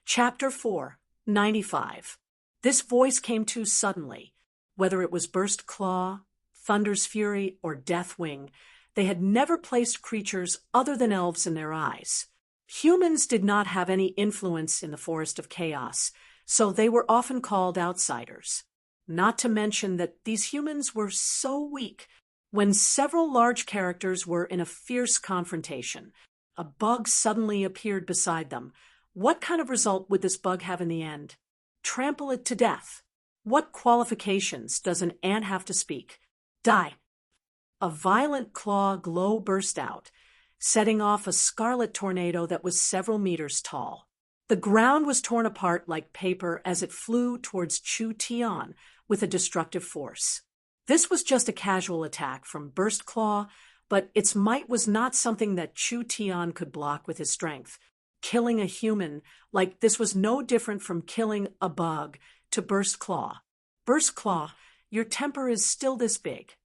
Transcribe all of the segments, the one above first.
Chapter 4, 95. This voice came too suddenly. Whether it was Burst Claw, Thunder's Fury, or Death Wing, they had never placed creatures other than elves in their eyes. Humans did not have any influence in the Forest of Chaos, so they were often called outsiders. Not to mention that these humans were so weak. When several large characters were in a fierce confrontation, a bug suddenly appeared beside them. What kind of result would this bug have in the end? Trample it to death. What qualifications does an ant have to speak? Die. A violent claw glow burst out, setting off a scarlet tornado that was several meters tall. The ground was torn apart like paper as it flew towards Chu Tian with a destructive force. This was just a casual attack from Burst Claw, but its might was not something that Chu Tian could block with his strength. Killing a human like this was no different from killing a bug to Burst Claw. Burst Claw, your temper is still this big.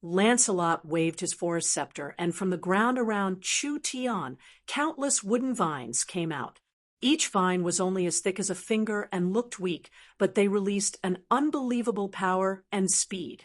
Lancelot waved his forest scepter, and from the ground around Chu Tian, countless wooden vines came out. Each vine was only as thick as a finger and looked weak, but they released an unbelievable power and speed.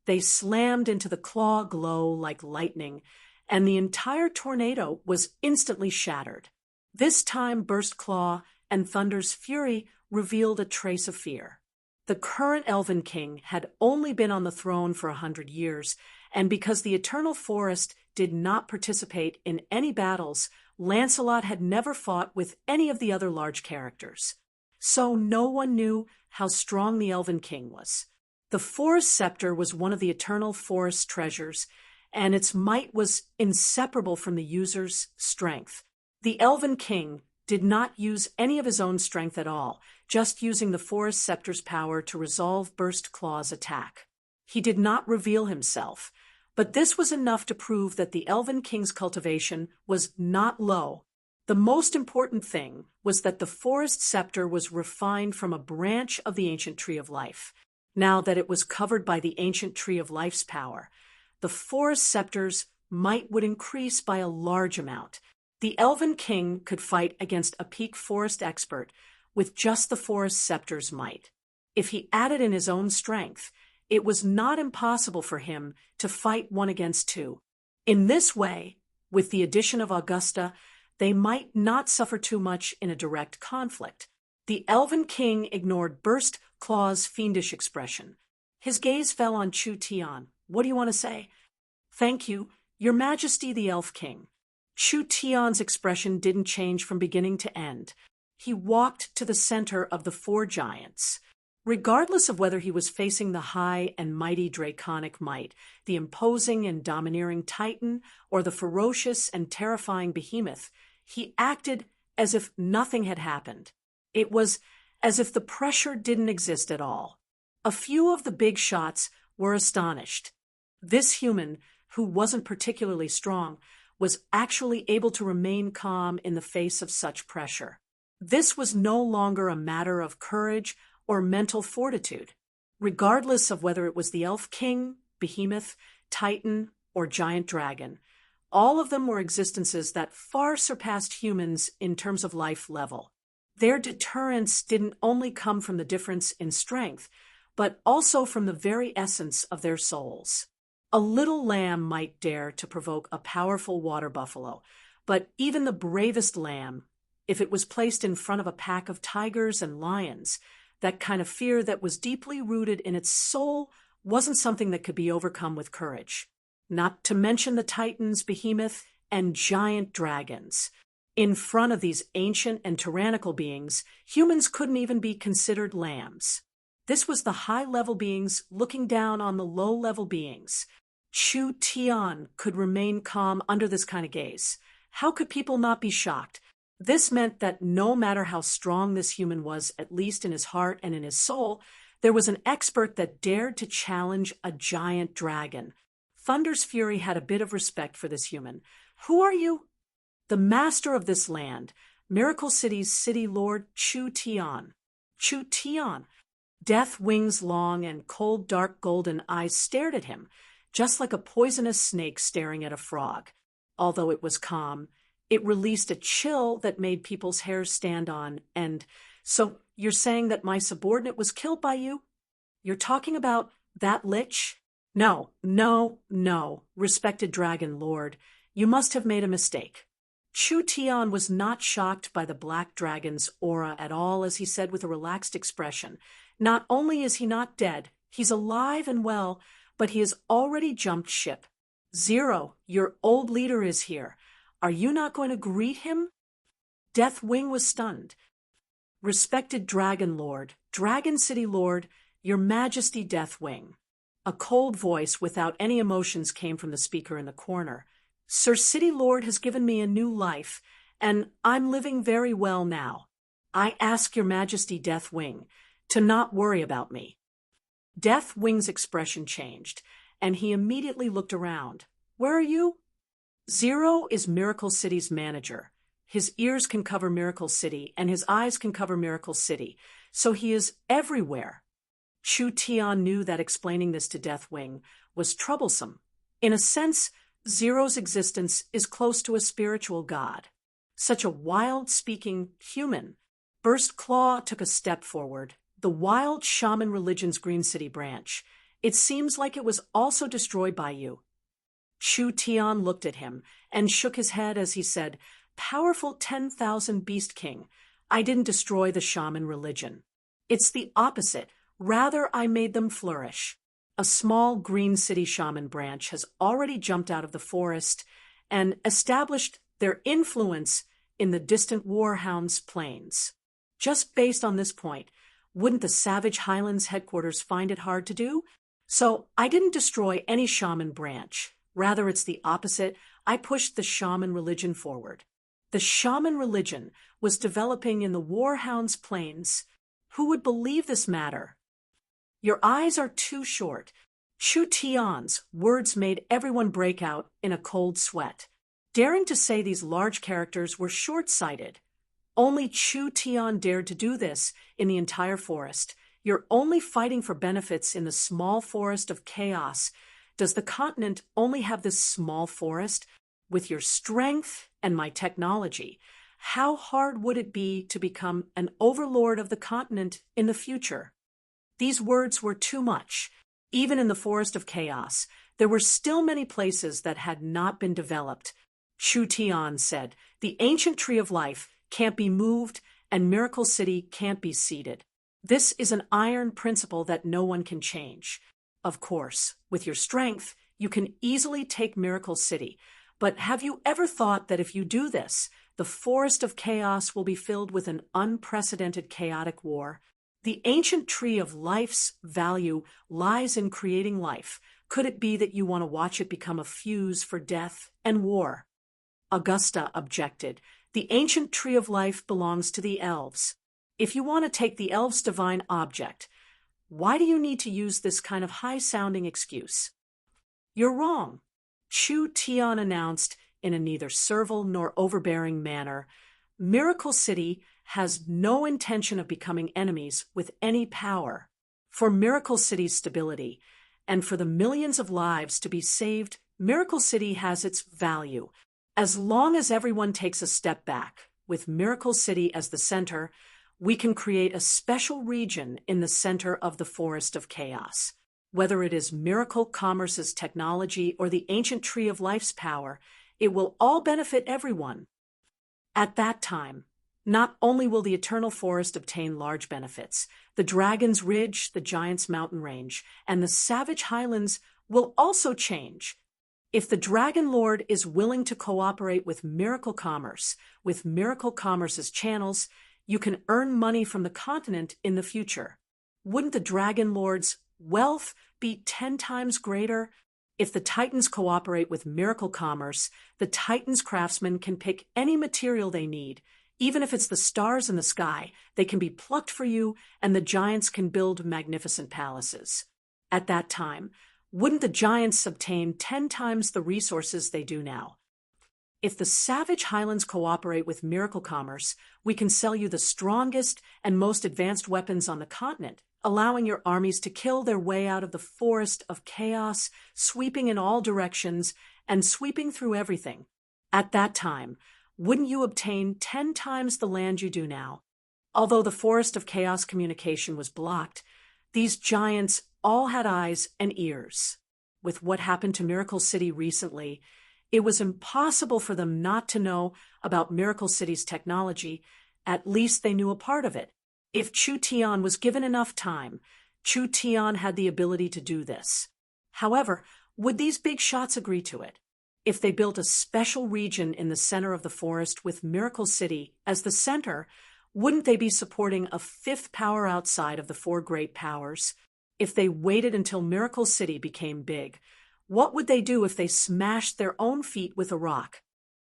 They slammed into the claw glow like lightning, and the entire tornado was instantly shattered. This time Burst Claw and Thunder's Fury revealed a trace of fear. The current Elven King had only been on the throne for 100 years, and because the Eternal Forest did not participate in any battles, Lancelot had never fought with any of the other large characters. So no one knew how strong the Elven King was. The Forest Scepter was one of the Eternal Forest's treasures, and its might was inseparable from the user's strength. The Elven King did not use any of his own strength at all, just using the Forest Scepter's power to resolve Burst Claw's attack. He did not reveal himself, but this was enough to prove that the Elven King's cultivation was not low. The most important thing was that the Forest Scepter was refined from a branch of the Ancient Tree of Life. Now that it was covered by the Ancient Tree of Life's power, the Forest Scepter's might would increase by a large amount. The Elven King could fight against a peak forest expert with just the Forest Scepter's might. If he added in his own strength, it was not impossible for him to fight one against two. In this way, with the addition of Augusta, they might not suffer too much in a direct conflict. The Elven King ignored Burst Claw's fiendish expression. His gaze fell on Chu Tian. What do you want to say? Thank you, Your Majesty the Elf King. Chu Tian's expression didn't change from beginning to end. He walked to the center of the four giants. Regardless of whether he was facing the high and mighty draconic might, the imposing and domineering Titan, or the ferocious and terrifying behemoth, he acted as if nothing had happened. It was as if the pressure didn't exist at all. A few of the big shots were astonished. This human, who wasn't particularly strong, was actually able to remain calm in the face of such pressure. This was no longer a matter of courage or mental fortitude. Regardless of whether it was the Elf King, Behemoth, Titan, or Giant Dragon, all of them were existences that far surpassed humans in terms of life level. Their deterrence didn't only come from the difference in strength, but also from the very essence of their souls. A little lamb might dare to provoke a powerful water buffalo, but even the bravest lamb, if it was placed in front of a pack of tigers and lions, that kind of fear that was deeply rooted in its soul wasn't something that could be overcome with courage. Not to mention the Titans, Behemoth, and Giant Dragons. In front of these ancient and tyrannical beings, humans couldn't even be considered lambs. This was the high-level beings looking down on the low-level beings. Chu Tian could remain calm under this kind of gaze. How could people not be shocked? This meant that no matter how strong this human was, at least in his heart and in his soul, there was an expert that dared to challenge a giant dragon. Thunder's Fury had a bit of respect for this human. Who are you? The master of this land, Miracle City's city lord Chu Tian. Chu Tian. Death Wing's long and cold dark golden eyes stared at him, just like a poisonous snake staring at a frog. Although it was calm, It released a chill that made people's hairs stand on. And so you're saying that my subordinate was killed by you? You're talking about that lich? No, no, no, respected Dragon Lord. You must have made a mistake. Chu Tian was not shocked by the black dragon's aura at all, as he said with a relaxed expression. Not only is he not dead, he's alive and well, but he has already jumped ship. Zero, your old leader is here. Are you not going to greet him? Deathwing was stunned. Respected Dragon Lord, Dragon City Lord, Your Majesty Deathwing. A cold voice without any emotions came from the speaker in the corner. Sir City Lord has given me a new life, and I'm living very well now. I ask Your Majesty Deathwing to not worry about me. Deathwing's expression changed, and he immediately looked around. Where are you? Zero is Miracle City's manager. His ears can cover Miracle City, and his eyes can cover Miracle City, so he is everywhere. Chu Tian knew that explaining this to Deathwing was troublesome. In a sense, Zero's existence is close to a spiritual god. Such a wild-speaking human. Burst Claw took a step forward. The wild shaman religion's Green City branch. It seems like it was also destroyed by you. Chu Tian looked at him and shook his head as he said, Powerful 10,000 Beast King, I didn't destroy the shaman religion. It's the opposite. Rather, I made them flourish. A small Green City shaman branch has already jumped out of the forest and established their influence in the distant Warhound's plains. Just based on this point, wouldn't the Savage Highlands headquarters find it hard to do? So I didn't destroy any shaman branch. Rather, it's the opposite. I pushed the shaman religion forward. The shaman religion was developing in the Warhound's plains. Who would believe this matter? Your eyes are too short. Chu Tian's words made everyone break out in a cold sweat. Daring to say these large characters were short-sighted. Only Chu Tian dared to do this in the entire forest. You're only fighting for benefits in the small forest of chaos. Does the continent only have this small forest? With your strength and my technology, how hard would it be to become an overlord of the continent in the future? These words were too much. Even in the forest of chaos, there were still many places that had not been developed. Chu Tian said, the ancient tree of life can't be moved and Miracle City can't be seeded. This is an iron principle that no one can change. Of course, with your strength, you can easily take Miracle City. But have you ever thought that if you do this, the forest of chaos will be filled with an unprecedented chaotic war? The ancient tree of life's value lies in creating life. Could it be that you want to watch it become a fuse for death and war? Augusta objected. The ancient tree of life belongs to the elves. If you want to take the elves' divine object, why do you need to use this kind of high-sounding excuse? You're wrong. Chu Tian announced in a neither servile nor overbearing manner, Miracle City has no intention of becoming enemies with any power. For Miracle City's stability and for the millions of lives to be saved, Miracle City has its value. As long as everyone takes a step back, with Miracle City as the center, we can create a special region in the center of the Forest of Chaos. Whether it is Miracle Commerce's technology or the ancient tree of life's power, it will all benefit everyone. At that time, not only will the Eternal Forest obtain large benefits, the Dragon's Ridge, the Giant's Mountain Range, and the Savage Highlands will also change. If the Dragon Lord is willing to cooperate with Miracle Commerce, with Miracle Commerce's channels, you can earn money from the continent in the future. Wouldn't the Dragon Lord's wealth be 10 times greater? If the Titans cooperate with Miracle Commerce, the Titans craftsmen can pick any material they need. Even if it's the stars in the sky, they can be plucked for you, and the giants can build magnificent palaces. At that time, wouldn't the giants obtain 10 times the resources they do now? If the Savage Highlands cooperate with Miracle Commerce, we can sell you the strongest and most advanced weapons on the continent, allowing your armies to kill their way out of the forest of chaos, sweeping in all directions and sweeping through everything. At that time, Wouldn't you obtain 10 times the land you do now? Although the Forest of Chaos communication was blocked, these giants all had eyes and ears. With what happened to Miracle City recently, it was impossible for them not to know about Miracle City's technology. At least they knew a part of it. If Chu Tian was given enough time, Chu Tian had the ability to do this. However, would these big shots agree to it? If they built a special region in the center of the forest with Miracle City as the center, wouldn't they be supporting a fifth power outside of the four great powers? If they waited until Miracle City became big, what would they do if they smashed their own feet with a rock?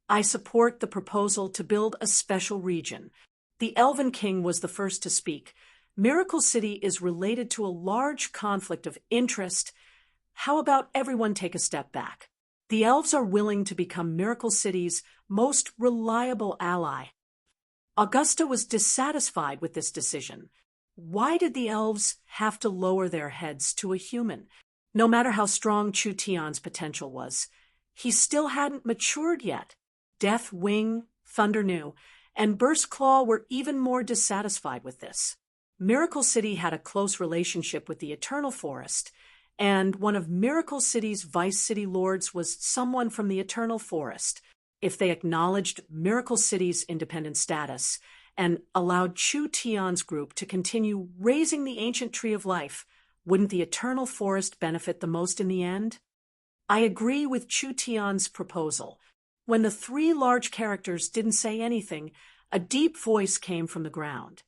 I support the proposal to build a special region. The Elven King was the first to speak. Miracle City is related to a large conflict of interest. How about everyone take a step back? The elves are willing to become Miracle City's most reliable ally. Augusta was dissatisfied with this decision. Why did the elves have to lower their heads to a human? No matter how strong Chu Tian's potential was, he still hadn't matured yet. Death Wing, Thunder New, and Burst Claw were even more dissatisfied with this. Miracle City had a close relationship with the Eternal Forest, and one of Miracle City's vice city lords was someone from the Eternal Forest. If they acknowledged Miracle City's independent status and allowed Chu Tian's group to continue raising the ancient tree of life, wouldn't the Eternal Forest benefit the most in the end? I agree with Chu Tian's proposal. When the three large characters didn't say anything, a deep voice came from the ground.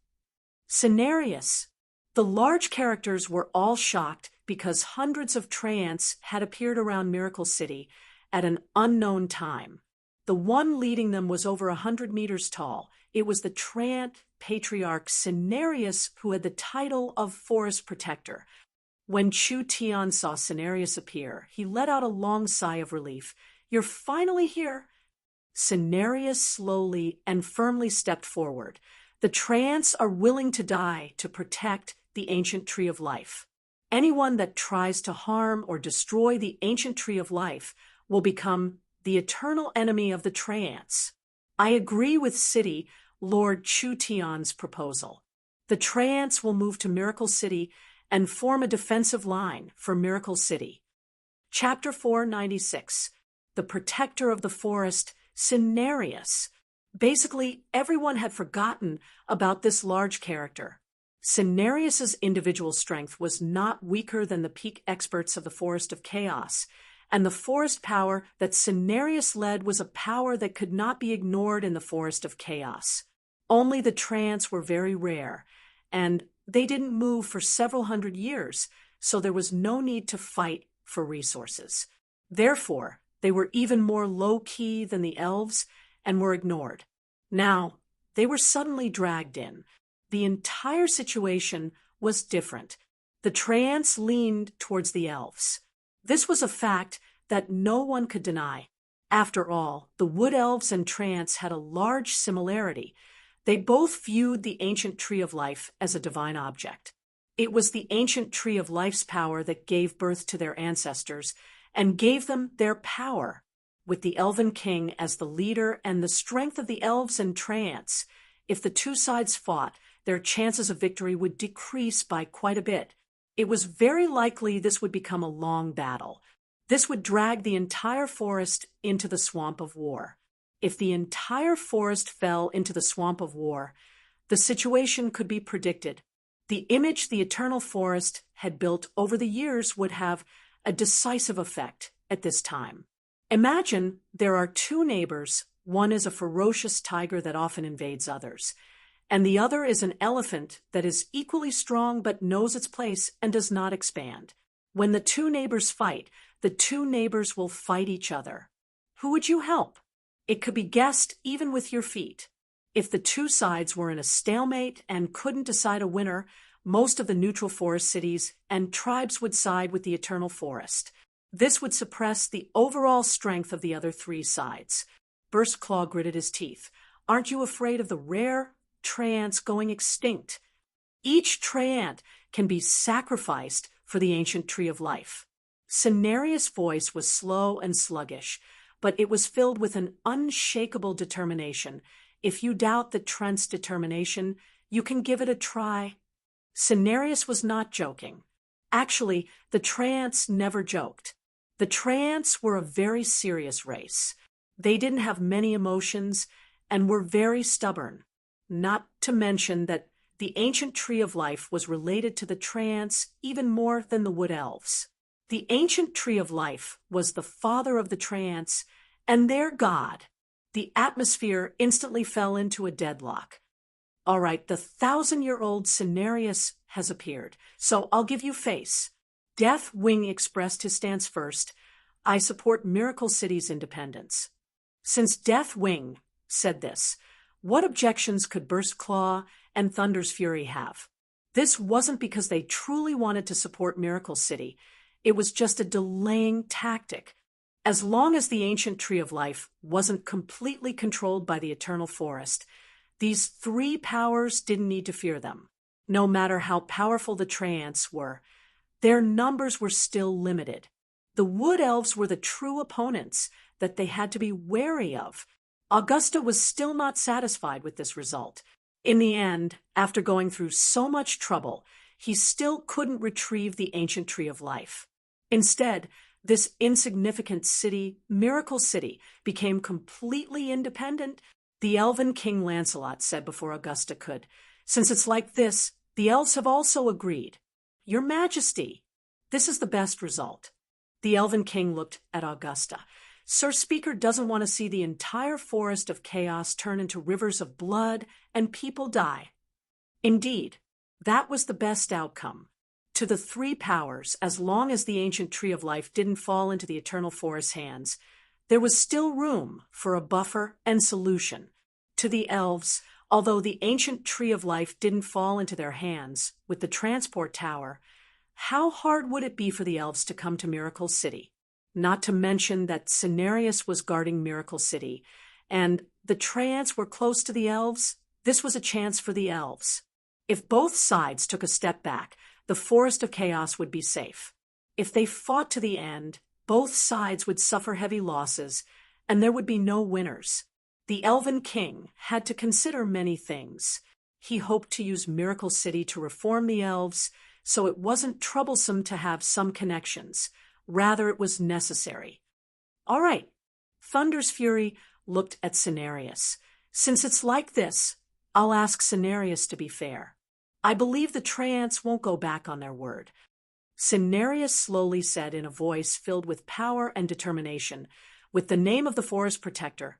Cenarius. The large characters were all shocked because hundreds of treants had appeared around Miracle City at an unknown time. The one leading them was over 100 meters tall. It was the treant patriarch Cenarius who had the title of Forest Protector. When Chu Tian saw Cenarius appear, he let out a long sigh of relief. "You're finally here." Cenarius slowly and firmly stepped forward. The treants are willing to die to protect the ancient tree of life. Anyone that tries to harm or destroy the ancient tree of life will become the eternal enemy of the treants. I agree with City Lord Chu Tian's proposal. The treants will move to Miracle City and form a defensive line for Miracle City. Chapter 496. The Protector of the Forest, Cenarius. Basically, everyone had forgotten about this large character. Cenarius's individual strength was not weaker than the peak experts of the Forest of Chaos, and the forest power that Cenarius led was a power that could not be ignored in the Forest of Chaos. Only the treants were very rare, and they didn't move for several hundred years, so there was no need to fight for resources. Therefore, they were even more low-key than the elves and were ignored. Now, they were suddenly dragged in. The entire situation was different. The treants leaned towards the elves. This was a fact that no one could deny. After all, the wood elves and treants had a large similarity. They both viewed the ancient tree of life as a divine object. It was the ancient tree of life's power that gave birth to their ancestors and gave them their power. With the Elven King as the leader and the strength of the elves and treants, if the two sides fought, their chances of victory would decrease by quite a bit. It was very likely this would become a long battle. This would drag the entire forest into the swamp of war. If the entire forest fell into the swamp of war, the situation could be predicted. The image the Eternal Forest had built over the years would have a decisive effect at this time. Imagine there are two neighbors. One is a ferocious tiger that often invades others, and the other is an elephant that is equally strong but knows its place and does not expand. When the two neighbors fight, the two neighbors will fight each other. Who would you help? It could be guessed even with your feet. If the two sides were in a stalemate and couldn't decide a winner, most of the neutral forest cities and tribes would side with the Eternal Forest. This would suppress the overall strength of the other three sides. Burst Claw gritted his teeth. Aren't you afraid of the rare treants going extinct? Each treant can be sacrificed for the ancient tree of life. Cenarius' voice was slow and sluggish. but it was filled with an unshakable determination. If you doubt the Trent's determination, you can give it a try. Cenarius was not joking. Actually, the Trants never joked. The Trants were a very serious race. They didn't have many emotions and were very stubborn. Not to mention that the ancient tree of life was related to the Trants even more than the Wood Elves. The ancient tree of life was the father of the Trants and their god. The atmosphere instantly fell into a deadlock. All right, the 1,000-year-old Cenarius has appeared, so I'll give you face. Deathwing expressed his stance first. I support Miracle City's independence. Since Deathwing said this, what objections could Burstclaw and Thunder's Fury have? This wasn't because they truly wanted to support Miracle City. It was just a delaying tactic. As long as the ancient tree of life wasn't completely controlled by the eternal forest, these three powers didn't need to fear them. No matter how powerful the Trants were, their numbers were still limited. The Wood Elves were the true opponents that they had to be wary of. Augusta was still not satisfied with this result. In the end, after going through so much trouble, he still couldn't retrieve the ancient tree of life. Instead, this insignificant city, Miracle City, became completely independent. The Elven King Lancelot said before Augusta could, "Since it's like this, the elves have also agreed. Your Majesty, this is the best result." The Elven King looked at Augusta. Sir Speaker doesn't want to see the entire forest of chaos turn into rivers of blood and people die. Indeed, that was the best outcome. To the three powers, as long as the ancient tree of life didn't fall into the eternal forest's hands, there was still room for a buffer and solution. To the elves, although the ancient tree of life didn't fall into their hands with the transport tower, how hard would it be for the elves to come to Miracle City? Not to mention that Cenarius was guarding Miracle City, and the Trants were close to the elves. This was a chance for the elves. If both sides took a step back, the Forest of Chaos would be safe. If they fought to the end, both sides would suffer heavy losses, and there would be no winners. The Elven King had to consider many things. He hoped to use Miracle City to reform the elves, so it wasn't troublesome to have some connections. Rather, it was necessary. All right. Thunder's Fury looked at Cenarius. Since it's like this, I'll ask Cenarius to be fair. I believe the Trants won't go back on their word. Cenarius slowly said in a voice filled with power and determination, "With the name of the Forest Protector,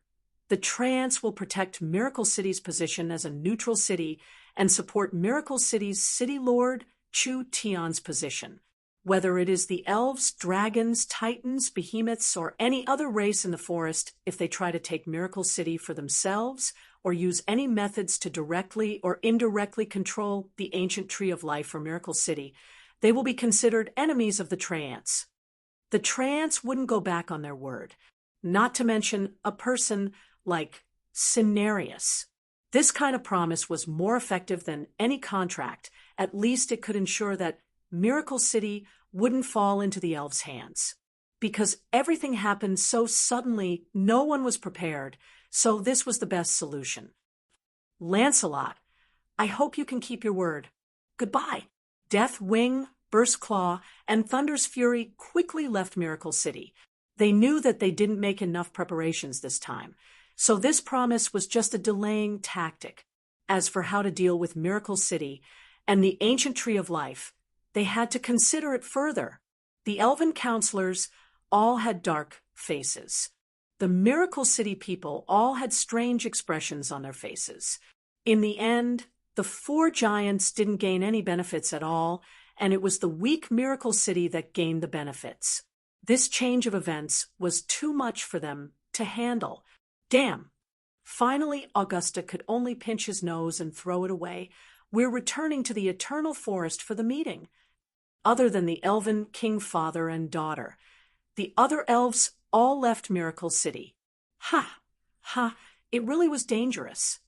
the Trants will protect Miracle City's position as a neutral city and support Miracle City's City Lord Chu Tion's position. Whether it is the elves, dragons, titans, behemoths, or any other race in the forest, if they try to take Miracle City for themselves or use any methods to directly or indirectly control the ancient tree of life for Miracle City, they will be considered enemies of the Trants." The Trants wouldn't go back on their word, not to mention a person like Cenarius. This kind of promise was more effective than any contract. At least it could ensure that Miracle City wouldn't fall into the elves' hands. Because everything happened so suddenly, no one was prepared, so this was the best solution. "Lancelot, I hope you can keep your word. Goodbye." Deathwing, Burstclaw, and Thunder's Fury quickly left Miracle City. They knew that they didn't make enough preparations this time, so this promise was just a delaying tactic. As for how to deal with Miracle City and the ancient tree of life, they had to consider it further. The elven counselors all had dark faces. The Miracle City people all had strange expressions on their faces. In the end, the four giants didn't gain any benefits at all, and it was the weak Miracle City that gained the benefits. This change of events was too much for them to handle. Damn! Finally, Augusta could only pinch his nose and throw it away. "We're returning to the Eternal Forest for the meeting." Other than the Elven King father and daughter, the other elves all left Miracle City. It really was dangerous.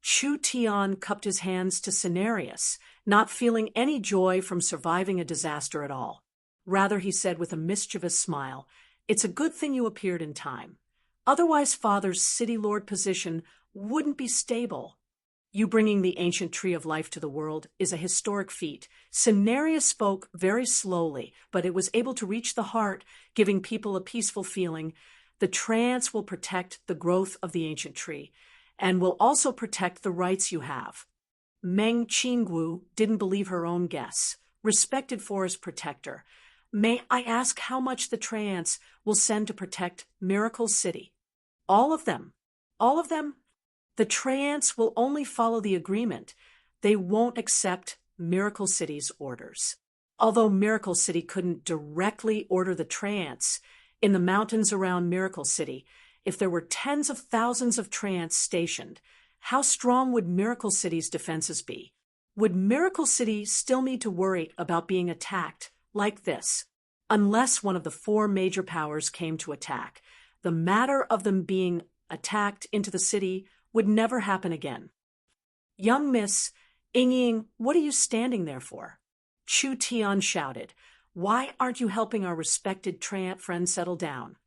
Chu Tion cupped his hands to Cenarius, not feeling any joy from surviving a disaster at all. Rather, he said with a mischievous smile, "It's a good thing you appeared in time. Otherwise, Father's city lord position wouldn't be stable. You bringing the ancient tree of life to the world is a historic feat. Cenarius spoke very slowly, but it was able to reach the heart, giving people a peaceful feeling. The trance will protect the growth of the ancient tree, and will also protect the rights you have. Meng Qinggu didn't believe her own guess. Respected forest protector, may I ask how much the trance will send to protect Miracle City? All of them. All of them? The trance will only follow the agreement. They won't accept Miracle City's orders. Although Miracle City couldn't directly order the trance, in the mountains around Miracle City, if there were tens of thousands of trance stationed, how strong would Miracle City's defenses be? Would Miracle City still need to worry about being attacked like this? Unless one of the four major powers came to attack, the matter of them being attacked into the city would never happen again. Young Miss, Ying, what are you standing there for? Chu Tian shouted. Why aren't you helping our respected Treant friend settle down?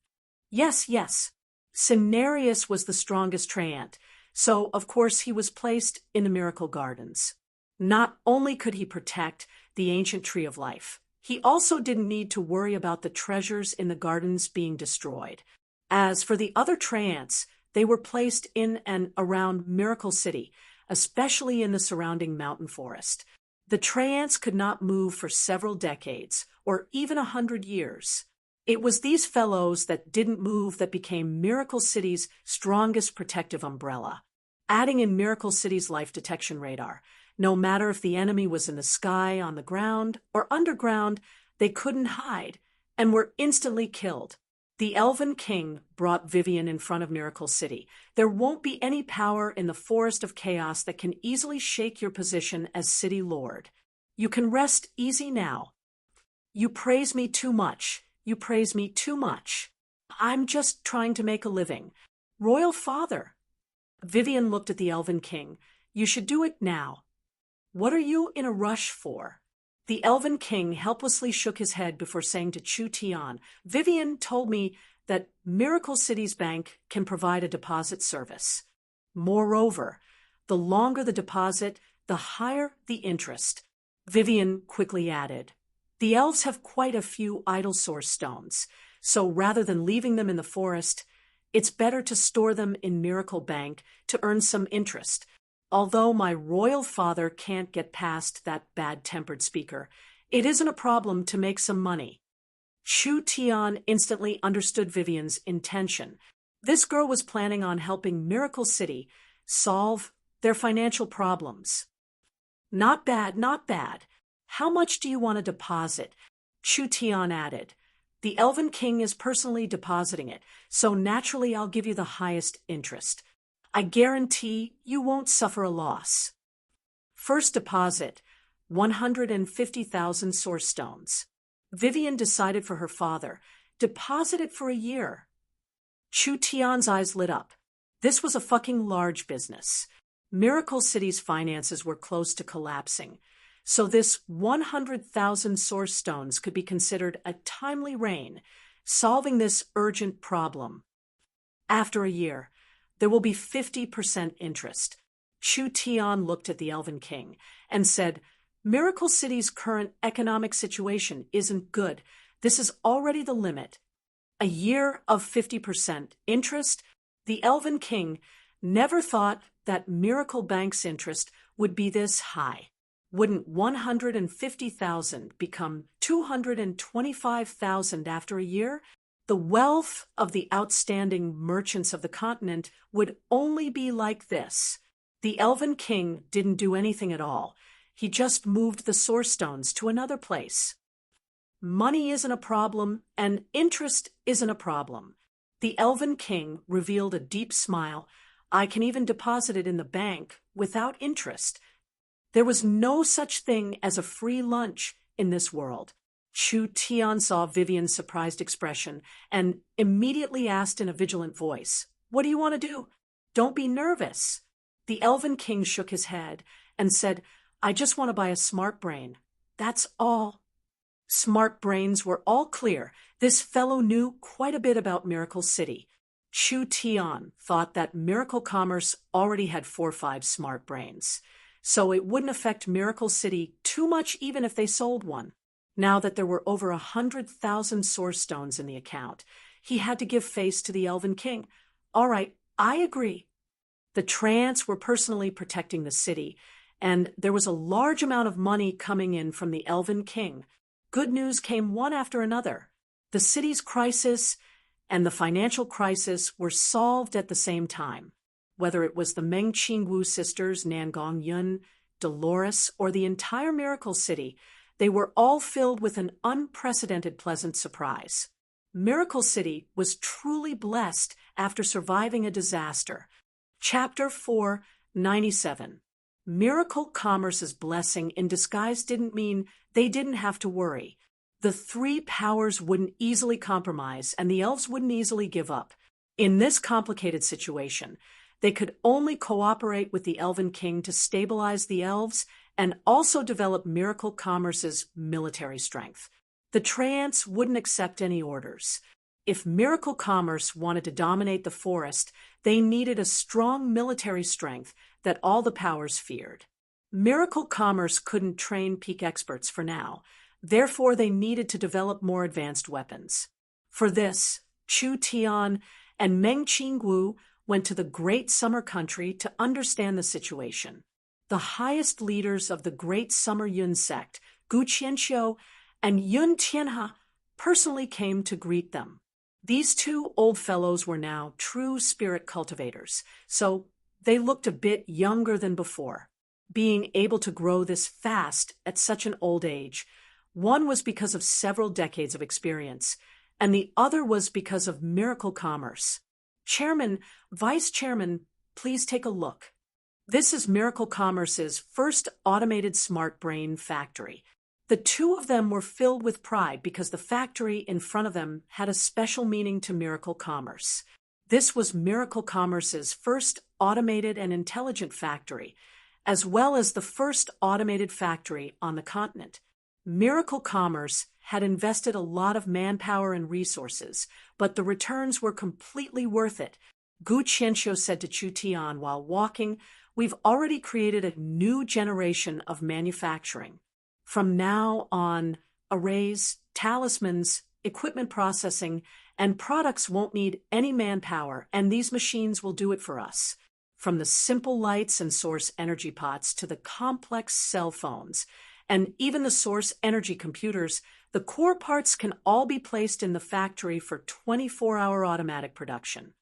Yes, yes. Cenarius was the strongest Treant, so of course he was placed in the Miracle Gardens. Not only could he protect the ancient tree of life, he also didn't need to worry about the treasures in the gardens being destroyed. As for the other Treants, they were placed in and around Miracle City, especially in the surrounding mountain forest. The Treants could not move for several decades, or even 100 years. It was these fellows that didn't move that became Miracle City's strongest protective umbrella. Adding in Miracle City's life detection radar, no matter if the enemy was in the sky, on the ground, or underground, they couldn't hide, and were instantly killed. The Elven King brought Vivian in front of Miracle City. There won't be any power in the Forest of Chaos that can easily shake your position as City Lord. You can rest easy now. You praise me too much. You praise me too much. I'm just trying to make a living. Royal Father. Vivian looked at the Elven King. You should do it now. What are you in a rush for? The Elven King helplessly shook his head before saying to Chu Tian, Vivian told me that Miracle City's bank can provide a deposit service. Moreover, the longer the deposit, the higher the interest. Vivian quickly added, the elves have quite a few idle source stones, so rather than leaving them in the forest, it's better to store them in Miracle Bank to earn some interest. Although my royal father can't get past that bad-tempered speaker, it isn't a problem to make some money. Chu Tian instantly understood Vivian's intention. This girl was planning on helping Miracle City solve their financial problems. Not bad, not bad. How much do you want to deposit? Chu Tian added. The Elven King is personally depositing it, so naturally I'll give you the highest interest. I guarantee you won't suffer a loss. First deposit, 150,000 source stones. Vivian decided for her father. Deposit it for a year. Chu Tian's eyes lit up. This was a fucking large business. Miracle City's finances were close to collapsing, so this 100,000 source stones could be considered a timely rain, solving this urgent problem. After a year, there will be 50% interest. Chu Tian looked at the Elven King and said, Miracle City's current economic situation isn't good. This is already the limit. A year of 50% interest? The Elven King never thought that Miracle Bank's interest would be this high. Wouldn't 150,000 become 225,000 after a year? The wealth of the outstanding merchants of the continent would only be like this. The Elven King didn't do anything at all. He just moved the source stones to another place. Money isn't a problem, and interest isn't a problem. The Elven King revealed a deep smile. I can even deposit it in the bank without interest. There was no such thing as a free lunch in this world. Chu Tian saw Vivian's surprised expression and immediately asked in a vigilant voice, What do you want to do? Don't be nervous. The Elven King shook his head and said, I just want to buy a smart brain. That's all. Smart brains were all clear. This fellow knew quite a bit about Miracle City. Chu Tian thought that Miracle Commerce already had 4 or 5 smart brains, so it wouldn't affect Miracle City too much even if they sold one. Now that there were over 100,000 source stones in the account, he had to give face to the Elven King. All right, I agree. The Trants were personally protecting the city, and there was a large amount of money coming in from the Elven King. Good news came one after another. The city's crisis and the financial crisis were solved at the same time. Whether it was the Meng Qingwu sisters, Nangong Yun, Dolores, or the entire Miracle City, they were all filled with an unprecedented pleasant surprise. Miracle City was truly blessed after surviving a disaster. Chapter 497. Miracle Commerce's blessing in disguise didn't mean they didn't have to worry. The 3 powers wouldn't easily compromise, and the elves wouldn't easily give up. In this complicated situation, they could only cooperate with the Elven King to stabilize the elves and also develop Miracle Commerce's military strength. The Trants wouldn't accept any orders. If Miracle Commerce wanted to dominate the forest, they needed a strong military strength that all the powers feared. Miracle Commerce couldn't train peak experts for now, therefore they needed to develop more advanced weapons. For this, Chu Tian and Meng Qingwu went to the Great Summer Country to understand the situation. The highest leaders of the Great Summer Yun sect, Gu Qianxiu and Yun Tianhe, personally came to greet them. These 2 old fellows were now true spirit cultivators, so they looked a bit younger than before. Being able to grow this fast at such an old age, one was because of several decades of experience, and the other was because of Miracle Commerce. Chairman, Vice Chairman, please take a look. This is Miracle Commerce's first automated smart brain factory. The 2 of them were filled with pride because the factory in front of them had a special meaning to Miracle Commerce. This was Miracle Commerce's first automated and intelligent factory, as well as the first automated factory on the continent. Miracle Commerce had invested a lot of manpower and resources, but the returns were completely worth it. Gu Qianxiu said to Chu Tian while walking, "We've already created a new generation of manufacturing. From now on, arrays, talismans, equipment processing, and products won't need any manpower, and these machines will do it for us. From the simple lights and source energy pots to the complex cell phones, and even the source energy computers, the core parts can all be placed in the factory for 24-hour automatic production."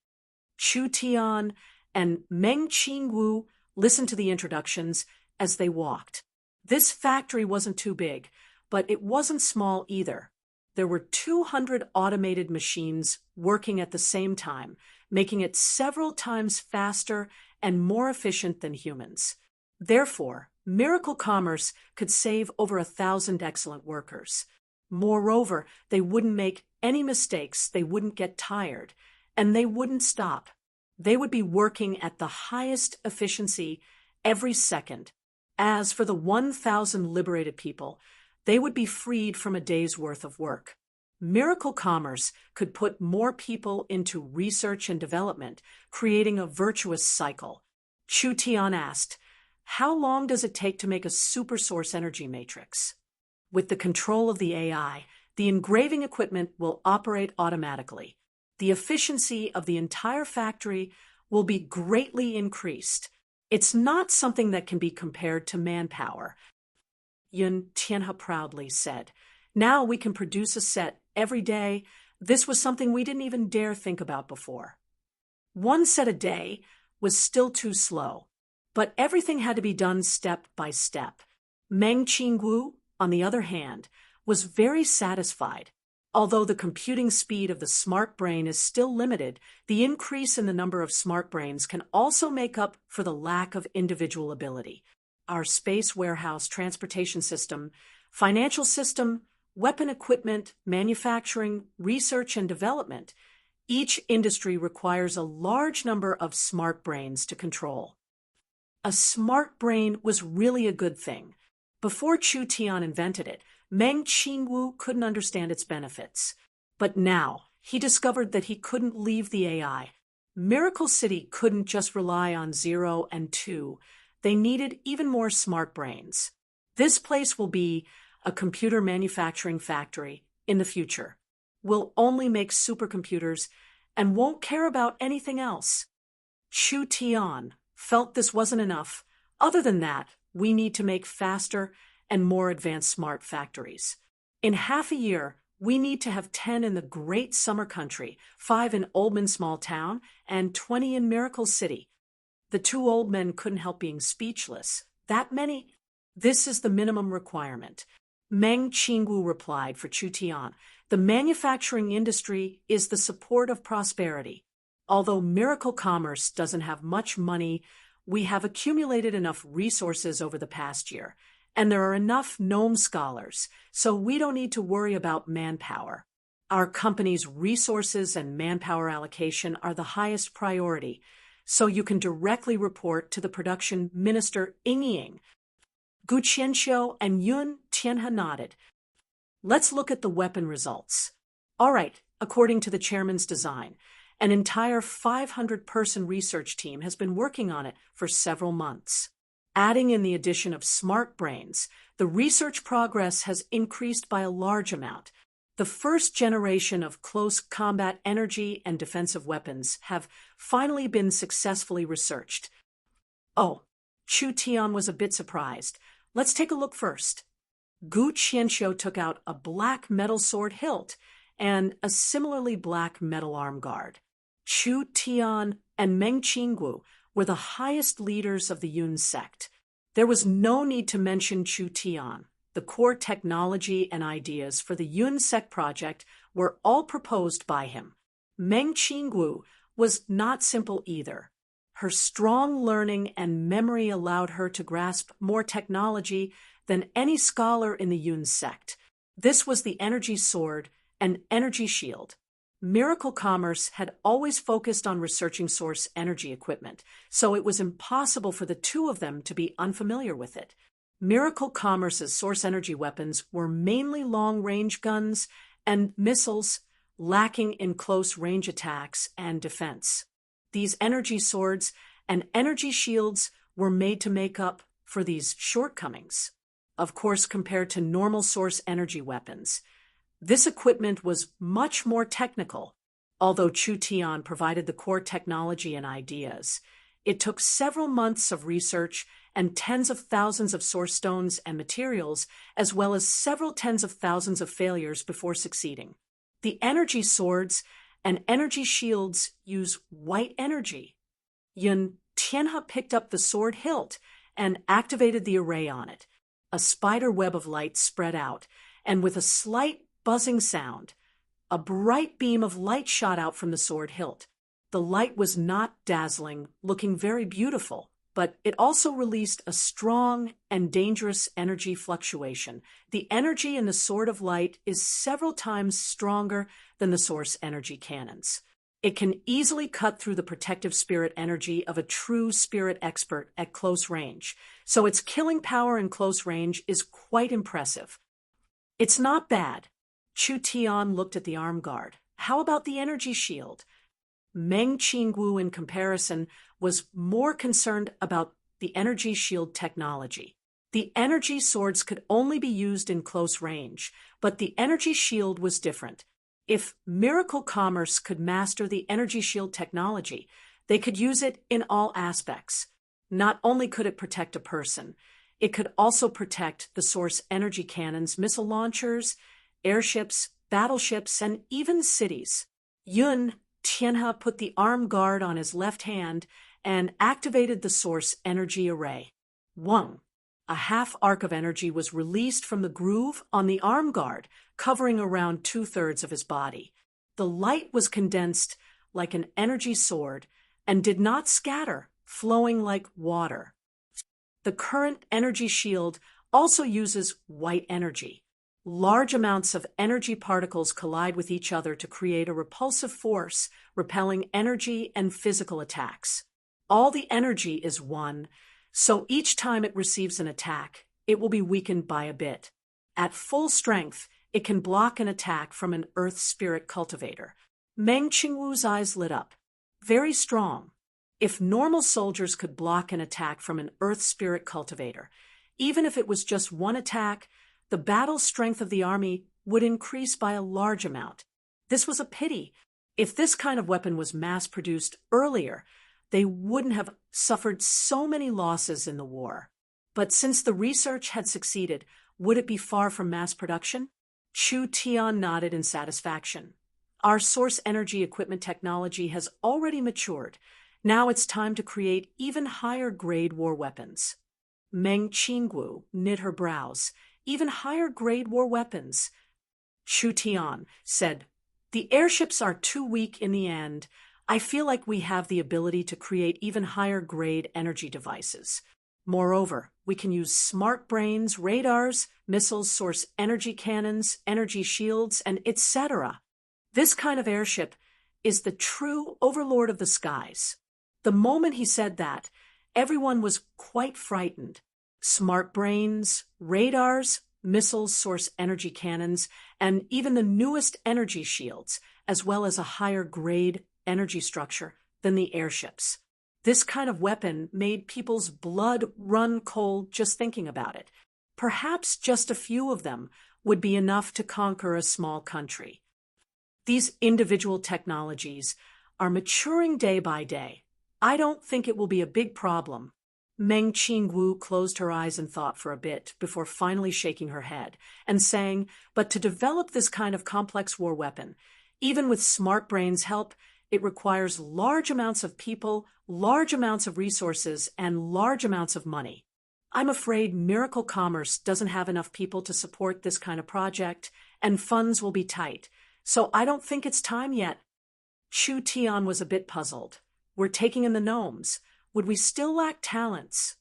Chu Tian and Meng Qingwu listened to the introductions as they walked. This factory wasn't too big, but it wasn't small either. There were 200 automated machines working at the same time, making it several times faster and more efficient than humans. Therefore, Miracle Commerce could save over 1,000 excellent workers. Moreover, they wouldn't make any mistakes, they wouldn't get tired, and they wouldn't stop. They would be working at the highest efficiency every second. As for the 1,000 liberated people, they would be freed from a day's worth of work. Miracle Commerce could put more people into research and development, creating a virtuous cycle. Chu Tian asked, "How long does it take to make a super source energy matrix?" With the control of the AI, the engraving equipment will operate automatically. The efficiency of the entire factory will be greatly increased. It's not something that can be compared to manpower. Yun Tianhe proudly said, "Now we can produce a set every day. This was something we didn't even dare think about before." 1 set a day was still too slow, but everything had to be done step by step. Meng Qingwu, on the other hand, was very satisfied. Although the computing speed of the smart brain is still limited, the increase in the number of smart brains can also make up for the lack of individual ability. Our space warehouse transportation system, financial system, weapon equipment, manufacturing, research and development, each industry requires a large number of smart brains to control. A smart brain was really a good thing. Before Chu Tian invented it, Meng Qingwu couldn't understand its benefits. But now, he discovered that he couldn't leave the AI. Miracle City couldn't just rely on 0 and 2. They needed even more smart brains. This place will be a computer manufacturing factory in the future. We'll only make supercomputers and won't care about anything else. Chu Tian felt this wasn't enough. Other than that, we need to make faster and more advanced smart factories. In half a year, we need to have 10 in the great summer country, 5 in Oldman Small Town, and 20 in Miracle City. The two old men couldn't help being speechless. That many? This is the minimum requirement. Meng Qingwu replied for Chu Tian. The manufacturing industry is the support of prosperity. Although Miracle Commerce doesn't have much money, we have accumulated enough resources over the past year, and there are enough gnome scholars, so we don't need to worry about manpower. Our company's resources and manpower allocation are the highest priority, so you can directly report to the production minister Ying Ying. Gu Qianxiu and Yun Tianhe nodded. Let's look at the weapon results. All right, according to the chairman's design, an entire 500-person research team has been working on it for several months. Adding in the addition of smart brains, the research progress has increased by a large amount. The first generation of close combat energy and defensive weapons have finally been successfully researched. Oh, Chu Tian was a bit surprised. Let's take a look first. Gu Qianxiu took out a black metal sword hilt and a similarly black metal arm guard. Chu Tian and Meng Qingwu were the highest leaders of the Yun sect. There was no need to mention Chu Tian. The core technology and ideas for the Yun sect project were all proposed by him. Meng Qingwu was not simple either. Her strong learning and memory allowed her to grasp more technology than any scholar in the Yun sect. This was the energy sword and energy shield. Miracle Commerce had always focused on researching source energy equipment, so it was impossible for the two of them to be unfamiliar with it. Miracle Commerce's source energy weapons were mainly long-range guns and missiles, lacking in close-range attacks and defense. These energy swords and energy shields were made to make up for these shortcomings. Of course, compared to normal source energy weapons, this equipment was much more technical. Although Chu Tian provided the core technology and ideas, it took several months of research and tens of thousands of source stones and materials, as well as several tens of thousands of failures before succeeding. The energy swords and energy shields use white energy. Yun Tianhe picked up the sword hilt and activated the array on it. A spider web of light spread out, and with a slight buzzing sound, a bright beam of light shot out from the sword hilt. The light was not dazzling, looking very beautiful, but it also released a strong and dangerous energy fluctuation. The energy in the Sword of Light is several times stronger than the source energy cannons. It can easily cut through the protective spirit energy of a true spirit expert at close range, so its killing power in close range is quite impressive. It's not bad. Chu Tian looked at the arm guard. How about the energy shield? Meng Qingwu, in comparison, was more concerned about the energy shield technology. The energy swords could only be used in close range, but the energy shield was different. If Miracle Commerce could master the energy shield technology, they could use it in all aspects. Not only could it protect a person, it could also protect the source energy cannons, missile launchers, airships, battleships, and even cities. Yun Tianhe put the arm guard on his left hand and activated the source energy array. Wang, a half arc of energy was released from the groove on the arm guard, covering around 2/3 of his body. The light was condensed like an energy sword and did not scatter, flowing like water. The current energy shield also uses white energy. Large amounts of energy particles collide with each other to create a repulsive force, repelling energy and physical attacks. All the energy is one, so each time it receives an attack, it will be weakened by a bit. At full strength, it can block an attack from an earth spirit cultivator. Meng Qingwu's eyes lit up. very strong. If normal soldiers could block an attack from an Earth Spirit cultivator, even if it was just one attack, the battle strength of the army would increase by a large amount. This was a pity. If this kind of weapon was mass-produced earlier, they wouldn't have suffered so many losses in the war. But since the research had succeeded, would it be far from mass production? Chu Tian nodded in satisfaction. Our source energy equipment technology has already matured. Now it's time to create even higher-grade war weapons. Meng Qinggu knit her brows. Even higher-grade war weapons. Chu Tian said, "The airships are too weak in the end. I feel like we have the ability to create even higher-grade energy devices. Moreover, we can use smart brains, radars, missiles, source energy cannons, energy shields, and etc. This kind of airship is the true overlord of the skies." The moment he said that, everyone was quite frightened. Smart brains, radars, missiles, source energy cannons, and even the newest energy shields, as well as a higher-grade energy structure than the airships. This kind of weapon made people's blood run cold just thinking about it. Perhaps just a few of them would be enough to conquer a small country. These individual technologies are maturing day by day. I don't think it will be a big problem. Meng Qingwu closed her eyes and thought for a bit before finally shaking her head and saying, "But to develop this kind of complex war weapon, even with smart brains' help, it requires large amounts of people, large amounts of resources, and large amounts of money. I'm afraid Miracle Commerce doesn't have enough people to support this kind of project, and funds will be tight. So I don't think it's time yet." Chu Tian was a bit puzzled. We're taking in the gnomes. Would we still lack talents?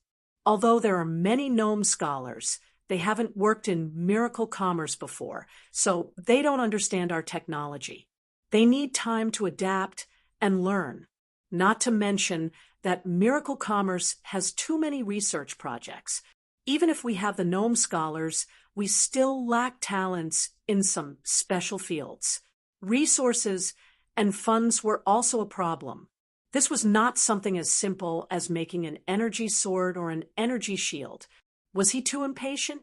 Although there are many gnome scholars, they haven't worked in Miracle Commerce before, so they don't understand our technology. They need time to adapt and learn. Not to mention that Miracle Commerce has too many research projects. Even if we have the gnome scholars, we still lack talents in some special fields. Resources and funds were also a problem. This was not something as simple as making an energy sword or an energy shield. Was he too impatient?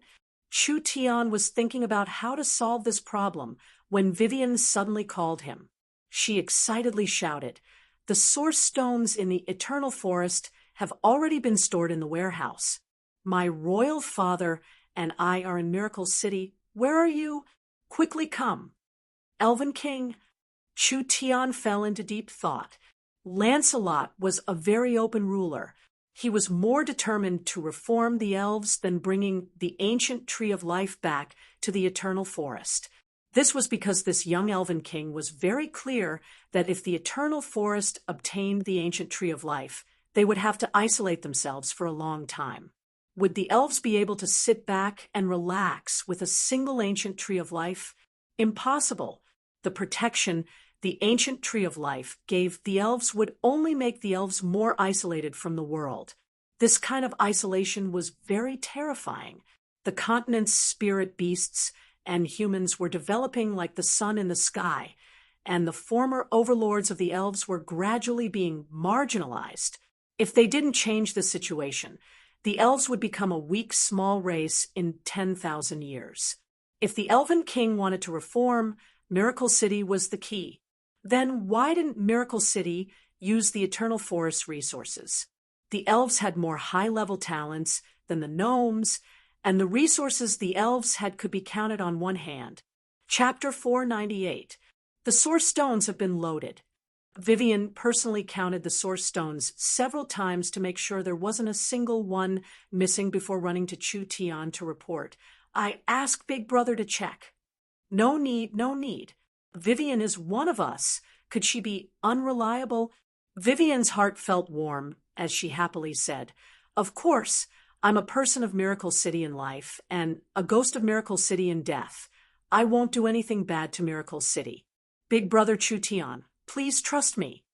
Chu Tian was thinking about how to solve this problem when Vivian suddenly called him. She excitedly shouted, "The source stones in the Eternal Forest have already been stored in the warehouse. My royal father and I are in Miracle City. Where are you? Quickly come." Elven King. Chu Tian fell into deep thought. Lancelot was a very open ruler. He was more determined to reform the elves than bringing the ancient tree of life back to the Eternal Forest. This was because this young elven king was very clear that if the Eternal Forest obtained the ancient tree of life, they would have to isolate themselves for a long time. Would the elves be able to sit back and relax with a single ancient tree of life? Impossible. The protection the ancient tree of life gave the elves would only make the elves more isolated from the world. This kind of isolation was very terrifying. The continent's spirit beasts and humans were developing like the sun in the sky, and the former overlords of the elves were gradually being marginalized. If they didn't change the situation, the elves would become a weak, small race in 10,000 years. If the Elven King wanted to reform, Miracle City was the key. Then why didn't Miracle City use the Eternal Forest resources? The elves had more high-level talents than the gnomes, and the resources the elves had could be counted on one hand. Chapter 498. The Source Stones have been loaded. Vivian personally counted the Source Stones several times to make sure there wasn't a single one missing before running to Chu Tian to report. "I asked Big Brother to check." "No need, no need. Vivian is one of us. Could she be unreliable?" Vivian's heart felt warm as she happily said, "Of course, I'm a person of Miracle City in life and a ghost of Miracle City in death. I won't do anything bad to Miracle City. Big Brother Chu Tian, please trust me."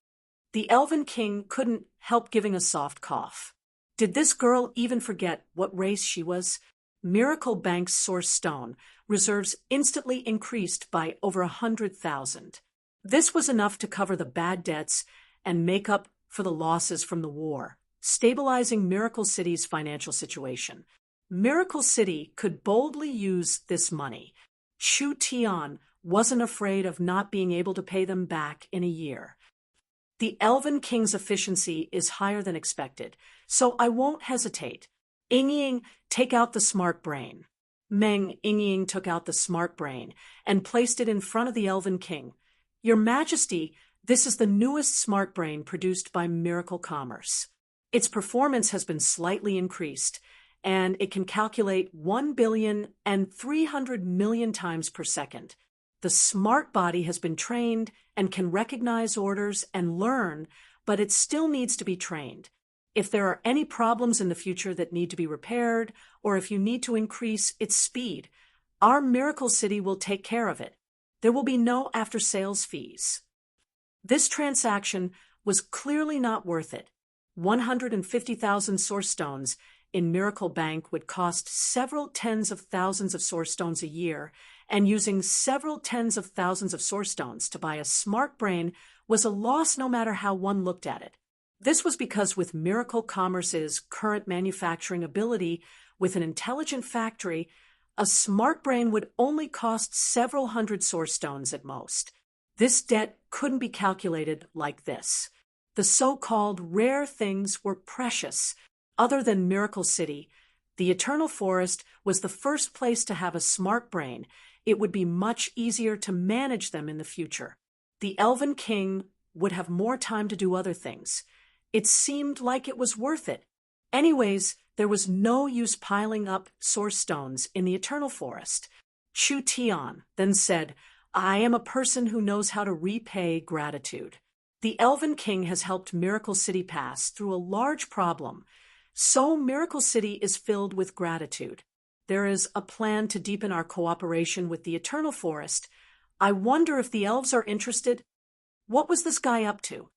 The Elven King couldn't help giving a soft cough. Did this girl even forget what race she was? Miracle Bank's Source Stone reserves instantly increased by over 100,000. This was enough to cover the bad debts and make up for the losses from the war, stabilizing Miracle City's financial situation. Miracle City could boldly use this money. Chu Tian wasn't afraid of not being able to pay them back in a year. The Elven King's efficiency is higher than expected, so I won't hesitate. Ying, take out the smart brain. Ying took out the smart brain and placed it in front of the Elven King. Your Majesty, this is the newest smart brain produced by Miracle Commerce. Its performance has been slightly increased, and it can calculate 1,300,000,000 times per second. The smart body has been trained and can recognize orders and learn, but it still needs to be trained. If there are any problems in the future that need to be repaired, or if you need to increase its speed, our Miracle City will take care of it. There will be no after-sales fees. This transaction was clearly not worth it. 150,000 source stones in Miracle Bank would cost several tens of thousands of source stones a year, and using several tens of thousands of source stones to buy a smart brain was a loss no matter how one looked at it. This was because with Miracle Commerce's current manufacturing ability, with an intelligent factory, a smart brain would only cost several hundred source stones at most. This debt couldn't be calculated like this. The so-called rare things were precious. Other than Miracle City, the Eternal Forest was the first place to have a smart brain. It would be much easier to manage them in the future. The Elven King would have more time to do other things. It seemed like it was worth it. Anyways, there was no use piling up source stones in the Eternal Forest. Chu Tian then said, I am a person who knows how to repay gratitude. The Elven King has helped Miracle City pass through a large problem, so Miracle City is filled with gratitude. There is a plan to deepen our cooperation with the Eternal Forest. I wonder if the elves are interested. What was this guy up to?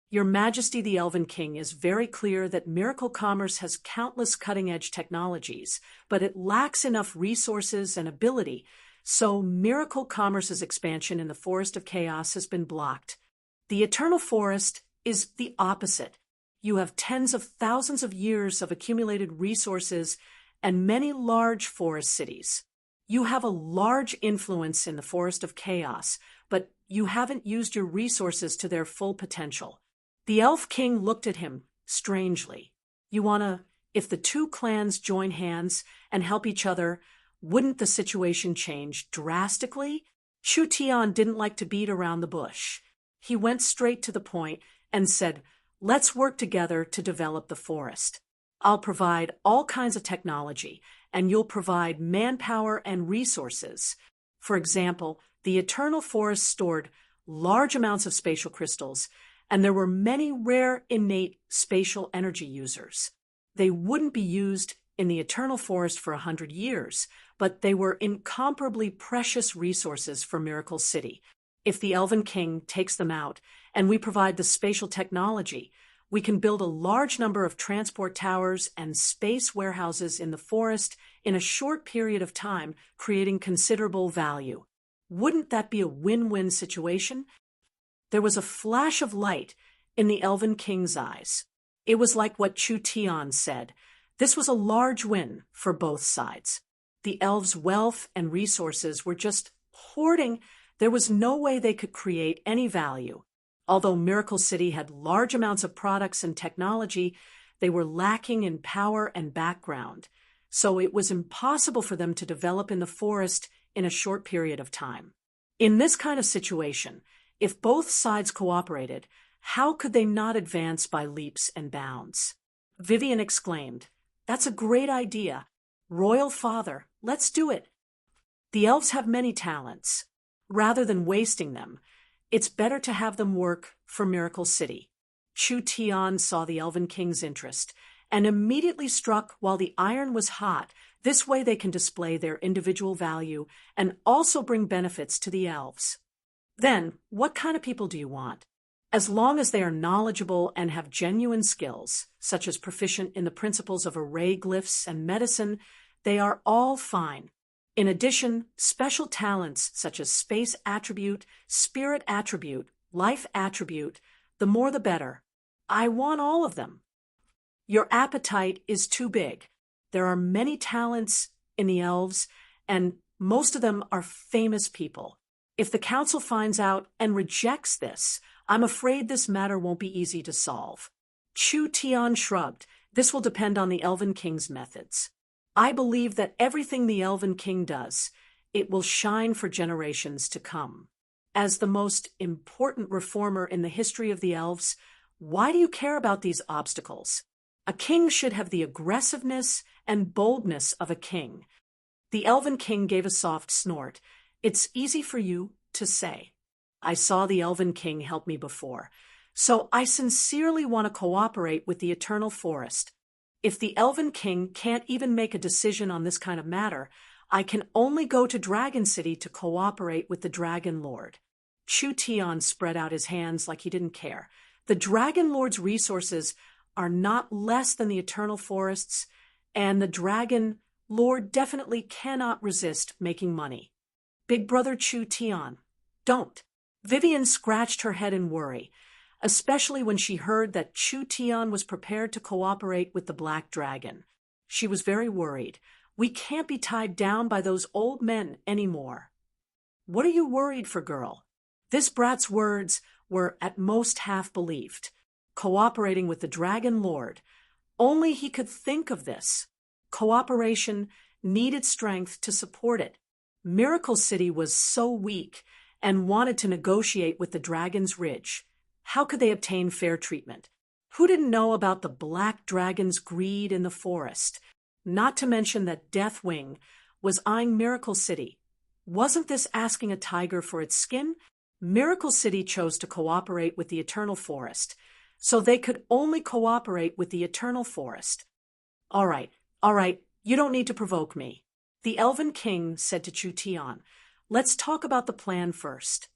Your Majesty, the Elven King is very clear that Miracle Commerce has countless cutting-edge technologies, but it lacks enough resources and ability, so Miracle Commerce's expansion in the Forest of Chaos has been blocked. The Eternal Forest is the opposite. You have tens of thousands of years of accumulated resources and many large forest cities. You have a large influence in the Forest of Chaos, but you haven't used your resources to their full potential. The Elf King looked at him strangely. If the two clans join hands and help each other, wouldn't the situation change drastically? Chu Tian didn't like to beat around the bush. He went straight to the point and said, let's work together to develop the forest. I'll provide all kinds of technology, and you'll provide manpower and resources. For example, the Eternal Forest stored large amounts of spatial crystals, and there were many rare innate spatial energy users. They wouldn't be used in the Eternal Forest for 100 years, but they were incomparably precious resources for Miracle City. If the Elven King takes them out and we provide the spatial technology, we can build a large number of transport towers and space warehouses in the forest in a short period of time, creating considerable value. Wouldn't that be a win-win situation? There was a flash of light in the Elven King's eyes. It was like what Chu Tian said. This was a large win for both sides. The elves' wealth and resources were just hoarding. There was no way they could create any value. Although Miracle City had large amounts of products and technology, they were lacking in power and background, so it was impossible for them to develop in the forest in a short period of time. In this kind of situation, if both sides cooperated, how could they not advance by leaps and bounds? Vivian exclaimed, "That's a great idea. Royal Father, let's do it." The elves have many talents. Rather than wasting them, it's better to have them work for Miracle City. Chu Tian saw the Elven King's interest and immediately struck while the iron was hot. This way they can display their individual value and also bring benefits to the elves. Then, what kind of people do you want? As long as they are knowledgeable and have genuine skills, such as proficient in the principles of array glyphs and medicine, they are all fine. In addition, special talents such as space attribute, spirit attribute, life attribute, The more the better. I want all of them. Your appetite is too big. There are many talents in the elves, and most of them are famous people. If the council finds out and rejects this, I'm afraid this matter won't be easy to solve. Chu Tian shrugged. This will depend on the Elven King's methods. I believe that everything the Elven King does, it will shine for generations to come. As the most important reformer in the history of the elves, why do you care about these obstacles? A king should have the aggressiveness and boldness of a king. The Elven King gave a soft snort. It's easy for you to say. I saw the Elven King help me before, so I sincerely want to cooperate with the Eternal Forest. If the Elven King can't even make a decision on this kind of matter, I can only go to Dragon City to cooperate with the Dragon Lord. Chu Tian spread out his hands like he didn't care. The Dragon Lord's resources are not less than the Eternal Forest's, and the Dragon Lord definitely cannot resist making money. Big Brother Chu Tian, don't. Vivian scratched her head in worry, especially when she heard that Chu Tian was prepared to cooperate with the Black Dragon. She was very worried. We can't be tied down by those old men anymore. What are you worried for, girl? This brat's words were at most half believed. Cooperating with the Dragon Lord. Only he could think of this. Cooperation needed strength to support it. Miracle City was so weak and wanted to negotiate with the Dragon's Ridge. How could they obtain fair treatment? Who didn't know about the Black Dragon's greed in the forest? Not to mention that Deathwing was eyeing Miracle City. Wasn't this asking a tiger for its skin? Miracle City chose to cooperate with the Eternal Forest, so they could only cooperate with the Eternal Forest. All right, you don't need to provoke me. The Elven King said to Chu Tian, let's talk about the plan first.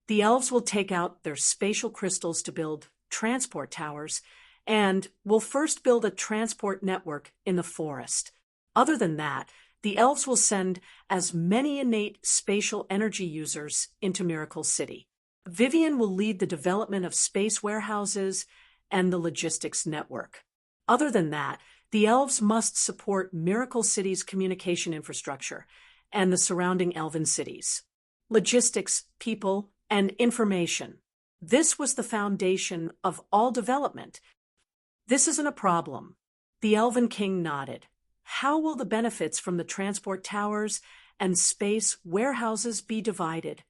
The elves will take out their spatial crystals to build transport towers, and will first build a transport network in the forest. Other than that, the elves will send as many innate spatial energy users into Miracle City. Vivian will lead the development of space warehouses and the logistics network. Other than that, the elves must support Miracle City's communication infrastructure and the surrounding elven cities. Logistics, people, and information. This was the foundation of all development. This isn't a problem. The Elven King nodded. How will the benefits from the transport towers and space warehouses be divided?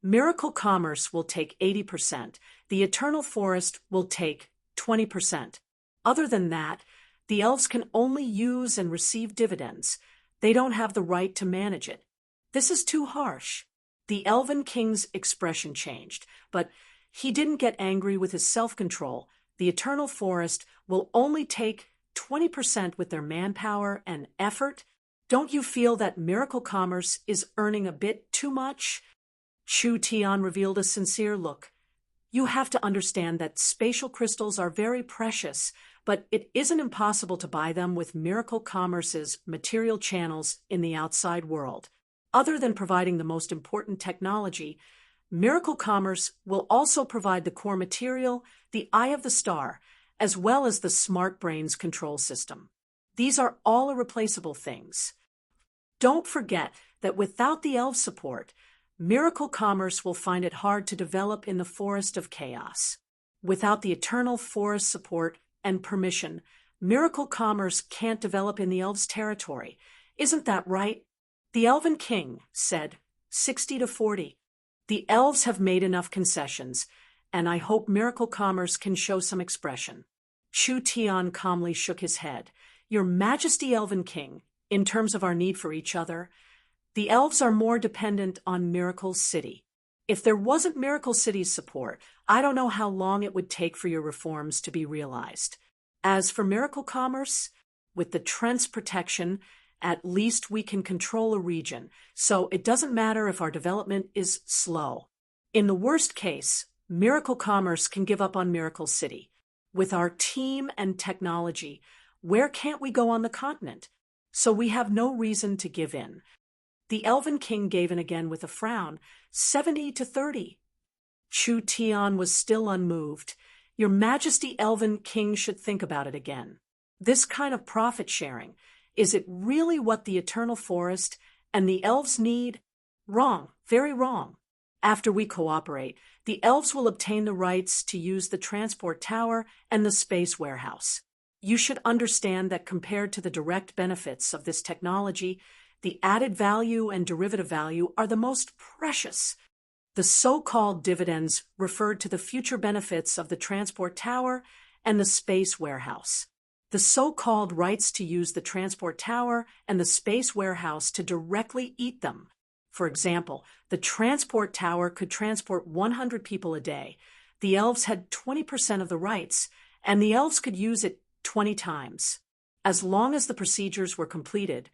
Miracle Commerce will take 80%. The Eternal Forest will take 20%. Other than that, the elves can only use and receive dividends. They don't have the right to manage it. This is too harsh. The Elven King's expression changed, but he didn't get angry with his self-control. The Eternal Forest will only take 20% with their manpower and effort. Don't you feel that Miracle Commerce is earning a bit too much? Chu Tian revealed a sincere look. You have to understand that spatial crystals are very precious, but it isn't impossible to buy them with Miracle Commerce's material channels in the outside world. Other than providing the most important technology, Miracle Commerce will also provide the core material, the Eye of the Star, as well as the Smart Brains control system. These are all irreplaceable things. Don't forget that without the elf support, Miracle Commerce will find it hard to develop in the Forest of Chaos. Without the Eternal Forest support and permission, Miracle Commerce can't develop in the elves' territory. Isn't that right? The Elven King said, 60-40. The elves have made enough concessions, and I hope Miracle Commerce can show some expression. Chu Tian calmly shook his head. Your Majesty, Elven King, in terms of our need for each other, the elves are more dependent on Miracle City. If there wasn't Miracle City's support, I don't know how long it would take for your reforms to be realized. As for Miracle Commerce, with the Trent's protection, at least we can control a region, so it doesn't matter if our development is slow. In the worst case, Miracle Commerce can give up on Miracle City. With our team and technology, where can't we go on the continent? So we have no reason to give in. The Elven King gave in again with a frown, 70-30. Chu Tian was still unmoved. Your Majesty Elven King should think about it again. This kind of profit sharing, is it really what the Eternal Forest and the elves need? Wrong, very wrong. After we cooperate, the elves will obtain the rights to use the transport tower and the space warehouse. You should understand that compared to the direct benefits of this technology, the added value and derivative value are the most precious. The so-called dividends referred to the future benefits of the transport tower and the space warehouse. The so-called rights to use the transport tower and the space warehouse to directly eat them. For example, the transport tower could transport 100 people a day. The elves had 20% of the rights, and the elves could use it 20 times. As long as the procedures were completed,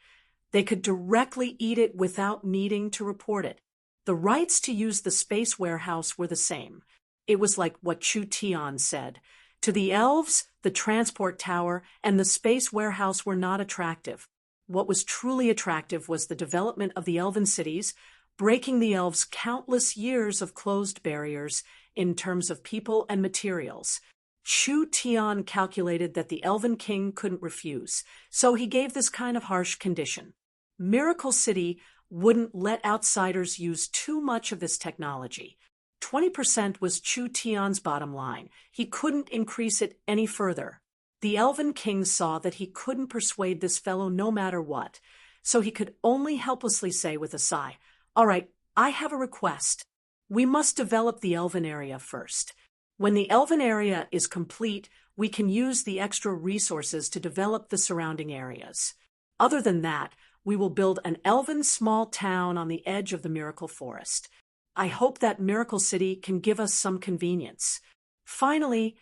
they could directly eat it without needing to report it. The rights to use the space warehouse were the same. It was like what Chu Tian said. To the elves, the transport tower and the space warehouse were not attractive. What was truly attractive was the development of the elven cities, breaking the elves' countless years of closed barriers in terms of people and materials. Chu Tian calculated that the Elven King couldn't refuse, so he gave this kind of harsh condition. Miracle City wouldn't let outsiders use too much of this technology. 20% was Chu Tian's bottom line. He couldn't increase it any further. The Elven King saw that he couldn't persuade this fellow no matter what, so he could only helplessly say with a sigh, "All right, I have a request. We must develop the Elven area first. When the Elven area is complete, we can use the extra resources to develop the surrounding areas. Other than that, we will build an Elven small town on the edge of the Miracle Forest. I hope that Miracle City can give us some convenience. Finally,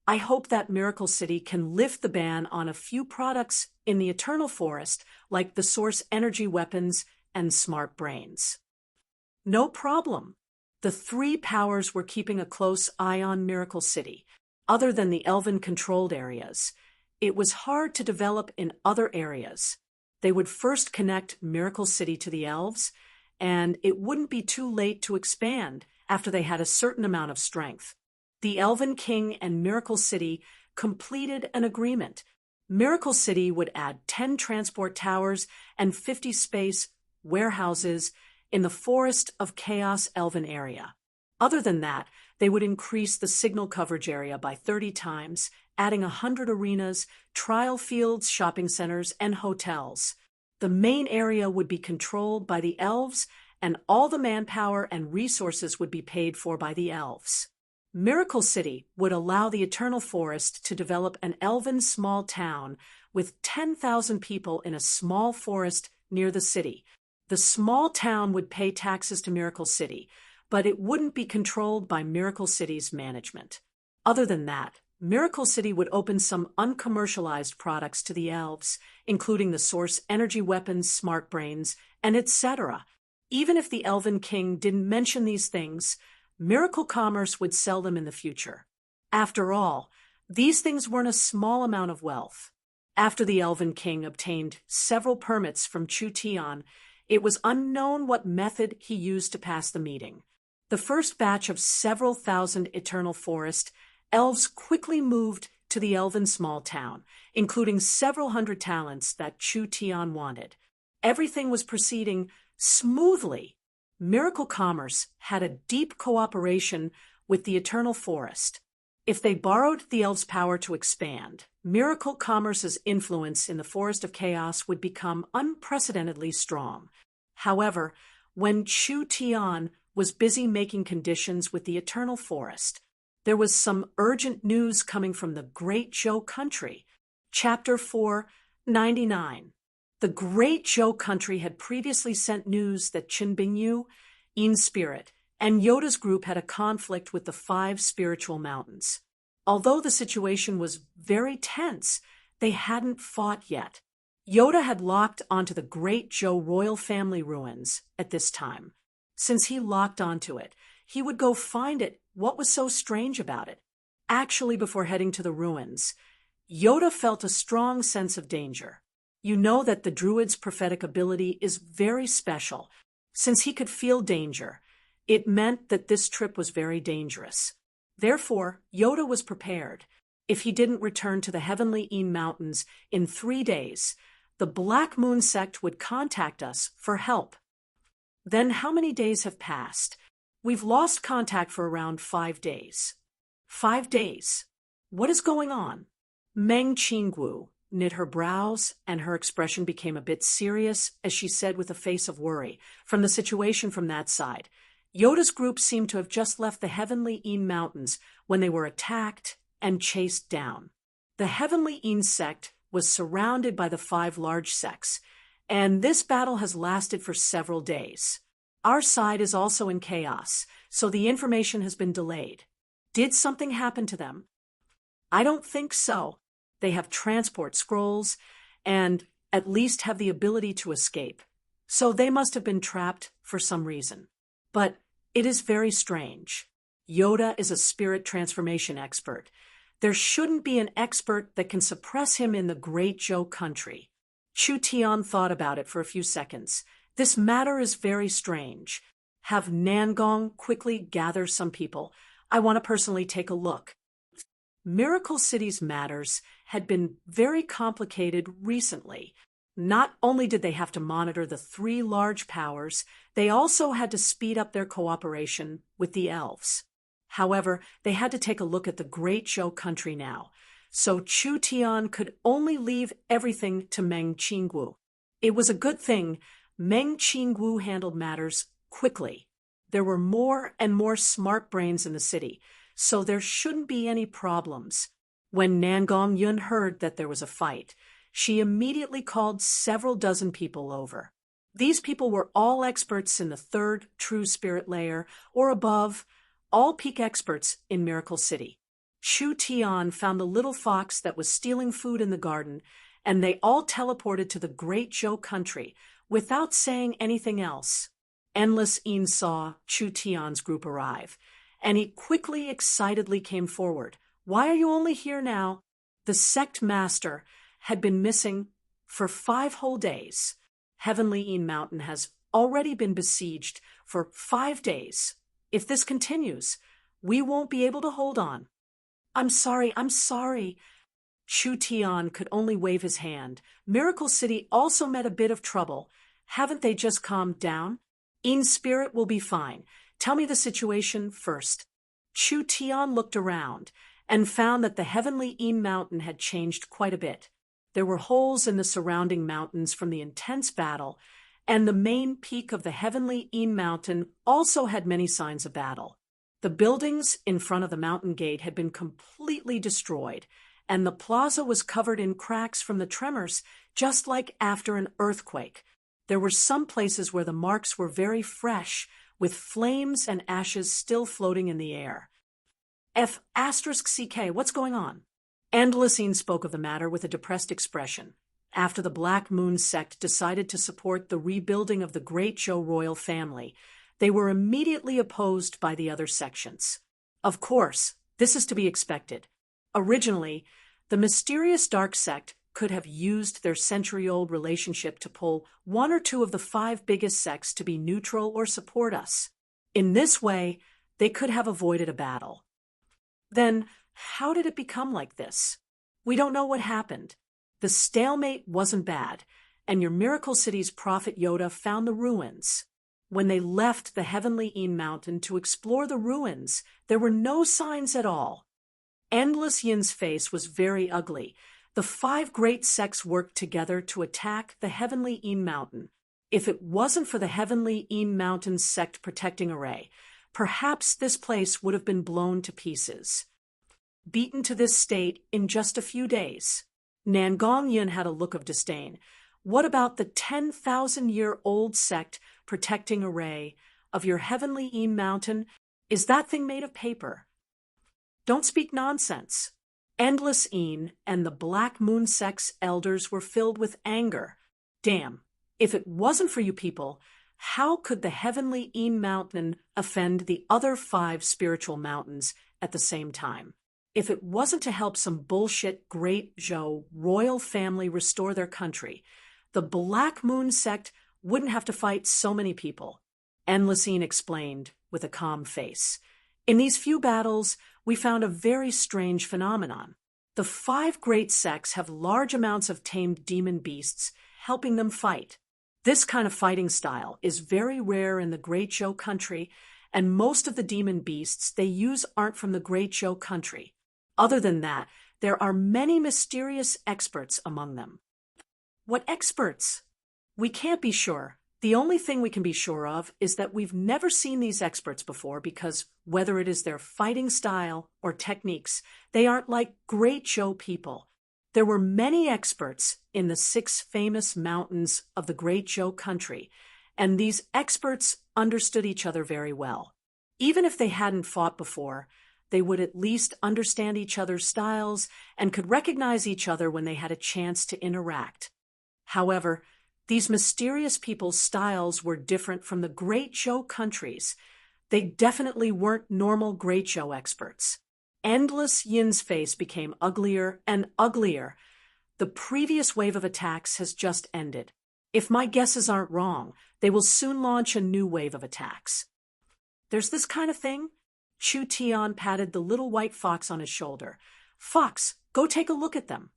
I hope that Miracle City can lift the ban on a few products in the Eternal Forest, like the Source Energy weapons and smart brains." No problem. The three powers were keeping a close eye on Miracle City. Other than the Elven-controlled areas, it was hard to develop in other areas. They would first connect Miracle City to the elves, and it wouldn't be too late to expand after they had a certain amount of strength. The Elven King and Miracle City completed an agreement. Miracle City would add 10 transport towers and 50 space warehouses in the Forest of Chaos Elven area. Other than that, they would increase the signal coverage area by 30 times, adding 100 arenas, trial fields, shopping centers, and hotels. The main area would be controlled by the elves, and all the manpower and resources would be paid for by the elves. Miracle City would allow the Eternal Forest to develop an elven small town with 10,000 people in a small forest near the city. The small town would pay taxes to Miracle City, but it wouldn't be controlled by Miracle City's management. Other than that, Miracle City would open some uncommercialized products to the elves, including the Source Energy weapons, smart brains, and etc. Even if the Elven King didn't mention these things, Miracle Commerce would sell them in the future. After all, these things weren't a small amount of wealth. After the Elven King obtained several permits from Chu Tian, it was unknown what method he used to pass the meeting. The first batch of several thousand Eternal Forest elves quickly moved to the Elven small town, including several hundred talents that Chu Tian wanted. Everything was proceeding smoothly. Miracle Commerce had a deep cooperation with the Eternal Forest. If they borrowed the elves' power to expand, Miracle Commerce's influence in the Forest of Chaos would become unprecedentedly strong. However, when Chu Tian was busy making conditions with the Eternal Forest, there was some urgent news coming from the Great Zhou country. Chapter 499. The Great Zhou country had previously sent news that Qin Bingyu, In Spirit, and Yoda's group had a conflict with the 5 spiritual mountains. Although the situation was very tense, they hadn't fought yet. Yoda had locked onto the Great Zhou royal family ruins at this time. Since he locked onto it, he would go find it. What was so strange about it? Actually, before heading to the ruins, Yoda felt a strong sense of danger. You know that the druid's prophetic ability is very special. Since he could feel danger, it meant that this trip was very dangerous. Therefore, Yoda was prepared. If he didn't return to the Heavenly Een Mountains in 3 days, the Black Moon sect would contact us for help. Then how many days have passed? We've lost contact for around 5 days. 5 days. What is going on? Meng Qinggu knit her brows, and her expression became a bit serious as she said with a face of worry, from the situation from that side. Yoda's group seemed to have just left the Heavenly Een Mountains when they were attacked and chased down. The Heavenly Een sect was surrounded by the 5 large sects, and this battle has lasted for several days. Our side is also in chaos, so the information has been delayed. Did something happen to them? I don't think so. They have transport scrolls and at least have the ability to escape, so they must have been trapped for some reason. But it is very strange. Yoda is a spirit transformation expert. There shouldn't be an expert that can suppress him in the Great Zhou country. Chu Tian thought about it for a few seconds. This matter is very strange. Have Nangong quickly gather some people. I want to personally take a look. Miracle City's matters had been very complicated recently. Not only did they have to monitor the 3 large powers, they also had to speed up their cooperation with the elves. However, they had to take a look at the Great Zhou country now, so Chu Tian could only leave everything to Meng Qinggu. It was a good thing Meng Qinggu handled matters quickly. There were more and more smart brains in the city, so there shouldn't be any problems. When Nangong Yun heard that there was a fight, she immediately called several dozen people over. These people were all experts in the 3rd true spirit layer or above, all peak experts in Miracle City. Chu Tian found the little fox that was stealing food in the garden, and they all teleported to the Great Zhou country without saying anything else. Endless Een saw Chu Tian's group arrive, and he quickly, excitedly came forward. Why are you only here now? The sect master had been missing for 5 whole days. Heavenly Een Mountain has already been besieged for 5 days. If this continues, we won't be able to hold on. I'm sorry. Chu Tian could only wave his hand. Miracle City also met a bit of trouble. Haven't they just calmed down? Een spirit will be fine. Tell me the situation first. Chu Tian looked around and found that the Heavenly Een Mountain had changed quite a bit. There were holes in the surrounding mountains from the intense battle, and the main peak of the Heavenly Een Mountain also had many signs of battle. The buildings in front of the mountain gate had been completely destroyed, and the plaza was covered in cracks from the tremors, just like after an earthquake. There were some places where the marks were very fresh, with flames and ashes still floating in the air. F***CK, what's going on? Andalusine spoke of the matter with a depressed expression. After the Black Moon sect decided to support the rebuilding of the Great Zhou royal family, they were immediately opposed by the other sections. Of course, this is to be expected. Originally, the mysterious dark sect could have used their century-old relationship to pull 1 or 2 of the 5 biggest sects to be neutral or support us. In this way, they could have avoided a battle. Then, how did it become like this? We don't know what happened. The stalemate wasn't bad, and your Miracle City's prophet Yoda found the ruins. When they left the Heavenly Een Mountain to explore the ruins, there were no signs at all. Endless Yin's face was very ugly. The 5 great sects worked together to attack the Heavenly Een Mountain. If it wasn't for the Heavenly Een Mountain sect protecting array, perhaps this place would have been blown to pieces. Beaten to this state in just a few days. Nangong Yin had a look of disdain. What about the 10,000-year-old sect protecting array of your Heavenly Een Mountain? Is that thing made of paper? Don't speak nonsense. Endless Een and the Black Moon sect's elders were filled with anger. Damn, if it wasn't for you people, how could the Heavenly Een Mountain offend the other 5 spiritual mountains at the same time? If it wasn't to help some bullshit Great Zhou royal family restore their country, the Black Moon sect wouldn't have to fight so many people. Endlessine explained with a calm face. In these few battles, we found a very strange phenomenon. The 5 great sects have large amounts of tamed demon beasts helping them fight. This kind of fighting style is very rare in the Great Joe country, and most of the demon beasts they use aren't from the Great Joe country. Other than that, there are many mysterious experts among them. What experts? We can't be sure. The only thing we can be sure of is that we've never seen these experts before because whether it is their fighting style or techniques, they aren't like Great Joe people. There were many experts in the 6 famous mountains of the Great Joe country, and these experts understood each other very well. Even if they hadn't fought before, they would at least understand each other's styles and could recognize each other when they had a chance to interact. However, these mysterious people's styles were different from the Great Joe countries. They definitely weren't normal Great Joe experts. Endless Yin's face became uglier and uglier. The previous wave of attacks has just ended. If my guesses aren't wrong, they will soon launch a new wave of attacks. There's this kind of thing? Chu Tian patted the little white fox on his shoulder. Fox, go take a look at them.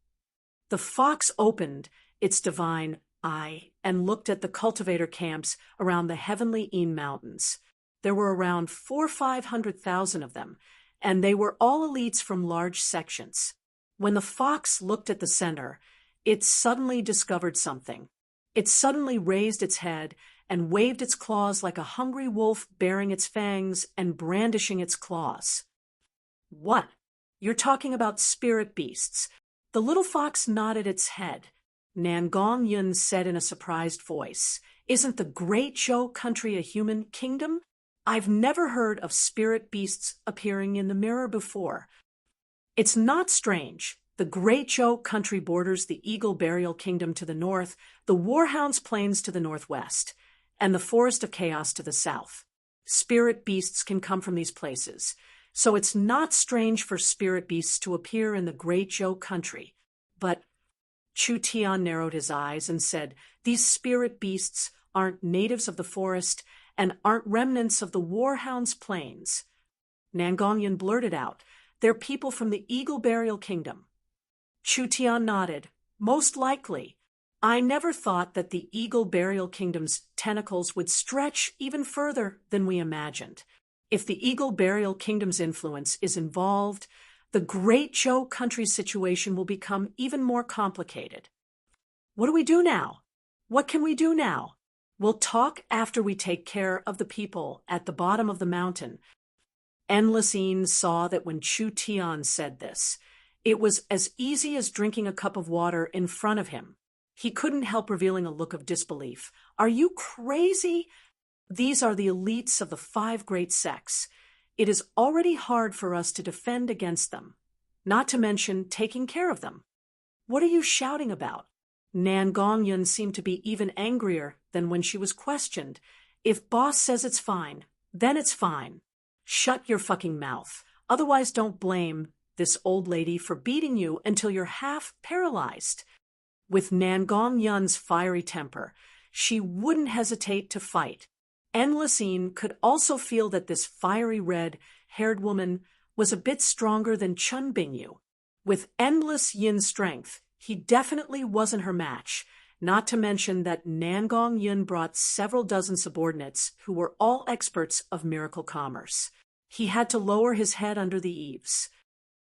The fox opened its divine eye and looked at the cultivator camps around the heavenly Een Mountains. There were around 400,000-500,000 of them, and they were all elites from large sections. When the fox looked at the center, it suddenly discovered something. It suddenly raised its head and waved its claws like a hungry wolf baring its fangs and brandishing its claws. What? You're talking about spirit beasts. The little fox nodded its head. Nangong Yun said in a surprised voice, "Isn't the Great Joe country a human kingdom? I've never heard of spirit beasts appearing in the mirror before." It's not strange. The Great Joe country borders the Eagle Burial Kingdom to the north, the Warhounds Plains to the northwest, and the Forest of Chaos to the south. Spirit beasts can come from these places, so it's not strange for spirit beasts to appear in the Great Joe country. But Chu Tian narrowed his eyes and said, "These spirit beasts aren't natives of the forest and aren't remnants of the Warhounds Plains." Nangongyan blurted out, "They're people from the Eagle Burial Kingdom." Chu Tian nodded. "Most likely. I never thought that the Eagle Burial Kingdom's tentacles would stretch even further than we imagined. If the Eagle Burial Kingdom's influence is involved, the Great Joe country situation will become even more complicated." What do we do now? What can we do now? We'll talk after we take care of the people at the bottom of the mountain. Endless Een saw that when Chu Tian said this, it was as easy as drinking a cup of water in front of him. He couldn't help revealing a look of disbelief. "Are you crazy? These are the elites of the 5 great sects. It is already hard for us to defend against them, not to mention taking care of them. What are you shouting about?" Nangongyan seemed to be even angrier than when she was questioned. "If boss says it's fine, then it's fine. Shut your fucking mouth. Otherwise don't blame this old lady for beating you until you're half paralyzed." With Nangongyan's fiery temper, she wouldn't hesitate to fight. Endless Een could also feel that this fiery red-haired woman was a bit stronger than Chun Bingyu. With Endless Yin's strength, he definitely wasn't her match, not to mention that Nangong Yin brought several dozen subordinates who were all experts of miracle commerce. He had to lower his head under the eaves.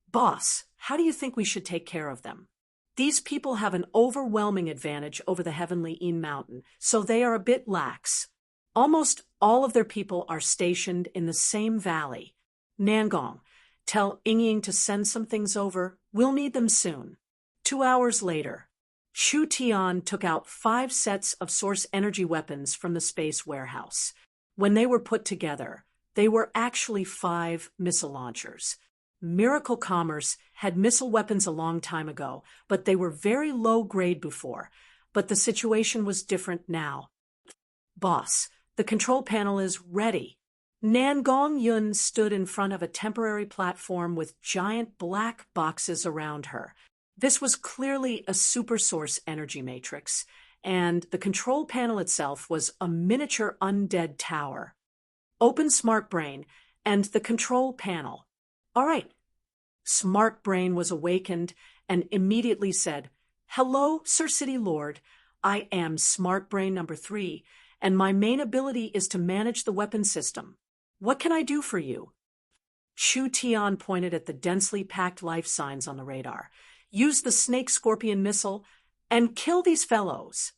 "Boss, how do you think we should take care of them? These people have an overwhelming advantage over the heavenly Een Mountain, so they are a bit lax. Almost all of their people are stationed in the same valley. Nangong, tell Ying to send some things over. We'll need them soon." 2 hours later, Chu Tian took out 5 sets of source energy weapons from the space warehouse. When they were put together, they were actually 5 missile launchers. Miracle Commerce had missile weapons a long time ago, but they were very low grade before. But the situation was different now. "Boss, the control panel is ready." Nangong Yun stood in front of a temporary platform with giant black boxes around her. This was clearly a supersource energy matrix, and the control panel itself was a miniature undead tower. "Open Smart Brain and the control panel. All right. Smart Brain was awakened and immediately said, "Hello, Sir City Lord. I am Smart Brain number 3, and my main ability is to manage the weapon system. What can I do for you?" Chu Tian pointed at the densely packed life signs on the radar. "Use the Snake-Scorpion missile and kill these fellows."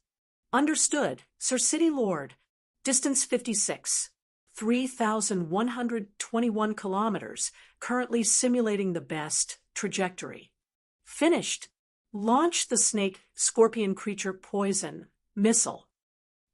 "Understood, Sir City Lord. Distance 56. 3,121 kilometers, currently simulating the best trajectory." "Finished. Launch the Snake-Scorpion creature poison missile."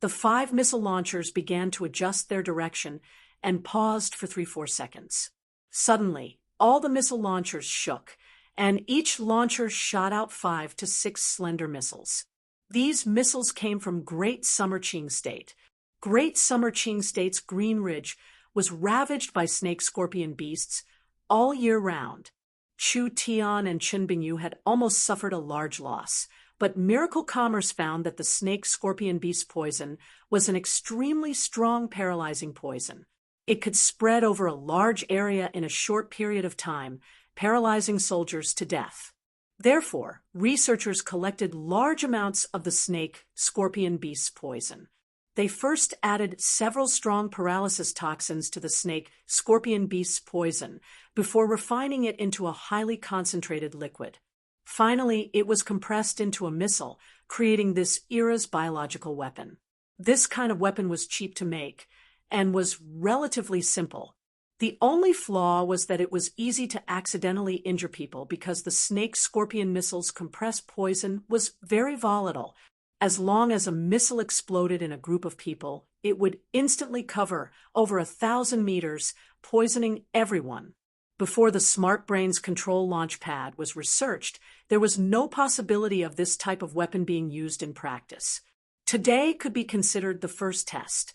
The 5 missile launchers began to adjust their direction and paused for 3-4 seconds. Suddenly, all the missile launchers shook, and each launcher shot out 5 to 6 slender missiles. These missiles came from Great Summer Qing State. Great Summer Qing State's Green Ridge was ravaged by snake-scorpion beasts all year round. Chu Tian and Chen Bingyu had almost suffered a large loss, but Miracle Commerce found that the snake-scorpion beast poison was an extremely strong paralyzing poison. It could spread over a large area in a short period of time, paralyzing soldiers to death. Therefore, researchers collected large amounts of the snake-scorpion beast poison. They first added several strong paralysis toxins to the snake-scorpion beast poison before refining it into a highly concentrated liquid. Finally, it was compressed into a missile, creating this era's biological weapon. This kind of weapon was cheap to make and was relatively simple. The only flaw was that it was easy to accidentally injure people because the snake-scorpion missile's compressed poison was very volatile. As long as a missile exploded in a group of people, it would instantly cover over 1,000 meters, poisoning everyone. Before the Smart Brain's control launch pad was researched, there was no possibility of this type of weapon being used in practice. Today could be considered the first test.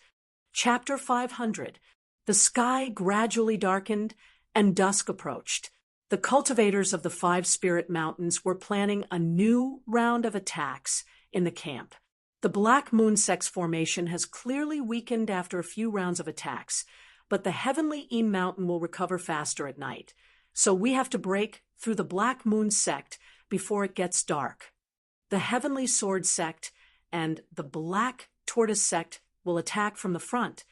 Chapter 500. The sky gradually darkened, and dusk approached. The cultivators of the 5 Spirit Mountains were planning a new round of attacks in the camp. The Black Moon Sex formation has clearly weakened after a few rounds of attacks, but the Heavenly E Mountain will recover faster at night, so we have to break through the Black Moon Sect before it gets dark. The Heavenly Sword Sect and the Black Tortoise Sect will attack from the front.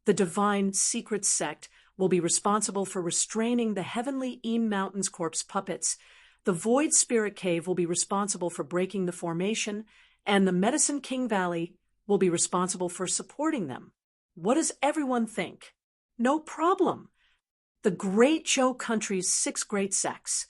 The Divine Secret Sect will be responsible for restraining the Heavenly E Mountain's corpse puppets. The Void Spirit Cave will be responsible for breaking the formation, and the Medicine King Valley will be responsible for supporting them. What does everyone think? No problem. The Great Zhou Country's 6 great sects: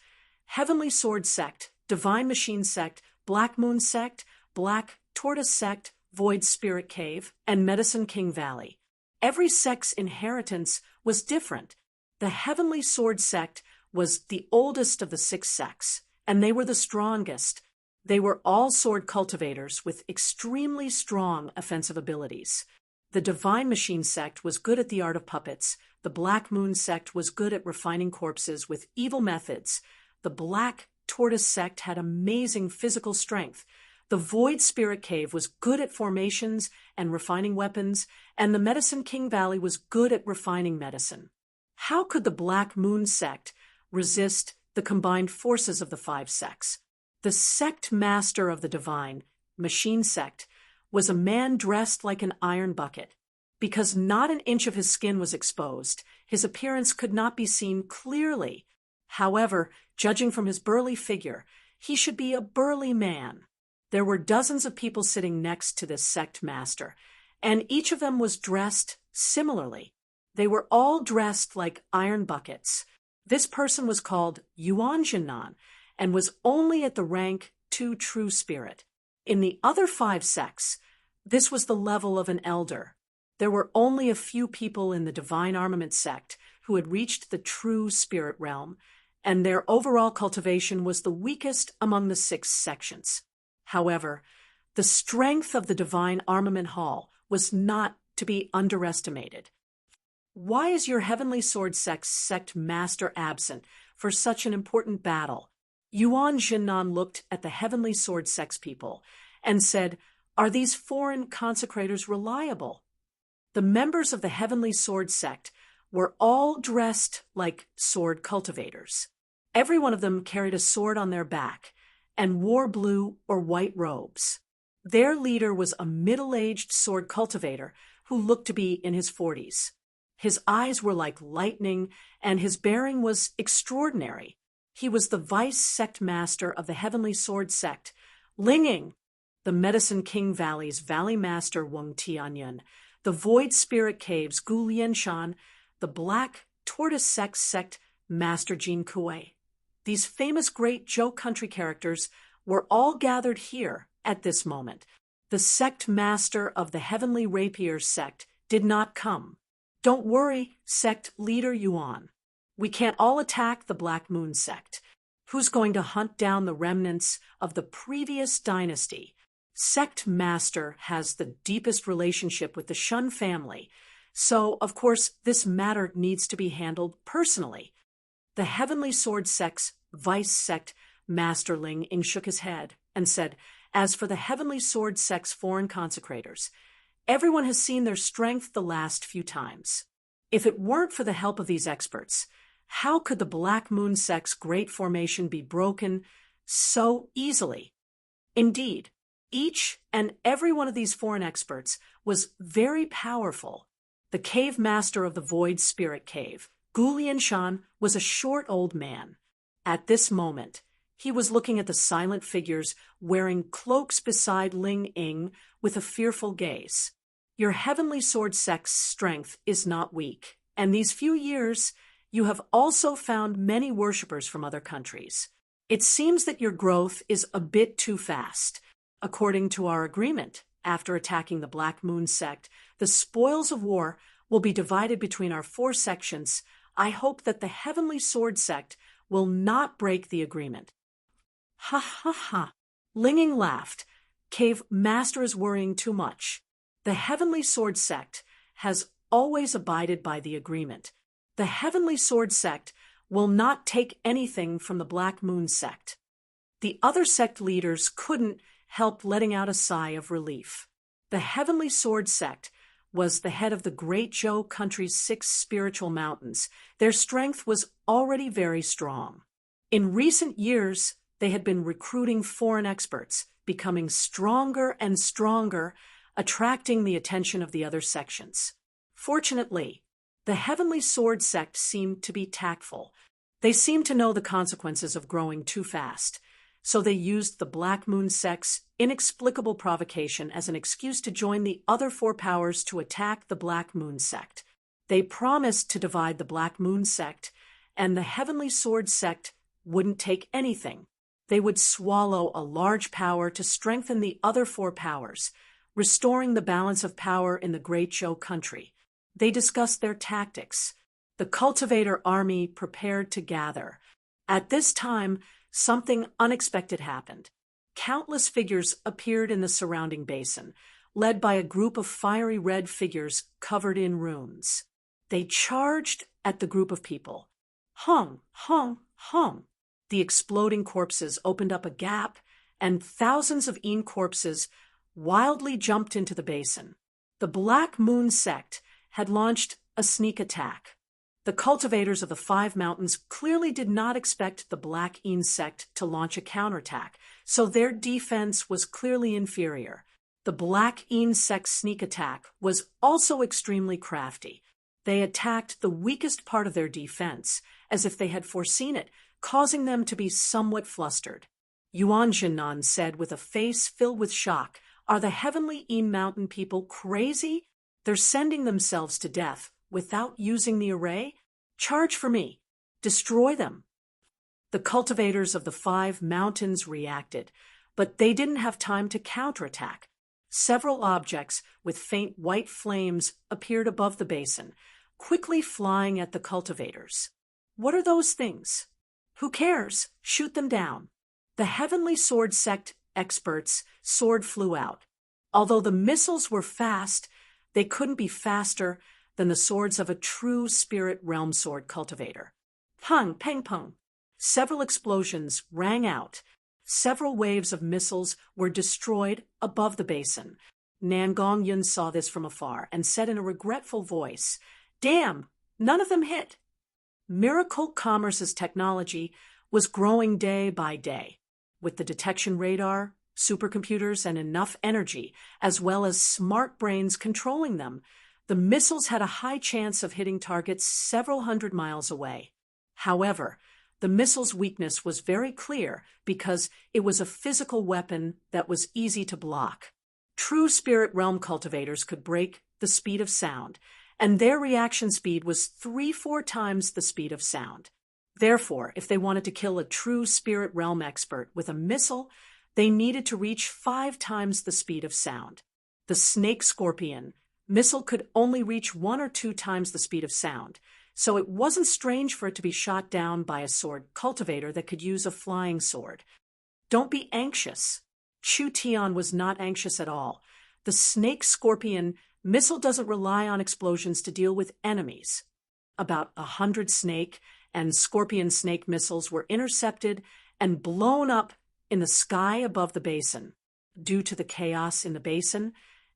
Heavenly Sword Sect, Divine Machine Sect, Black Moon Sect, Black Tortoise Sect, Void Spirit Cave, and Medicine King Valley. Every sect's inheritance was different. The Heavenly Sword Sect was the oldest of the 6 sects, and they were the strongest. They were all sword cultivators with extremely strong offensive abilities. The Divine Machine Sect was good at the art of puppets. The Black Moon Sect was good at refining corpses with evil methods. The Black Tortoise Sect had amazing physical strength. The Void Spirit Cave was good at formations and refining weapons, and the Medicine King Valley was good at refining medicine. How could the Black Moon Sect resist the combined forces of the 5 sects? The sect master of the Divine Machine Sect was a man dressed like an iron bucket. Because not an inch of his skin was exposed, his appearance could not be seen clearly. However, judging from his burly figure, he should be a burly man. There were dozens of people sitting next to this sect master, and each of them was dressed similarly. They were all dressed like iron buckets. This person was called Yuan Jinan and was only at the rank 2 True Spirit. In the other 5 sects, this was the level of an elder. There were only a few people in the Divine Armament Sect who had reached the True Spirit realm, and their overall cultivation was the weakest among the 6 sections. However, the strength of the Divine Armament Hall was not to be underestimated. Why is your Heavenly Sword sect master absent for such an important battle? Yuan Jinan looked at the Heavenly Sword Sect's people and said, "Are these foreign consecrators reliable?" The members of the Heavenly Sword Sect were all dressed like sword cultivators. Every one of them carried a sword on their back and wore blue or white robes. Their leader was a middle-aged sword cultivator who looked to be in his 40s. His eyes were like lightning, and his bearing was extraordinary. He was the vice sect master of the Heavenly Sword Sect, Linging, the Medicine King Valley's Valley Master Weng Tianyun, the Void Spirit Caves Gu Lianshan, the Black Tortoise Sect Master Jin Kuei. These famous great Zhou country characters were all gathered here at this moment. The sect master of the Heavenly Rapier sect did not come. Don't worry, sect leader Yuan. We can't all attack the Black Moon sect. Who's going to hunt down the remnants of the previous dynasty? Sect master has the deepest relationship with the Shun family, so, of course, this matter needs to be handled personally. The Heavenly Sword Sect's vice sect master Ling Ying shook his head and said, "As for the Heavenly Sword Sect's foreign consecrators, everyone has seen their strength the last few times. If it weren't for the help of these experts, how could the Black Moon Sect's great formation be broken so easily?" Indeed, each and every one of these foreign experts was very powerful. The cave master of the Void Spirit Cave, Gu Lianshan, was a short old man. At this moment, he was looking at the silent figures wearing cloaks beside Ling Ying with a fearful gaze. Your Heavenly Sword Sect's strength is not weak, and these few years you have also found many worshippers from other countries. It seems that your growth is a bit too fast. According to our agreement, after attacking the Black Moon sect, the spoils of war will be divided between our 4 sections. I hope that the Heavenly Sword Sect will not break the agreement. Ha ha ha. Ling Ying laughed. Cave Master is worrying too much. The Heavenly Sword Sect has always abided by the agreement. The Heavenly Sword Sect will not take anything from the Black Moon sect. The other sect leaders couldn't help letting out a sigh of relief. The Heavenly Sword Sect was the head of the Great Zhou country's 6 spiritual mountains. Their strength was already very strong. In recent years, they had been recruiting foreign experts, becoming stronger and stronger, attracting the attention of the other sections. Fortunately, the Heavenly Sword Sect seemed to be tactful. They seemed to know the consequences of growing too fast, so they used the Black Moon sect's inexplicable provocation as an excuse to join the other 4 powers to attack the Black Moon sect. They promised to divide the Black Moon sect, and the Heavenly Sword Sect wouldn't take anything. They would swallow a large power to strengthen the other 4 powers, restoring the balance of power in the Great Zhou country. They discussed their tactics. The cultivator army prepared to gather. At this time, something unexpected happened. Countless figures appeared in the surrounding basin, led by a group of fiery red figures covered in runes. They charged at the group of people. Hung, hung, hung. The exploding corpses opened up a gap, and thousands of Yin corpses wildly jumped into the basin. The Black Moon sect had launched a sneak attack. The cultivators of the 5 mountains clearly did not expect the Black Yin sect to launch a counterattack, so their defense was clearly inferior. The Black Yin sect's sneak attack was also extremely crafty. They attacked the weakest part of their defense, as if they had foreseen it, causing them to be somewhat flustered. Yuan Jinan said with a face filled with shock, "Are the Heavenly Yin Mountain people crazy? They're sending themselves to death without using the array? Charge for me. Destroy them." The cultivators of the 5 mountains reacted, but they didn't have time to counterattack. Several objects with faint white flames appeared above the basin, quickly flying at the cultivators. What are those things? Who cares? Shoot them down. The Heavenly Sword Sect experts' sword flew out. Although the missiles were fast, they couldn't be faster than the swords of a true spirit realm sword cultivator. Pung, pang, pung. Several explosions rang out. Several waves of missiles were destroyed above the basin. Nan Gongyun saw this from afar and said in a regretful voice, "Damn, None of them hit. Miracle Commerce's technology was growing day by day. With the detection radar, supercomputers, and enough energy, as well as smart brains controlling them, the missiles had a high chance of hitting targets several hundred miles away. However, the missile's weakness was very clear because it was a physical weapon that was easy to block. True spirit realm cultivators could break the speed of sound, and their reaction speed was 3-4 times the speed of sound. Therefore, if they wanted to kill a true spirit realm expert with a missile, they needed to reach 5 times the speed of sound. The Snake Scorpion missile could only reach 1 or 2 times the speed of sound, so it wasn't strange for it to be shot down by a sword cultivator that could use a flying sword. Don't be anxious. Chu Tian was not anxious at all. The Snake Scorpion missile doesn't rely on explosions to deal with enemies. About 100 snake and scorpion snake missiles were intercepted and blown up in the sky above the basin. Due to the chaos in the basin,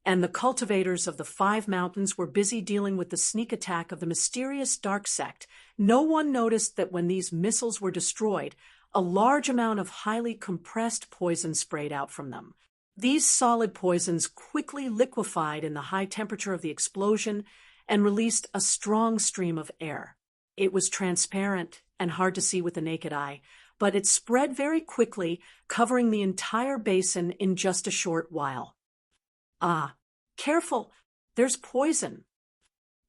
and the cultivators of the 5 mountains were busy dealing with the sneak attack of the mysterious dark sect, no one noticed that when these missiles were destroyed, a large amount of highly compressed poison sprayed out from them. These solid poisons quickly liquefied in the high temperature of the explosion and released a strong stream of air. It was transparent and hard to see with the naked eye, but it spread very quickly, covering the entire basin in just a short while. Ah, careful, there's poison.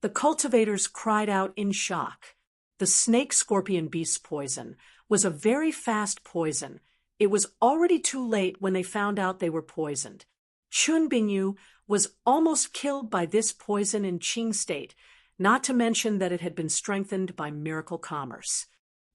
The cultivators cried out in shock. The snake scorpion beast's poison was a very fast poison. It was already too late when they found out they were poisoned. Chun Bingyu was almost killed by this poison in Qing State, not to mention that it had been strengthened by miracle commerce.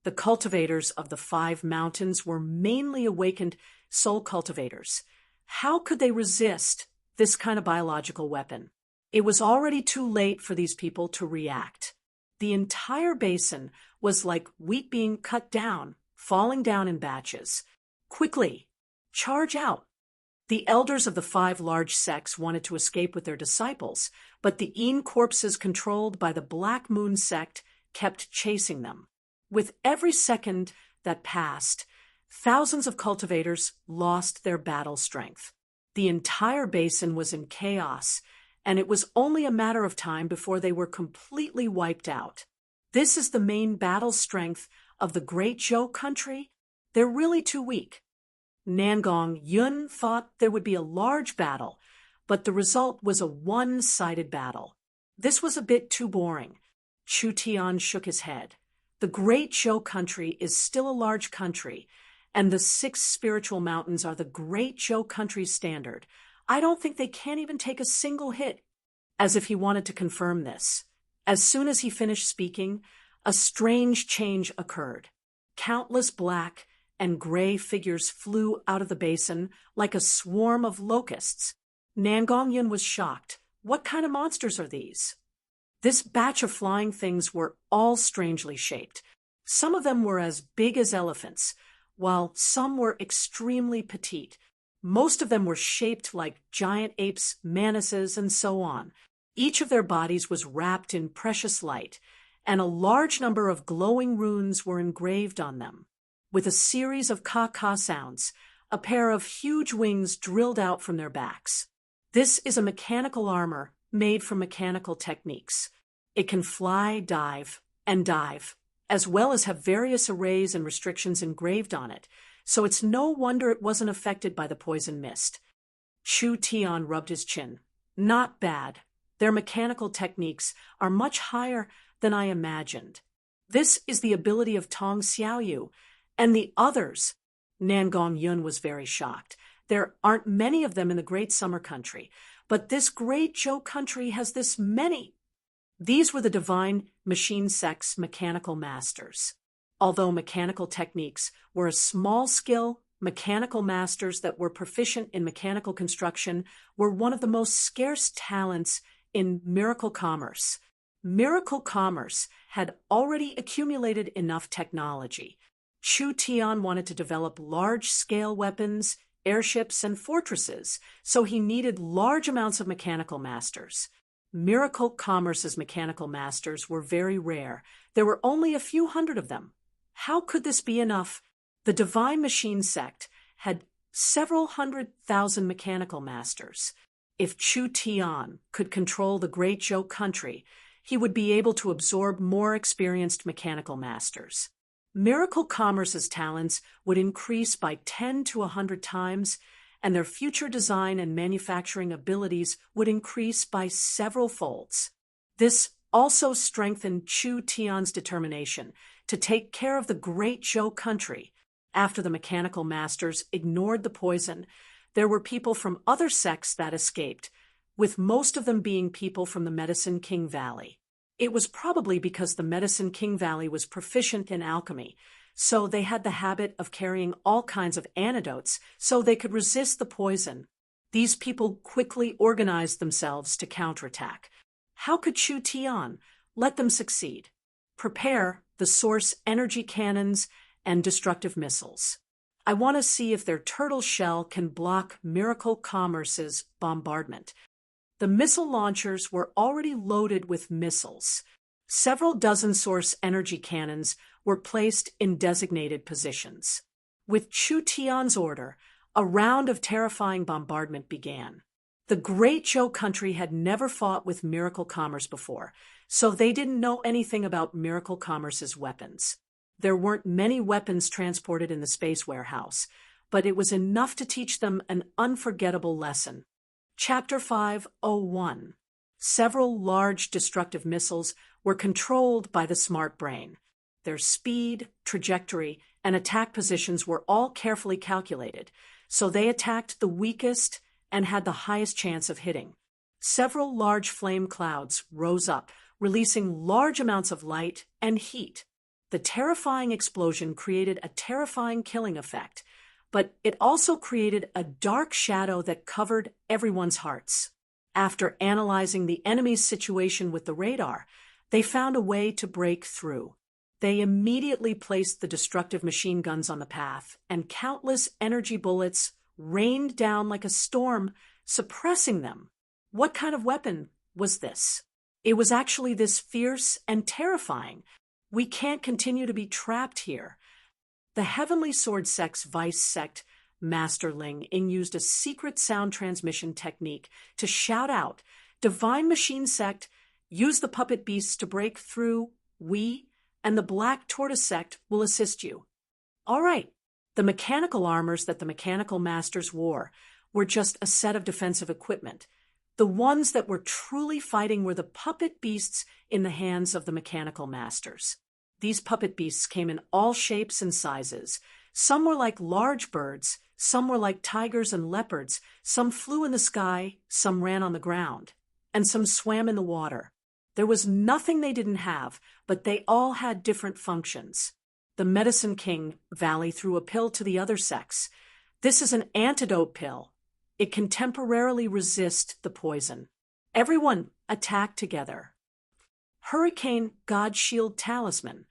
The cultivators of the 5 mountains were mainly awakened soul cultivators. How could they resist this kind of biological weapon? It was already too late for these people to react. The entire basin was like wheat being cut down, falling down in batches. Quickly, charge out! The elders of the 5 large sects wanted to escape with their disciples, but the Een corpses controlled by the Black Moon sect kept chasing them. With every second that passed, thousands of cultivators lost their battle strength. The entire basin was in chaos, and it was only a matter of time before they were completely wiped out. This is the main battle strength of the Great Zhou country. They're really too weak. Nangong Yun thought there would be a large battle, but the result was a one-sided battle. This was a bit too boring. Chu Tian shook his head. The Great Zhou country is still a large country, and the 6 spiritual mountains are the Great Zhou country's standard. I don't think they can even take a single hit. As if he wanted to confirm this. As soon as he finished speaking, a strange change occurred. Countless black and gray figures flew out of the basin like a swarm of locusts. Nangong was shocked. What kind of monsters are these? This batch of flying things were all strangely shaped. Some of them were as big as elephants, while some were extremely petite. Most of them were shaped like giant apes, manises, and so on. Each of their bodies was wrapped in precious light, and a large number of glowing runes were engraved on them. With a series of ka-ka sounds, a pair of huge wings drilled out from their backs. This is a mechanical armor made from mechanical techniques. It can fly, dive, as well as have various arrays and restrictions engraved on it, so it's no wonder it wasn't affected by the poison mist. Chu Tian rubbed his chin. Not bad. Their mechanical techniques are much higher than I imagined. This is the ability of Tong Xiaoyu, and the others. Nangong Yun was very shocked. There aren't many of them in the Great Summer Country, but this Great Zhou country has this many. These were the divine machine sect's mechanical masters. Although mechanical techniques were a small skill, mechanical masters that were proficient in mechanical construction were one of the most scarce talents in miracle commerce. Miracle commerce had already accumulated enough technology. Chu Tian wanted to develop large-scale weapons, airships, and fortresses, so he needed large amounts of mechanical masters. Miracle Commerce's mechanical masters were very rare. There were only a few hundred of them. How could this be enough? The Divine Machine sect had several 100,000 mechanical masters. If Chu Tian could control the Great Zhou country, he would be able to absorb more experienced mechanical masters. Miracle Commerce's talents would increase by 10 to 100 times, and their future design and manufacturing abilities would increase by several folds. This also strengthened Chu Tian's determination to take care of the Great Zhou country. After the mechanical masters ignored the poison, there were people from other sects that escaped, with most of them being people from the Medicine King Valley. It was probably because the Medicine King Valley was proficient in alchemy, so they had the habit of carrying all kinds of antidotes so they could resist the poison. These people quickly organized themselves to counterattack. How could Chu Tian let them succeed? Prepare the source energy cannons and destructive missiles. I want to see if their turtle shell can block Miracle Commerce's bombardment. The missile launchers were already loaded with missiles. Several dozen source energy cannons were placed in designated positions. With Chu Tian's order, a round of terrifying bombardment began. The Great Zhou country had never fought with Miracle Commerce before, so they didn't know anything about Miracle Commerce's weapons. There weren't many weapons transported in the space warehouse, but it was enough to teach them an unforgettable lesson. Chapter 501. Several large destructive missiles were controlled by the smart brain. Their speed, trajectory, and attack positions were all carefully calculated, so they attacked the weakest and had the highest chance of hitting. Several large flame clouds rose up, releasing large amounts of light and heat. The terrifying explosion created a terrifying killing effect, but it also created a dark shadow that covered everyone's hearts. After analyzing the enemy's situation with the radar, they found a way to break through. They immediately placed the destructive machine guns on the path, and countless energy bullets rained down like a storm, suppressing them. What kind of weapon was this? It was actually this fierce and terrifying. We can't continue to be trapped here. The Heavenly Sword Sect's Vice Sect Masterling used a secret sound transmission technique to shout out, "Divine Machine Sect, use the puppet beasts to break through. We and the Black Tortoise Sect will assist you." All right. The mechanical armors that the mechanical masters wore were just a set of defensive equipment. The ones that were truly fighting were the puppet beasts in the hands of the mechanical masters. These puppet beasts came in all shapes and sizes. Some were like large birds, some were like tigers and leopards, some flew in the sky, some ran on the ground, and some swam in the water. There was nothing they didn't have, but they all had different functions. The Medicine King Valley threw a pill to the other sects. This is an antidote pill. It can temporarily resist the poison. Everyone attacked together. Hurricane God Shield Talisman.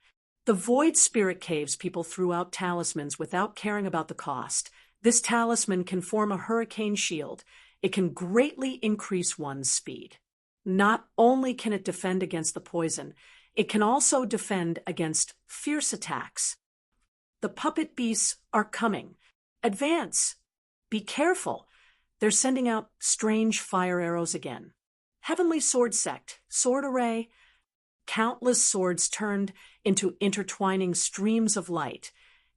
The Void Spirit Caves people threw out talismans without caring about the cost. This talisman can form a hurricane shield. It can greatly increase one's speed. Not only can it defend against the poison, it can also defend against fierce attacks. The puppet beasts are coming. Advance. Be careful. They're sending out strange fire arrows again. Heavenly Sword Sect, Sword Array. Countless swords turned into intertwining streams of light,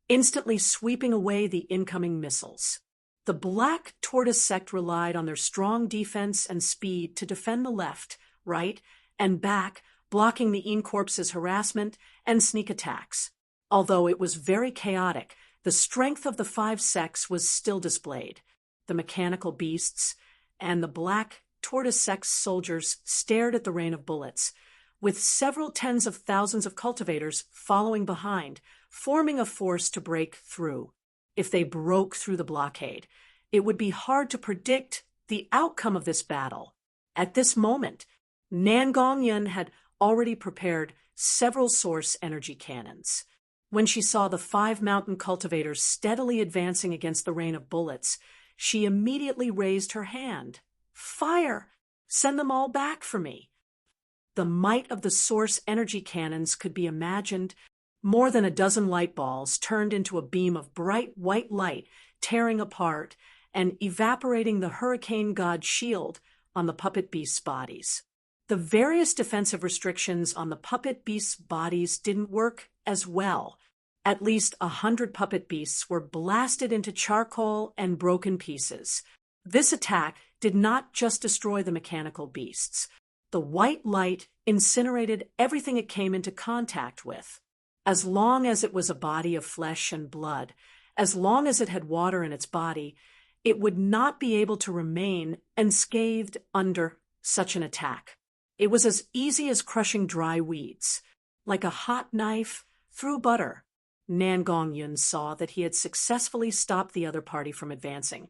instantly sweeping away the incoming missiles. The Black Tortoise Sect relied on their strong defense and speed to defend the left, right, and back, blocking the Incorps's harassment and sneak attacks. Although it was very chaotic, the strength of the five sects was still displayed. The mechanical beasts and the Black Tortoise Sect's soldiers stared at the rain of bullets, with several tens of thousands of cultivators following behind, forming a force to break through. If they broke through the blockade, it would be hard to predict the outcome of this battle. At this moment, Nangongyan had already prepared several source energy cannons. When she saw the 5 mountain cultivators steadily advancing against the rain of bullets, she immediately raised her hand. "Fire! Send them all back for me. The might of the source energy cannons could be imagined. More than a dozen light balls turned into a beam of bright white light, tearing apart and evaporating the hurricane god's shield on the puppet beasts' bodies. The various defensive restrictions on the puppet beasts' bodies didn't work as well. At least 100 puppet beasts were blasted into charcoal and broken pieces. This attack did not just destroy the mechanical beasts. The white light incinerated everything it came into contact with. As long as it was a body of flesh and blood, as long as it had water in its body, it would not be able to remain unscathed under such an attack. It was as easy as crushing dry weeds. Like a hot knife through butter, Nan Gong-yun saw that he had successfully stopped the other party from advancing,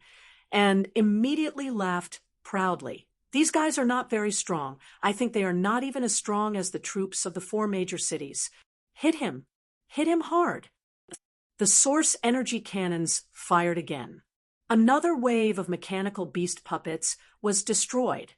and immediately laughed proudly. These guys are not very strong. I think they are not even as strong as the troops of the 4 major cities. Hit him. Hit him hard. The source energy cannons fired again. Another wave of mechanical beast puppets was destroyed.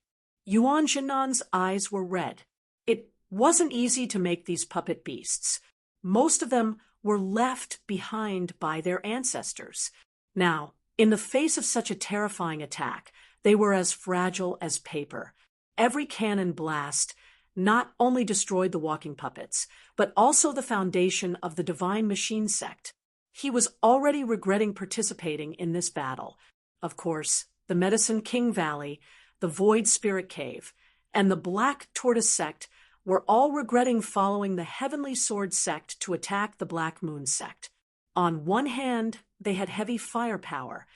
Yuan Jinnan's eyes were red. It wasn't easy to make these puppet beasts. Most of them were left behind by their ancestors. Now, in the face of such a terrifying attack, they were as fragile as paper. Every cannon blast not only destroyed the walking puppets, but also the foundation of the Divine Machine sect. He was already regretting participating in this battle. Of course, the Medicine King Valley, the Void Spirit Cave, and the Black Tortoise sect were all regretting following the Heavenly Sword sect to attack the Black Moon sect. On one hand, they had heavy firepower,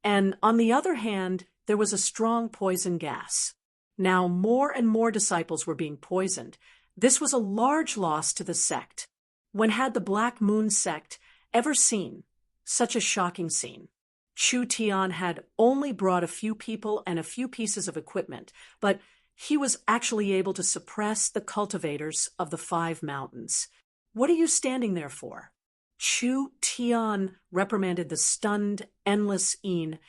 and on the other hand, there was a strong poison gas. Now more and more disciples were being poisoned. This was a large loss to the sect. When had the Black Moon sect ever seen such a shocking scene? Chu Tian had only brought a few people and a few pieces of equipment, but he was actually able to suppress the cultivators of the 5 mountains. What are you standing there for? Chu Tian reprimanded the stunned, endless Yin.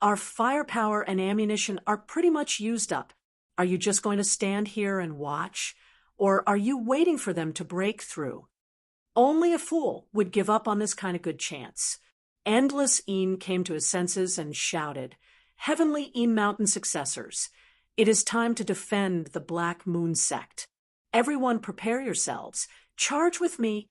Our firepower and ammunition are pretty much used up. Are you just going to stand here and watch? Or are you waiting for them to break through? Only a fool would give up on this kind of good chance. Endless Yin came to his senses and shouted, "Heavenly Yin Mountain successors, it is time to defend the Black Moon sect. Everyone prepare yourselves. Charge with me."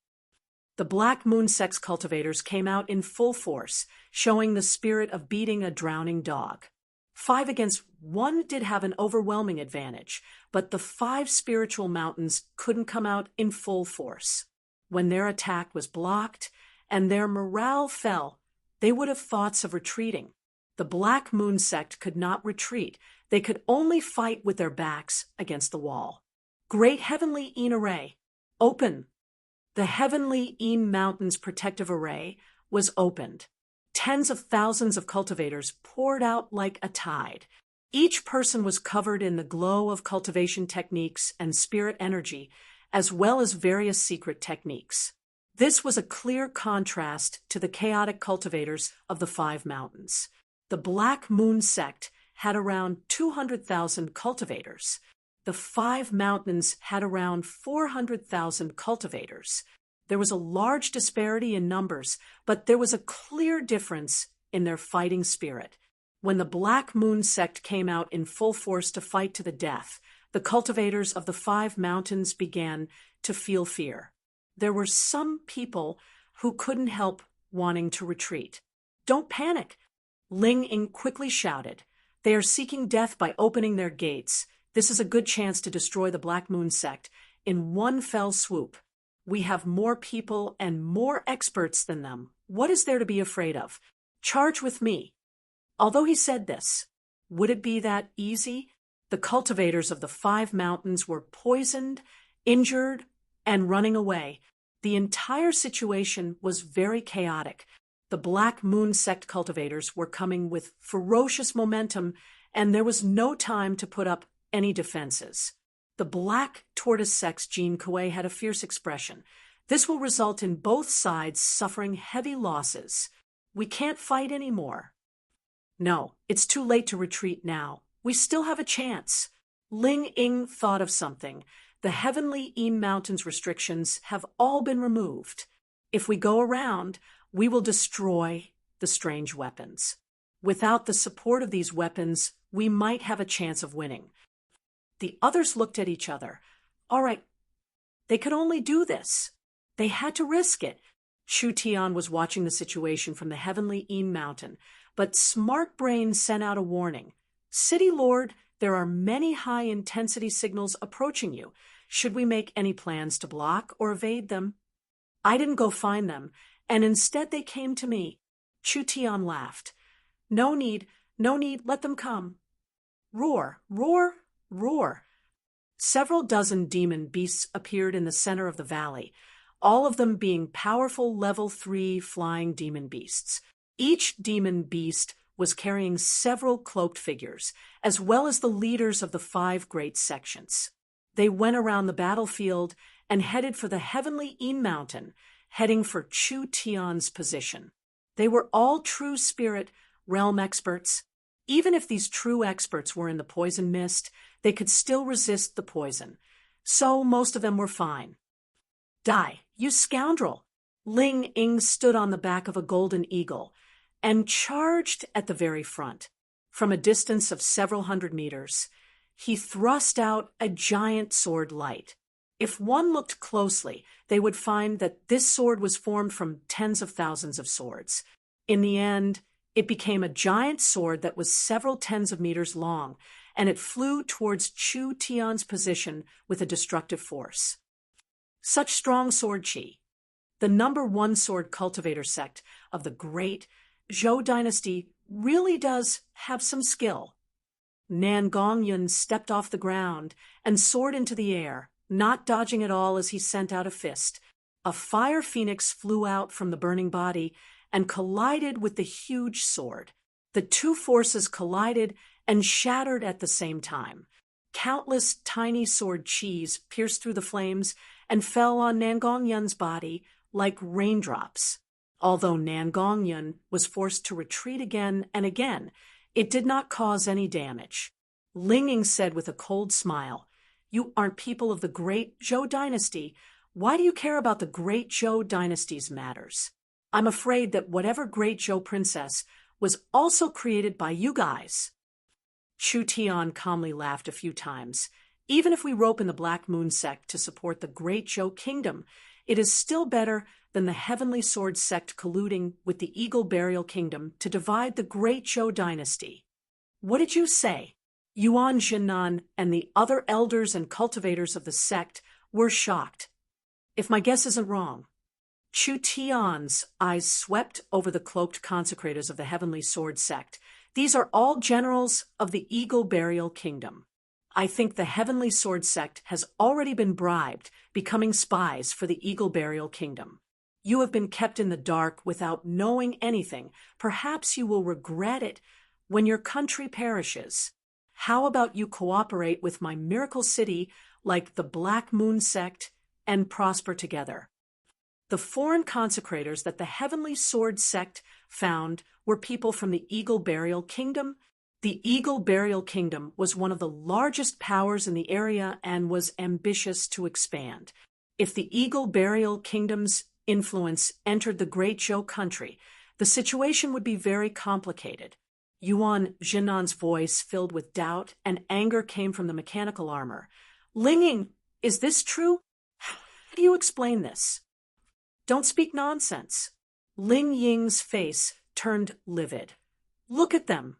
The Black Moon sect's cultivators came out in full force, showing the spirit of beating a drowning dog. 5 against 1 did have an overwhelming advantage, but the 5 spiritual mountains couldn't come out in full force. When their attack was blocked and their morale fell, they would have thoughts of retreating. The Black Moon sect could not retreat. They could only fight with their backs against the wall. Great Heavenly Yin Array, open! The Heavenly Yin Mountains protective array was opened. Tens of thousands of cultivators poured out like a tide. Each person was covered in the glow of cultivation techniques and spirit energy, as well as various secret techniques. This was a clear contrast to the chaotic cultivators of the 5 mountains. The Black Moon sect had around 200,000 cultivators. The 5 mountains had around 400,000 cultivators. There was a large disparity in numbers, but there was a clear difference in their fighting spirit. When the Black Moon sect came out in full force to fight to the death, the cultivators of the 5 mountains began to feel fear. There were some people who couldn't help wanting to retreat. "Don't panic," Ling Ying quickly shouted. "They are seeking death by opening their gates. This is a good chance to destroy the Black Moon sect in one fell swoop. We have more people and more experts than them. What is there to be afraid of? Charge with me." Although he said this, would it be that easy? The cultivators of the 5 mountains were poisoned, injured, and running away. The entire situation was very chaotic. The Black Moon sect cultivators were coming with ferocious momentum, and there was no time to put up any defenses. The Black Tortoise sect's Jean Kuei had a fierce expression. "This will result in both sides suffering heavy losses. We can't fight anymore." "No, it's too late to retreat now. We still have a chance." Ling Ying thought of something. The Heavenly Eam Mountains restrictions have all been removed. If we go around, we will destroy the strange weapons. Without the support of these weapons, we might have a chance of winning. The others looked at each other. All right, they could only do this. They had to risk it. Chu Tian was watching the situation from the Heavenly Eam Mountain, but Smart Brain sent out a warning. City Lord, there are many high-intensity signals approaching you. Should we make any plans to block or evade them? I didn't go find them, and instead they came to me. Chu Tian laughed. No need, let them come. Roar, roar, roar. Several dozen demon beasts appeared in the center of the valley, all of them being powerful level 3 flying demon beasts. Each demon beast was carrying several cloaked figures, as well as the leaders of the 5 great sections. They went around the battlefield and headed for the Heavenly Eam Mountain, heading for Chu Tian's position. They were all true spirit realm experts. Even if these true experts were in the poison mist, they could still resist the poison. So most of them were fine. Die, you scoundrel! Ling Ying stood on the back of a golden eagle and charged at the very front. From a distance of several hundred meters, he thrust out a giant sword light. If one looked closely, they would find that this sword was formed from tens of thousands of swords. In the end, it became a giant sword that was several tens of meters long, and it flew towards Chu Tian's position with a destructive force. Such strong sword chi. The #1 sword cultivator sect of the great Zhou dynasty really does have some skill. Nan Gongyun stepped off the ground and soared into the air, not dodging at all as he sent out a fist. A fire phoenix flew out from the burning body and collided with the huge sword. The two forces collided and shattered at the same time. Countless tiny sword chis pierced through the flames and fell on Nan Gongyun's body like raindrops. Although Nan Gongyun was forced to retreat again and again, it did not cause any damage. Ling Ying said with a cold smile, "You aren't people of the great Zhou dynasty. Why do you care about the great Zhou dynasty's matters? I'm afraid that whatever great Zhou princess was also created by you guys." Chu Tian calmly laughed a few times. Even if we rope in the Black Moon sect to support the great Zhou kingdom, it is still better than the Heavenly Sword sect colluding with the Eagle Burial Kingdom to divide the great Zhou dynasty. What did you say? Yuan Jinan and the other elders and cultivators of the sect were shocked. If my guess isn't wrong, Chu Tian's eyes swept over the cloaked consecrators of the Heavenly Sword sect. These are all generals of the Eagle Burial Kingdom. I think the Heavenly Sword sect has already been bribed, becoming spies for the Eagle Burial Kingdom. You have been kept in the dark without knowing anything. Perhaps you will regret it when your country perishes. How about you cooperate with my miracle city like the Black Moon sect and prosper together? The foreign consecrators that the Heavenly Sword sect found were people from the Eagle Burial Kingdom. The Eagle Burial Kingdom was one of the largest powers in the area and was ambitious to expand. If the Eagle Burial Kingdom's influence entered the Great Zhou country, the situation would be very complicated. Yuan Jinan's voice filled with doubt and anger came from the mechanical armor. Ling Ying, is this true? How do you explain this? Don't speak nonsense. Ling Ying's face turned livid. Look at them.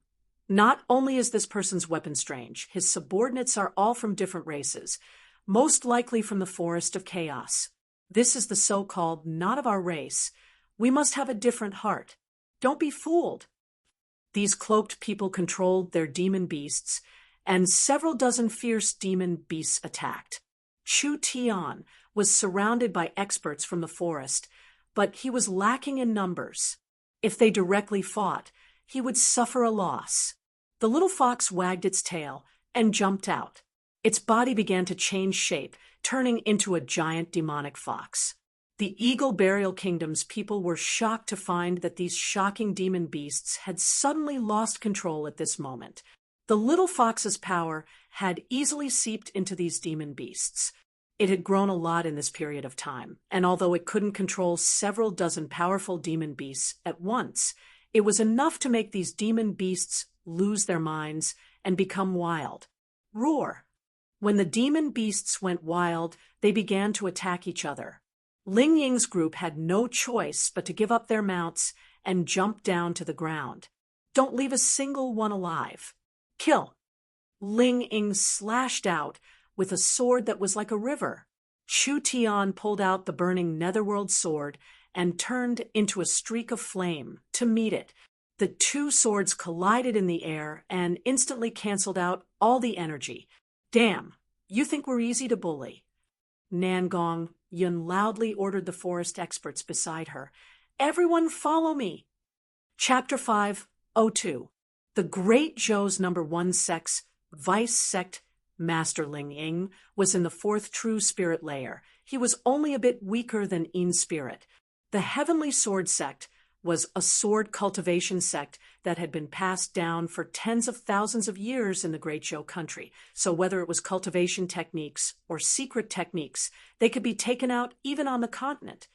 Not only is this person's weapon strange, his subordinates are all from different races, most likely from the Forest of Chaos. This is the so-called not of our race. We must have a different heart. Don't be fooled. These cloaked people controlled their demon beasts, and several dozen fierce demon beasts attacked. Chu Tian was surrounded by experts from the forest, but he was lacking in numbers. If they directly fought, he would suffer a loss. The little fox wagged its tail and jumped out. Its body began to change shape, turning into a giant demonic fox. The Eagle Burial Kingdom's people were shocked to find that these shocking demon beasts had suddenly lost control at this moment. The little fox's power had easily seeped into these demon beasts. It had grown a lot in this period of time, and although it couldn't control several dozen powerful demon beasts at once, it was enough to make these demon beasts lose their minds and become wild. Roar! When the demon beasts went wild, they began to attack each other. Ling Ying's group had no choice but to give up their mounts and jump down to the ground. Don't leave a single one alive. Kill! Ling Ying slashed out with a sword that was like a river. Chu Tian pulled out the burning Netherworld sword and turned into a streak of flame to meet it. The two swords collided in the air and instantly canceled out all the energy. Damn, you think we're easy to bully? Nangong Yun loudly ordered the forest experts beside her. Everyone follow me! Chapter 5:02. The Great Zhou's #1 sect's vice sect Master Ling Ying was in the 4th true spirit layer. He was only a bit weaker than Yin spirit. The Heavenly Sword sect was a sword cultivation sect that had been passed down for tens of thousands of years in the Great Zhou country. So whether it was cultivation techniques or secret techniques, they could be taken out even on the continent.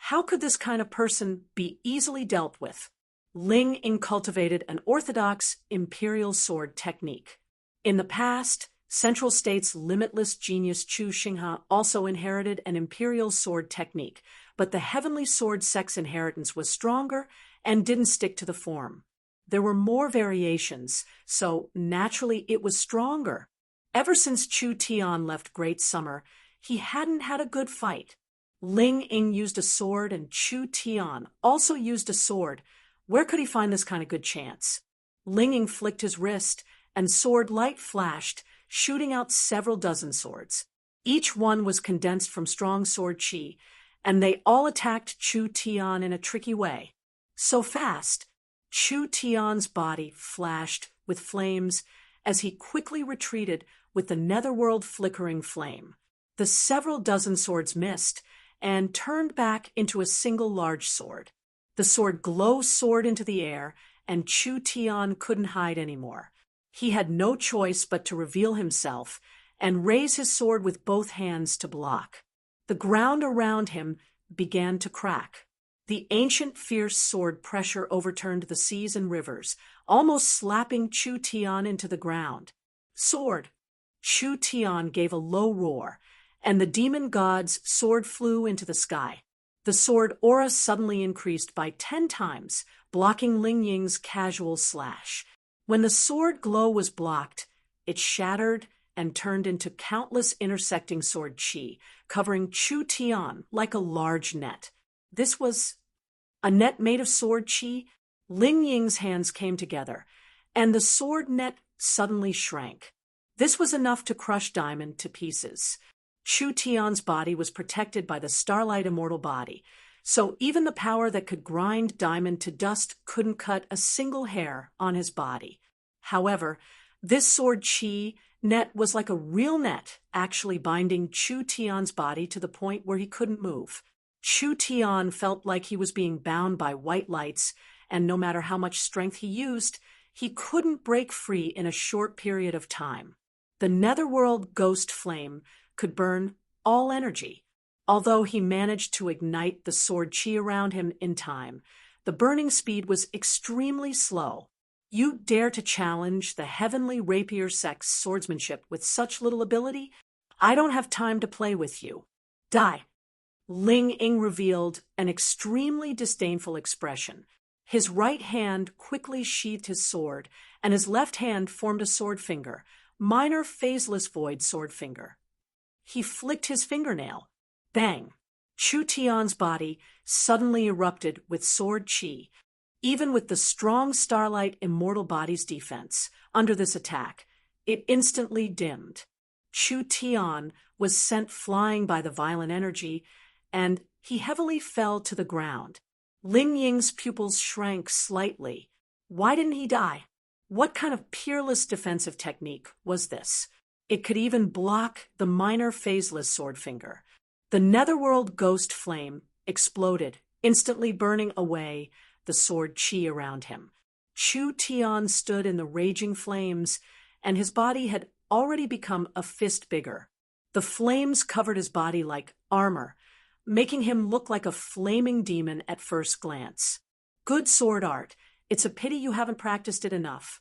How could this kind of person be easily dealt with? Ling Ying cultivated an orthodox imperial sword technique. In the past, Central State's limitless genius Chu Xinghe also inherited an imperial sword technique, but the Heavenly Sword sect's inheritance was stronger and didn't stick to the form. There were more variations, so naturally it was stronger. Ever since Chu Tian left Great Summer, he hadn't had a good fight. Ling Ying used a sword and Chu Tian also used a sword. Where could he find this kind of good chance? Ling Ying flicked his wrist, and sword light flashed, shooting out several dozen swords. Each one was condensed from strong sword chi, and they all attacked Chu Tian in a tricky way. So fast, Chu Tian's body flashed with flames as he quickly retreated with the netherworld flickering flame. The several dozen swords missed and turned back into a single large sword. The sword soared into the air, and Chu Tian couldn't hide anymore. He had no choice but to reveal himself and raise his sword with both hands to block. The ground around him began to crack. The ancient fierce sword pressure overturned the seas and rivers, almost slapping Chu Tian into the ground. Sword! Chu Tian gave a low roar, and the demon god's sword flew into the sky. The sword aura suddenly increased by 10 times, blocking Ling Ying's casual slash. When the sword glow was blocked, it shattered and turned into countless intersecting sword chi, covering Chu Tian like a large net. This was a net made of sword chi. Ling Ying's hands came together, and the sword net suddenly shrank. This was enough to crush Diamond to pieces. Chu Tian's body was protected by the Starlight Immortal Body, so even the power that could grind Diamond to dust couldn't cut a single hair on his body. However, this sword chi net was like a real net, actually binding Chu Tian's body to the point where he couldn't move. Chu Tian felt like he was being bound by white lights, and no matter how much strength he used, he couldn't break free in a short period of time. The netherworld ghost flame could burn all energy. Although he managed to ignite the sword chi around him in time, the burning speed was extremely slow. You dare to challenge the Heavenly Rapier sect's swordsmanship with such little ability? I don't have time to play with you. Die! Ling Ying revealed an extremely disdainful expression. His right hand quickly sheathed his sword, and his left hand formed a sword finger, minor phaseless void sword finger. He flicked his fingernail. Bang! Chu Tian's body suddenly erupted with sword chi. Even with the strong Starlight Immortal Body's defense, under this attack, it instantly dimmed. Chu Tian was sent flying by the violent energy, and he heavily fell to the ground. Ling Ying's pupils shrank slightly. Why didn't he die? What kind of peerless defensive technique was this? It could even block the minor phaseless sword finger. The netherworld ghost flame exploded, instantly burning away the sword chi around him. Chu Tian stood in the raging flames, and his body had already become a fist bigger. The flames covered his body like armor, making him look like a flaming demon at first glance. Good sword art. It's a pity you haven't practiced it enough.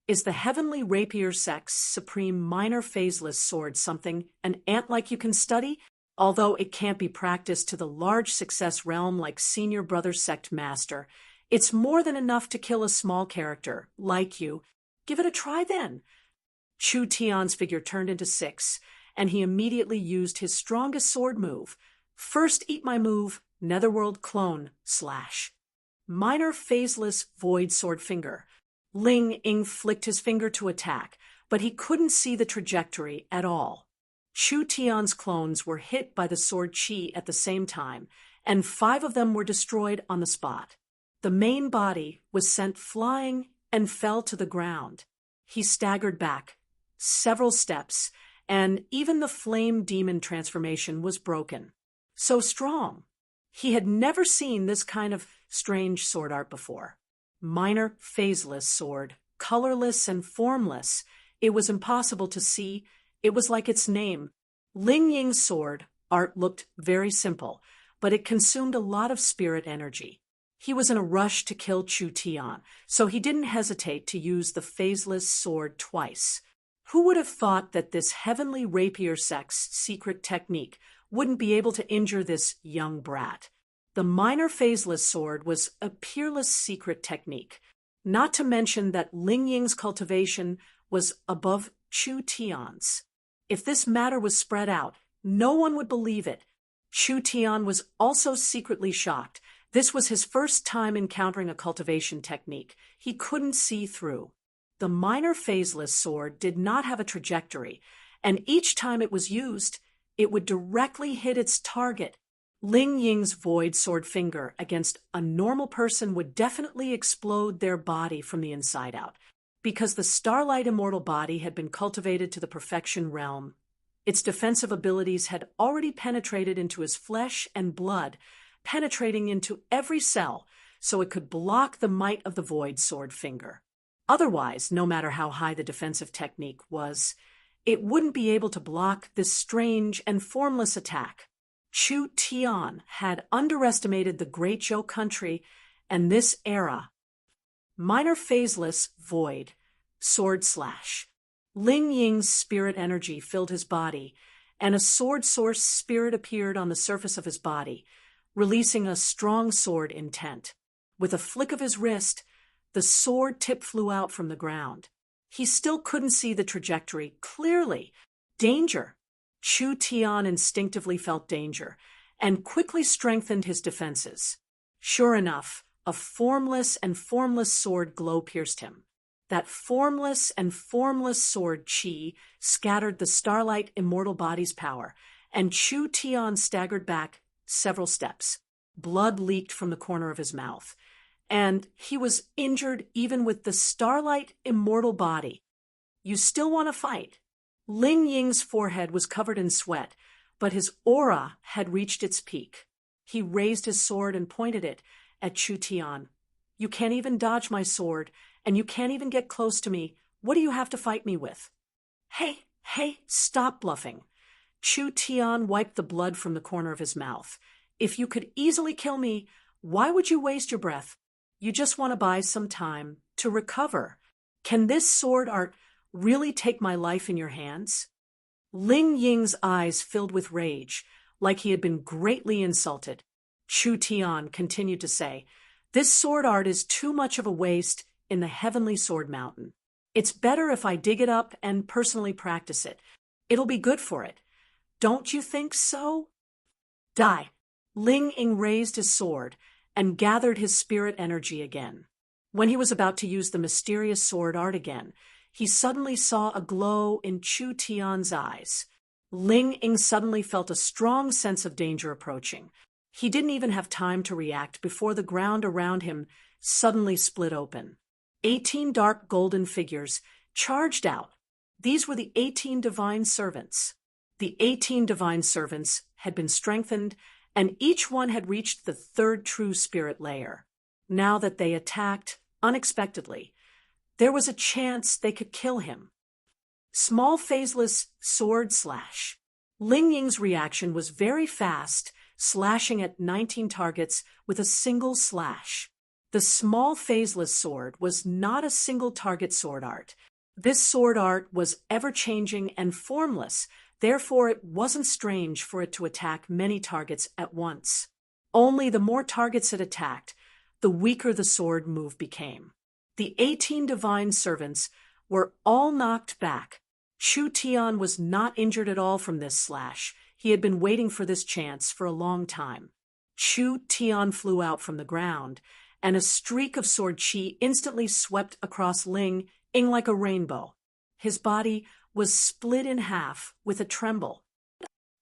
Is the heavenly rapier sex supreme minor phaseless sword something an ant-like you can study? Although it can't be practiced to the large success realm like senior brother sect master, it's more than enough to kill a small character, like you. Give it a try then. Chu Tian's figure turned into 6, and he immediately used his strongest sword move. First eat my move, Netherworld Clone, / Minor phaseless void sword finger. Ling Ying flicked his finger to attack, but he couldn't see the trajectory at all. Chu Tian's clones were hit by the sword chi at the same time, and 5 of them were destroyed on the spot. The main body was sent flying and fell to the ground. He staggered back several steps, and even the flame demon transformation was broken. So strong. He had never seen this kind of strange sword art before. Minor phaseless sword, colorless and formless. It was impossible to see. It was like its name. Ling Ying's sword art looked very simple, but it consumed a lot of spirit energy. He was in a rush to kill Chu Tian, so he didn't hesitate to use the phaseless sword twice. Who would have thought that this heavenly rapier sex secret technique wouldn't be able to injure this young brat? The minor phaseless sword was a peerless secret technique, not to mention that Ling Ying's cultivation was above Chu Tian's. If this matter was spread out, no one would believe it. Chu Tian was also secretly shocked. This was his first time encountering a cultivation technique he couldn't see through. The minor phaseless sword did not have a trajectory, and each time it was used, it would directly hit its target. Ling Ying's void sword finger against a normal person would definitely explode their body from the inside out, because the Starlight immortal body had been cultivated to the perfection realm. Its defensive abilities had already penetrated into his flesh and blood, penetrating into every cell, so it could block the might of the void sword finger. Otherwise, no matter how high the defensive technique was, it wouldn't be able to block this strange and formless attack. Chu Tian had underestimated the Great Zhou country and this era. Minor phaseless void sword / Ling Ying's spirit energy filled his body, and a sword source spirit appeared on the surface of his body, releasing a strong sword intent. With a flick of his wrist, the sword tip flew out from the ground. He still couldn't see the trajectory clearly. Danger! Chu Tian instinctively felt danger, and quickly strengthened his defenses. Sure enough, a formless and formless sword glow pierced him. That formless and formless sword chi scattered the Starlight immortal body's power, and Chu Tian staggered back several steps. Blood leaked from the corner of his mouth, and he was injured even with the Starlight immortal body. You still want to fight? Ling Ying's forehead was covered in sweat, but his aura had reached its peak. He raised his sword and pointed it at Chu Tian. You can't even dodge my sword, and you can't even get close to me. What do you have to fight me with? Hey, stop bluffing. Chu Tian wiped the blood from the corner of his mouth. If you could easily kill me, why would you waste your breath? You just want to buy some time to recover. Can this sword art really take my life in your hands? Ling Ying's eyes filled with rage, like he had been greatly insulted. Chu Tian continued to say, this sword art is too much of a waste in the Heavenly Sword Mountain. It's better if I dig it up and personally practice it. It'll be good for it. Don't you think so? Die. Ling Ying raised his sword and gathered his spirit energy again. When he was about to use the mysterious sword art again, he suddenly saw a glow in Chu Tian's eyes. Ling Ying suddenly felt a strong sense of danger approaching. He didn't even have time to react before the ground around him suddenly split open. 18 dark golden figures charged out. These were the 18 divine servants. The 18 divine servants had been strengthened, and each one had reached the 3rd true spirit layer. Now that they attacked unexpectedly, there was a chance they could kill him. Small phaseless sword slash. Ling Ying's reaction was very fast, slashing at 19 targets with a single slash. The small phaseless sword was not a single target sword art. This sword art was ever-changing and formless, therefore it wasn't strange for it to attack many targets at once. Only the more targets it attacked, the weaker the sword move became. The 18 divine servants were all knocked back. Chu Tian was not injured at all from this slash. He had been waiting for this chance for a long time. Chu Tian flew out from the ground, and a streak of sword chi instantly swept across Ling Ying like a rainbow. His body was split in half with a tremble.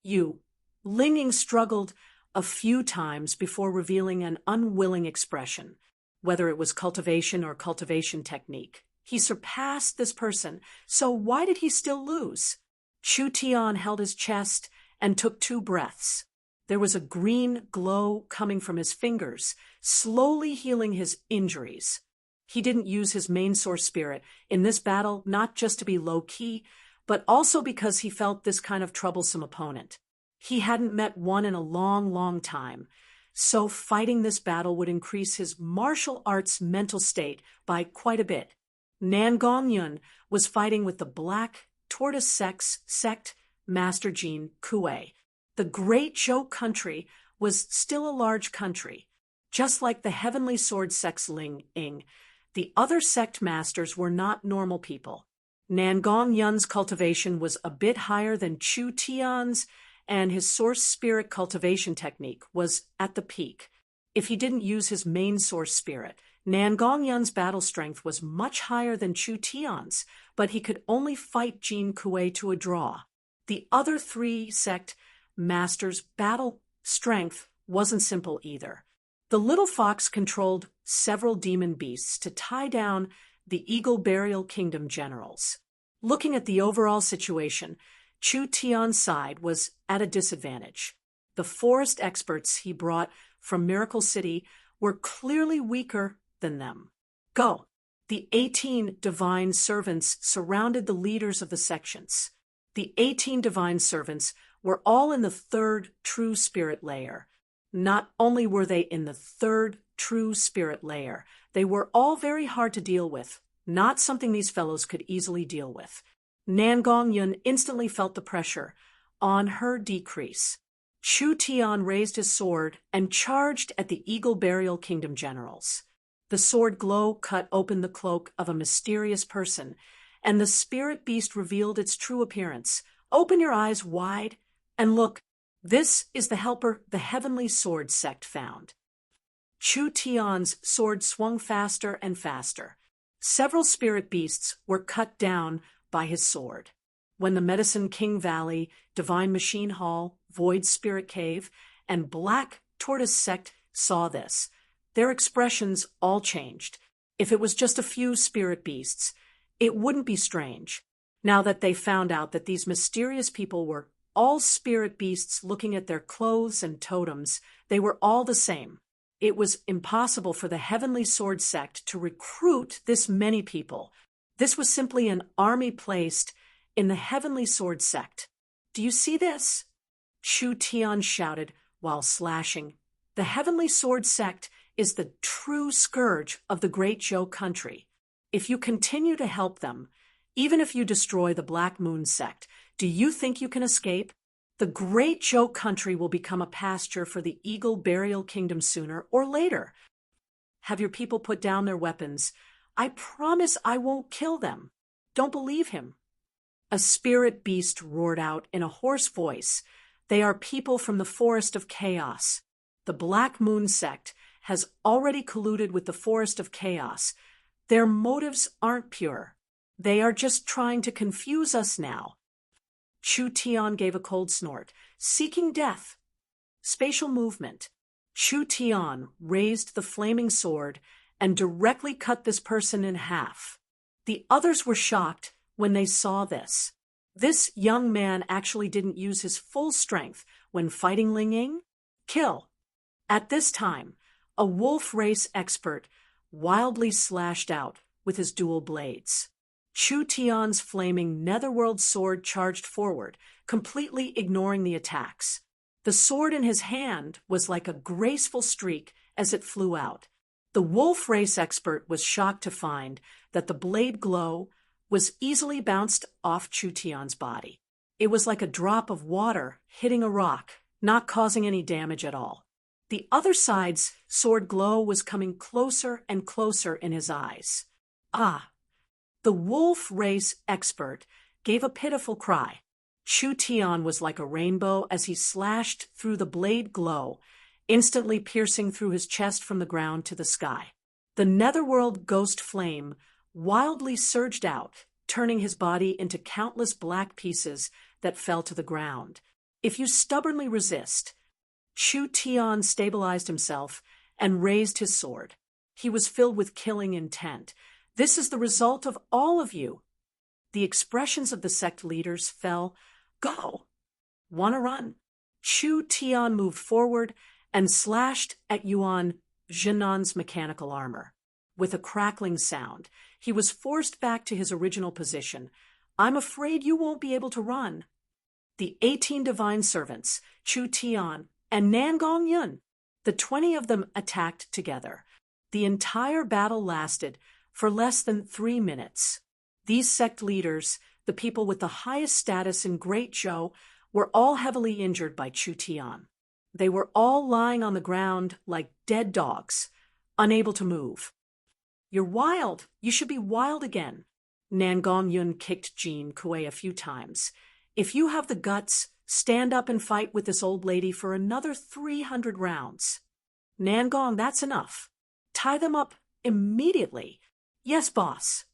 Ling Ying struggled a few times before revealing an unwilling expression, whether it was cultivation or cultivation technique. He surpassed this person, so why did he still lose? Chu Tian held his chest and took 2 breaths. There was a green glow coming from his fingers, slowly healing his injuries. He didn't use his main source spirit in this battle not just to be low-key, but also because he felt this kind of troublesome opponent. He hadn't met one in a long, long time, so fighting this battle would increase his martial arts mental state by quite a bit. Nan Gongyun was fighting with the Black Tortoise sect Master Jin Kuei. The Great Zhou country was still a large country. Just like the Heavenly Sword sect's Ling Ying, the other sect masters were not normal people. Nan Gongyun's cultivation was a bit higher than Chu Tian's, and his source spirit cultivation technique was at the peak. If he didn't use his main source spirit, Nan Gongyun's battle strength was much higher than Chu Tian's, but he could only fight Jin Kuei to a draw. The other 3 sect masters' battle strength wasn't simple either. The little fox controlled several demon beasts to tie down the Eagle Burial Kingdom generals. Looking at the overall situation, Chu Tian's side was at a disadvantage. The forest experts he brought from Miracle City were clearly weaker than them. Go! The 18 divine servants surrounded the leaders of the sections. The 18 divine servants were all in the 3rd true spirit layer. Not only were they in the 3rd true spirit layer, they were all very hard to deal with, not something these fellows could easily deal with. Nan Gongyun instantly felt the pressure on her decrease. Chu Tian raised his sword and charged at the Eagle Burial Kingdom generals. The sword glow cut open the cloak of a mysterious person, and the spirit beast revealed its true appearance. Open your eyes wide and look. This is the helper the Heavenly Sword sect found. Chu Tian's sword swung faster and faster. Several spirit beasts were cut down by his sword. When the Medicine King Valley, Divine Machine Hall, Void Spirit Cave, and Black Tortoise sect saw this, their expressions all changed. If it was just a few spirit beasts, it wouldn't be strange. Now that they found out that these mysterious people were all spirit beasts looking at their clothes and totems, they were all the same. It was impossible for the Heavenly Sword sect to recruit this many people. This was simply an army placed in the Heavenly Sword sect. Do you see this? Chu Tian shouted while slashing. The Heavenly Sword sect is the true scourge of the Great Zhou country. If you continue to help them, even if you destroy the Black Moon sect, do you think you can escape? The Great Zhou country will become a pasture for the Eagle Burial Kingdom sooner or later. Have your people put down their weapons. I promise I won't kill them. Don't believe him. A spirit beast roared out in a hoarse voice. They are people from the Forest of Chaos. The Black Moon sect has already colluded with the Forest of Chaos. Their motives aren't pure. They are just trying to confuse us now. Chu Tian gave a cold snort, seeking death. Spatial movement. Chu Tian raised the flaming sword and directly cut this person in half. The others were shocked when they saw this. This young man actually didn't use his full strength when fighting Ling Ying. Kill. At this time, a wolf race expert wildly slashed out with his dual blades. Chu Tian's flaming netherworld sword charged forward, completely ignoring the attacks. The sword in his hand was like a graceful streak as it flew out. The wolf race expert was shocked to find that the blade glow was easily bounced off Chu Tian's body. It was like a drop of water hitting a rock, not causing any damage at all. The other side's sword glow was coming closer and closer in his eyes. Ah! The wolf race expert gave a pitiful cry. Chu Tian was like a rainbow as he slashed through the blade glow, instantly piercing through his chest from the ground to the sky. The netherworld ghost flame wildly surged out, turning his body into countless black pieces that fell to the ground. If you stubbornly resist, Chu Tian stabilized himself and raised his sword. He was filled with killing intent. This is the result of all of you. The expressions of the sect leaders fell. Go! Wanna run? Chu Tian moved forward and slashed at Yuan Zhenan's mechanical armor. With a crackling sound, he was forced back to his original position. I'm afraid you won't be able to run. The 18 divine servants, Chu Tian and Nan Gongyun, the 20 of them attacked together. The entire battle lasted for less than 3 minutes. These sect leaders, the people with the highest status in Great Zhou, were all heavily injured by Chu Tian. They were all lying on the ground like dead dogs, unable to move. You're wild. You should be wild again. Nan Gongyun kicked Jean Kuei a few times. If you have the guts, stand up and fight with this old lady for another 300 rounds. Nan Gong, that's enough. Tie them up immediately. Yes, boss.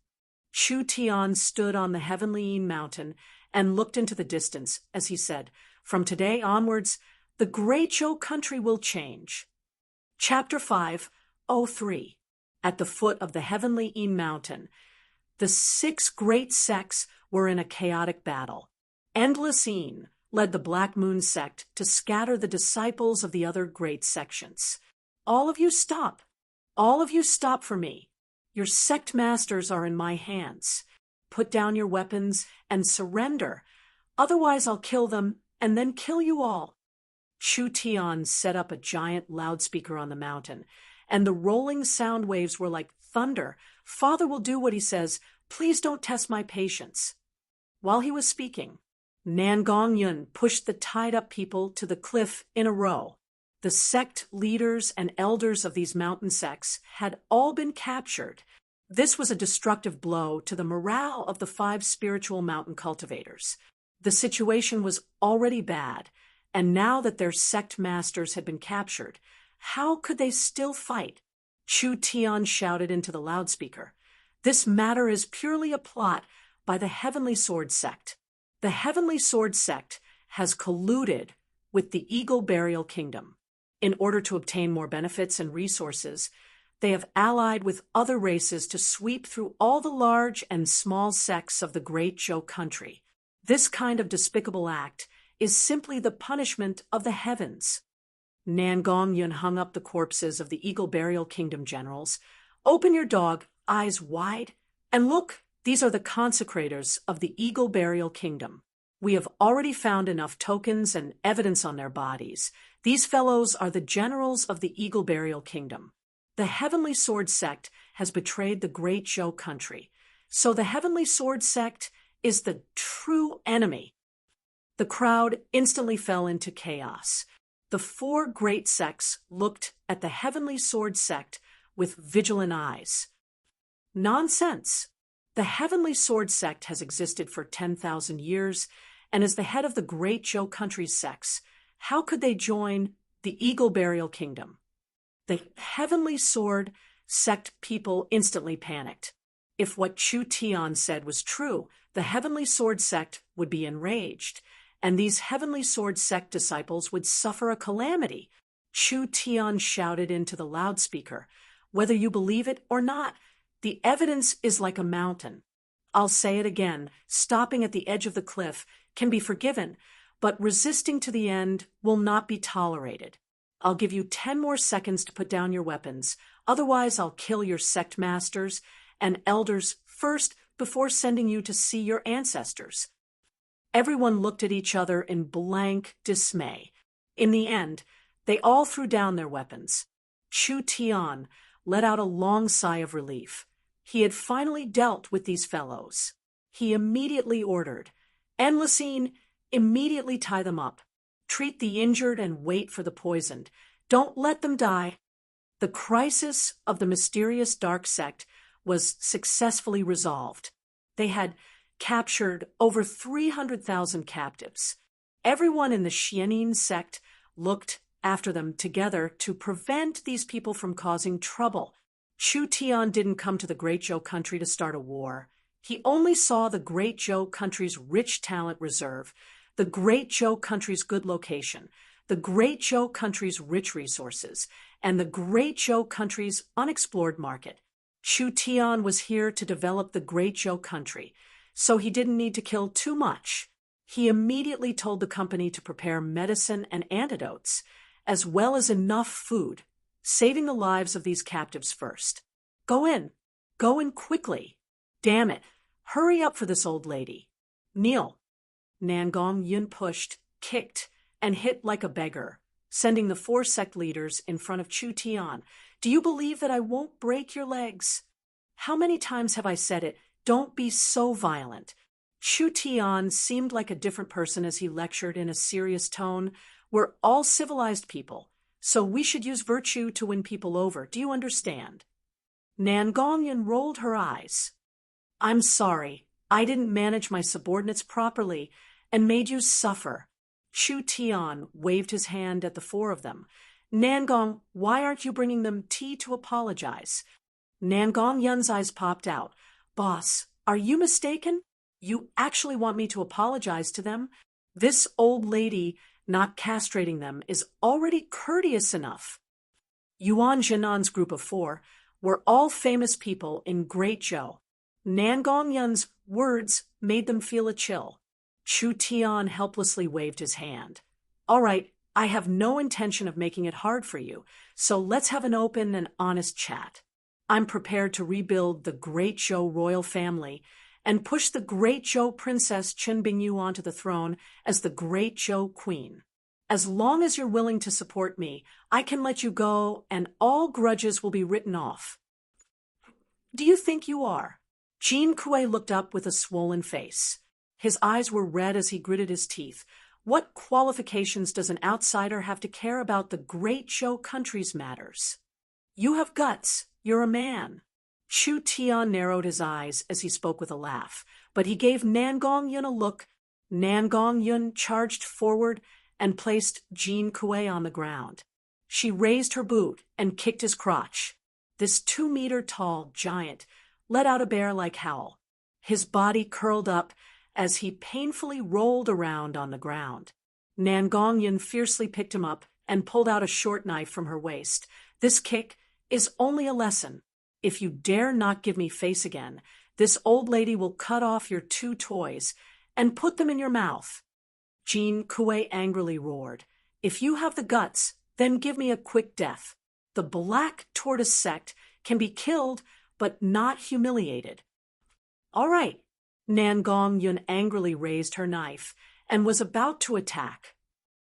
Chu Tian stood on the heavenly mountain and looked into the distance as he said, from today onwards, the Great Zhou country will change. Chapter 5:03. At the foot of the heavenly mountain, the 6 great sects were in a chaotic battle. Endless led the Black Moon sect to scatter the disciples of the other great sections. All of you stop. All of you stop for me. Your sect masters are in my hands. Put down your weapons and surrender. Otherwise I'll kill them and then kill you all. Chu Tian set up a giant loudspeaker on the mountain, and the rolling sound waves were like thunder. Father will do what he says. Please don't test my patience. While he was speaking, Nan Gongyun pushed the tied-up people to the cliff in a row. The sect leaders and elders of these mountain sects had all been captured. This was a destructive blow to the morale of the 5 spiritual mountain cultivators. The situation was already bad, and now that their sect masters had been captured, how could they still fight? Chu Tian shouted into the loudspeaker. This matter is purely a plot by the Heavenly Sword sect. The Heavenly Sword sect has colluded with the Eagle Burial Kingdom. In order to obtain more benefits and resources, they have allied with other races to sweep through all the large and small sects of the Great Zhou country. This kind of despicable act is simply the punishment of the heavens. Nan Gongyun hung up the corpses of the Eagle Burial Kingdom generals. Open your dog, eyes wide, and look, these are the consecrators of the Eagle Burial Kingdom. We have already found enough tokens and evidence on their bodies. These fellows are the generals of the Eagle Burial Kingdom. The Heavenly Sword sect has betrayed the Great Zhou country, so the Heavenly Sword sect is the true enemy. The crowd instantly fell into chaos. The 4 great sects looked at the Heavenly Sword sect with vigilant eyes. Nonsense! The Heavenly Sword sect has existed for 10,000 years and is the head of the Great Zhou country's sects. How could they join the Eagle Burial Kingdom? The Heavenly Sword sect people instantly panicked. If what Chu Tian said was true, the Heavenly Sword sect would be enraged, and these Heavenly Sword sect disciples would suffer a calamity. Chu Tian shouted into the loudspeaker, "Whether you believe it or not, the evidence is like a mountain. I'll say it again, stopping at the edge of the cliff can be forgiven, but resisting to the end will not be tolerated. I'll give you 10 more seconds to put down your weapons. Otherwise, I'll kill your sect masters and elders. First, before sending you to see your ancestors." Everyone looked at each other in blank dismay. In the end, they all threw down their weapons. Chu Tian let out a long sigh of relief. He had finally dealt with these fellows. He immediately ordered, "Enlisine, immediately tie them up. Treat the injured and wait for the poisoned. Don't let them die." The crisis of the mysterious dark sect was successfully resolved. They had captured over 300,000 captives. Everyone in the Xianin sect looked after them together to prevent these people from causing trouble. Chu Tian didn't come to the Great Zhou country to start a war. He only saw the Great Zhou country's rich talent reserve, the Great Zhou country's good location, the Great Zhou country's rich resources, and the Great Zhou country's unexplored market. Chu Tian was here to develop the Great Zhou country, so he didn't need to kill too much. He immediately told the company to prepare medicine and antidotes, as well as enough food, saving the lives of these captives first. Go in quickly. Damn it, hurry up for this old lady. Kneel." Nangong Yun pushed, kicked, and hit like a beggar, sending the 4 sect leaders in front of Chu Tian. "Do you believe that I won't break your legs? How many times have I said it? Don't be so violent." Chu Tian seemed like a different person as he lectured in a serious tone. "We're all civilized people, so we should use virtue to win people over. Do you understand?" Nangongyan rolled her eyes. "I'm sorry. I didn't manage my subordinates properly and made you suffer." Chu Tian waved his hand at the 4 of them. "Nangong, why aren't you bringing them tea to apologize?" Nangong Yun's eyes popped out. "Boss, are you mistaken? You actually want me to apologize to them? This old lady not castrating them is already courteous enough." Yuan Jianan's group of 4 were all famous people in Great Zhou. Nangong Yun's words made them feel a chill. Chu Tian helplessly waved his hand. "All right, I have no intention of making it hard for you, so let's have an open and honest chat. I'm prepared to rebuild the Great Zhou royal family and push the Great Zhou Princess Chen Bingyu onto the throne as the Great Zhou Queen. As long as you're willing to support me, I can let you go and all grudges will be written off." "Do you think you are?" Jean Kuei looked up with a swollen face. His eyes were red as he gritted his teeth. What qualifications does an outsider have to care about the Great Zhou country's matters? "You have guts. You're a man." Chu Tian narrowed his eyes as he spoke with a laugh, but he gave Nangong Yun a look. Nangong Yun charged forward and placed Jean Kuei on the ground. She raised her boot and kicked his crotch. This 2-meter-tall giant let out a bear-like howl. His body curled up as he painfully rolled around on the ground. Nangong Yun fiercely picked him up and pulled out a short knife from her waist. "This kick is only a lesson. If you dare not give me face again, this old lady will cut off your 2 toys and put them in your mouth." Jean Kuei angrily roared. "If you have the guts, then give me a quick death. The Black Tortoise sect can be killed, but not humiliated." "All right." Nangong Yun angrily raised her knife and was about to attack.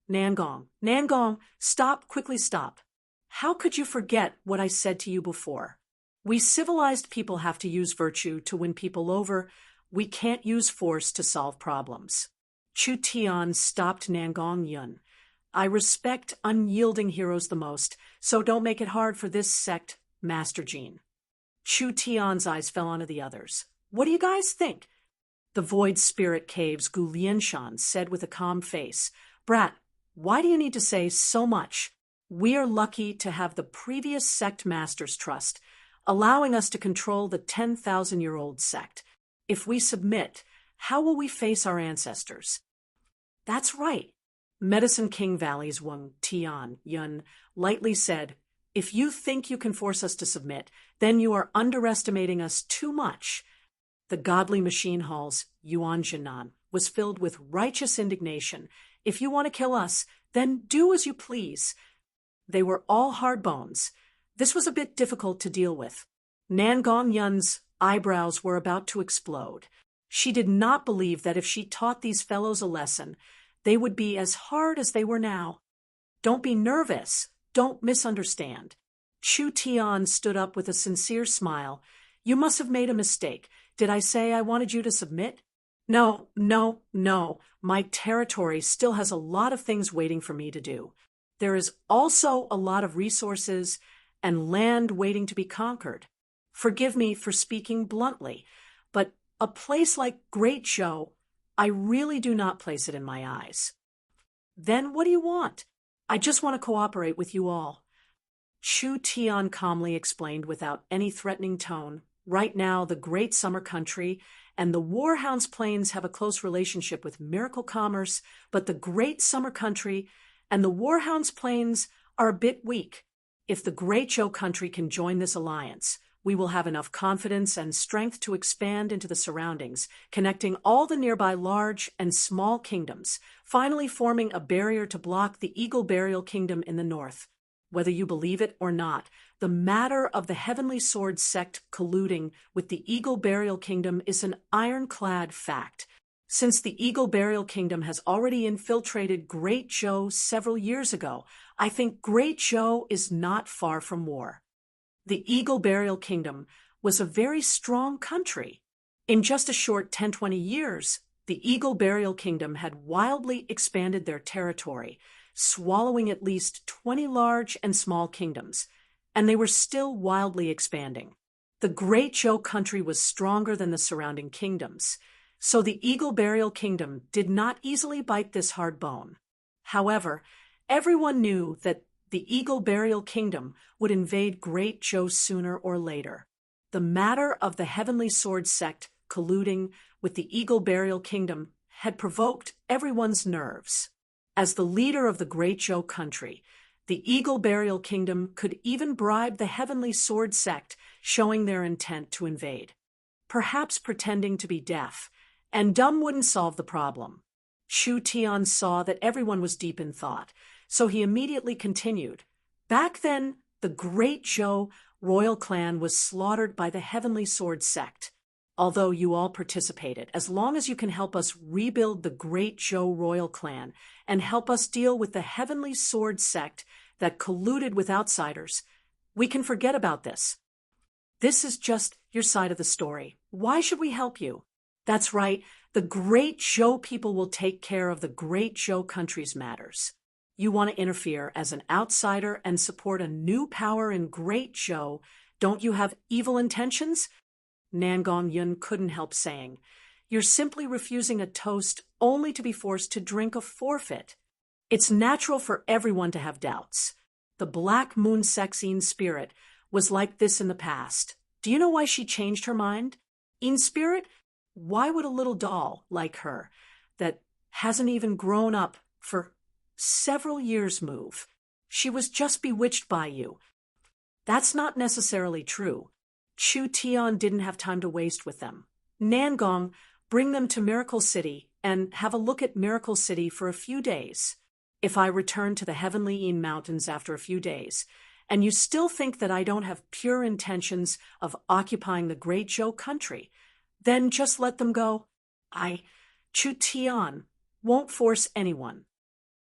Nangong, stop, quickly stop. How could you forget what I said to you before? We civilized people have to use virtue to win people over. We can't use force to solve problems." Chu Tian stopped Nangong Yun. "I respect unyielding heroes the most, so don't make it hard for this sect, Master Jean." Chu Tian's eyes fell onto the others. "What do you guys think?" The Void Spirit Cave's Gu Lianshan said with a calm face, "Brat, why do you need to say so much? We are lucky to have the previous sect master's trust, allowing us to control the 10,000-year-old sect. If we submit, how will we face our ancestors?" "That's right." Medicine King Valley's Wang Tian Yun lightly said, "If you think you can force us to submit, then you are underestimating us too much." The godly machine hall's Yuan Jinan was filled with righteous indignation. "If you want to kill us, then do as you please." They were all hard bones. This was a bit difficult to deal with. Nangong Yun's eyebrows were about to explode. She did not believe that if she taught these fellows a lesson, they would be as hard as they were now. Don't be nervous. Don't misunderstand. Chu Tian stood up with a sincere smile. You must have made a mistake. Did I say I wanted you to submit? No, no, no. My territory still has a lot of things waiting for me to do. There is also a lot of resources and land waiting to be conquered. Forgive me for speaking bluntly, but a place like Great Zhou, I really do not place it in my eyes. Then what do you want? I just want to cooperate with you all. Chu Tian calmly explained without any threatening tone. Right now, the Great Summer Country and the Warhounds Plains have a close relationship with miracle commerce, but the Great Summer Country and the Warhounds Plains are a bit weak. If the Great Zhou Country can join this alliance, we will have enough confidence and strength to expand into the surroundings, connecting all the nearby large and small kingdoms, finally forming a barrier to block the Eagle Burial Kingdom in the north. Whether you believe it or not, the matter of the Heavenly Sword sect colluding with the Eagle Burial Kingdom is an ironclad fact. Since the Eagle Burial Kingdom has already infiltrated Great Zhou several years ago, I think Great Zhou is not far from war. The Eagle Burial Kingdom was a very strong country. In just a short 10-20 years, the Eagle Burial Kingdom had wildly expanded their territory, swallowing at least 20 large and small kingdoms, and they were still wildly expanding. The Great Zhou country was stronger than the surrounding kingdoms, so the Eagle Burial Kingdom did not easily bite this hard bone. However, everyone knew that the Eagle Burial Kingdom would invade Great Zhou sooner or later. The matter of the Heavenly Sword sect colluding with the Eagle Burial Kingdom had provoked everyone's nerves. As the leader of the Great Zhou country, the Eagle Burial Kingdom could even bribe the Heavenly Sword sect, showing their intent to invade. Perhaps pretending to be deaf, and dumb wouldn't solve the problem. Chu Tian saw that everyone was deep in thought, so he immediately continued. Back then, the Great Zhou royal clan was slaughtered by the Heavenly Sword sect. Although you all participated, as long as you can help us rebuild the Great Zhou royal clan and help us deal with the Heavenly Sword sect that colluded with outsiders, we can forget about this. This is just your side of the story. Why should we help you? That's right, the Great Zhou people will take care of the Great Zhou country's matters. You want to interfere as an outsider and support a new power in Great Zhou. Don't you have evil intentions? Nangong Yun couldn't help saying. You're simply refusing a toast only to be forced to drink a forfeit. It's natural for everyone to have doubts. The Black Moon Sexine spirit was like this in the past. Do you know why she changed her mind? In spirit, why would a little doll like her, that hasn't even grown up for several years, move? She was just bewitched by you. That's not necessarily true. Chu Tian didn't have time to waste with them. Nangong, bring them to Miracle City and have a look at Miracle City for a few days. If I return to the Heavenly Yin Mountains after a few days, and you still think that I don't have pure intentions of occupying the Great Zhou country, then just let them go. Chu Tian, won't force anyone.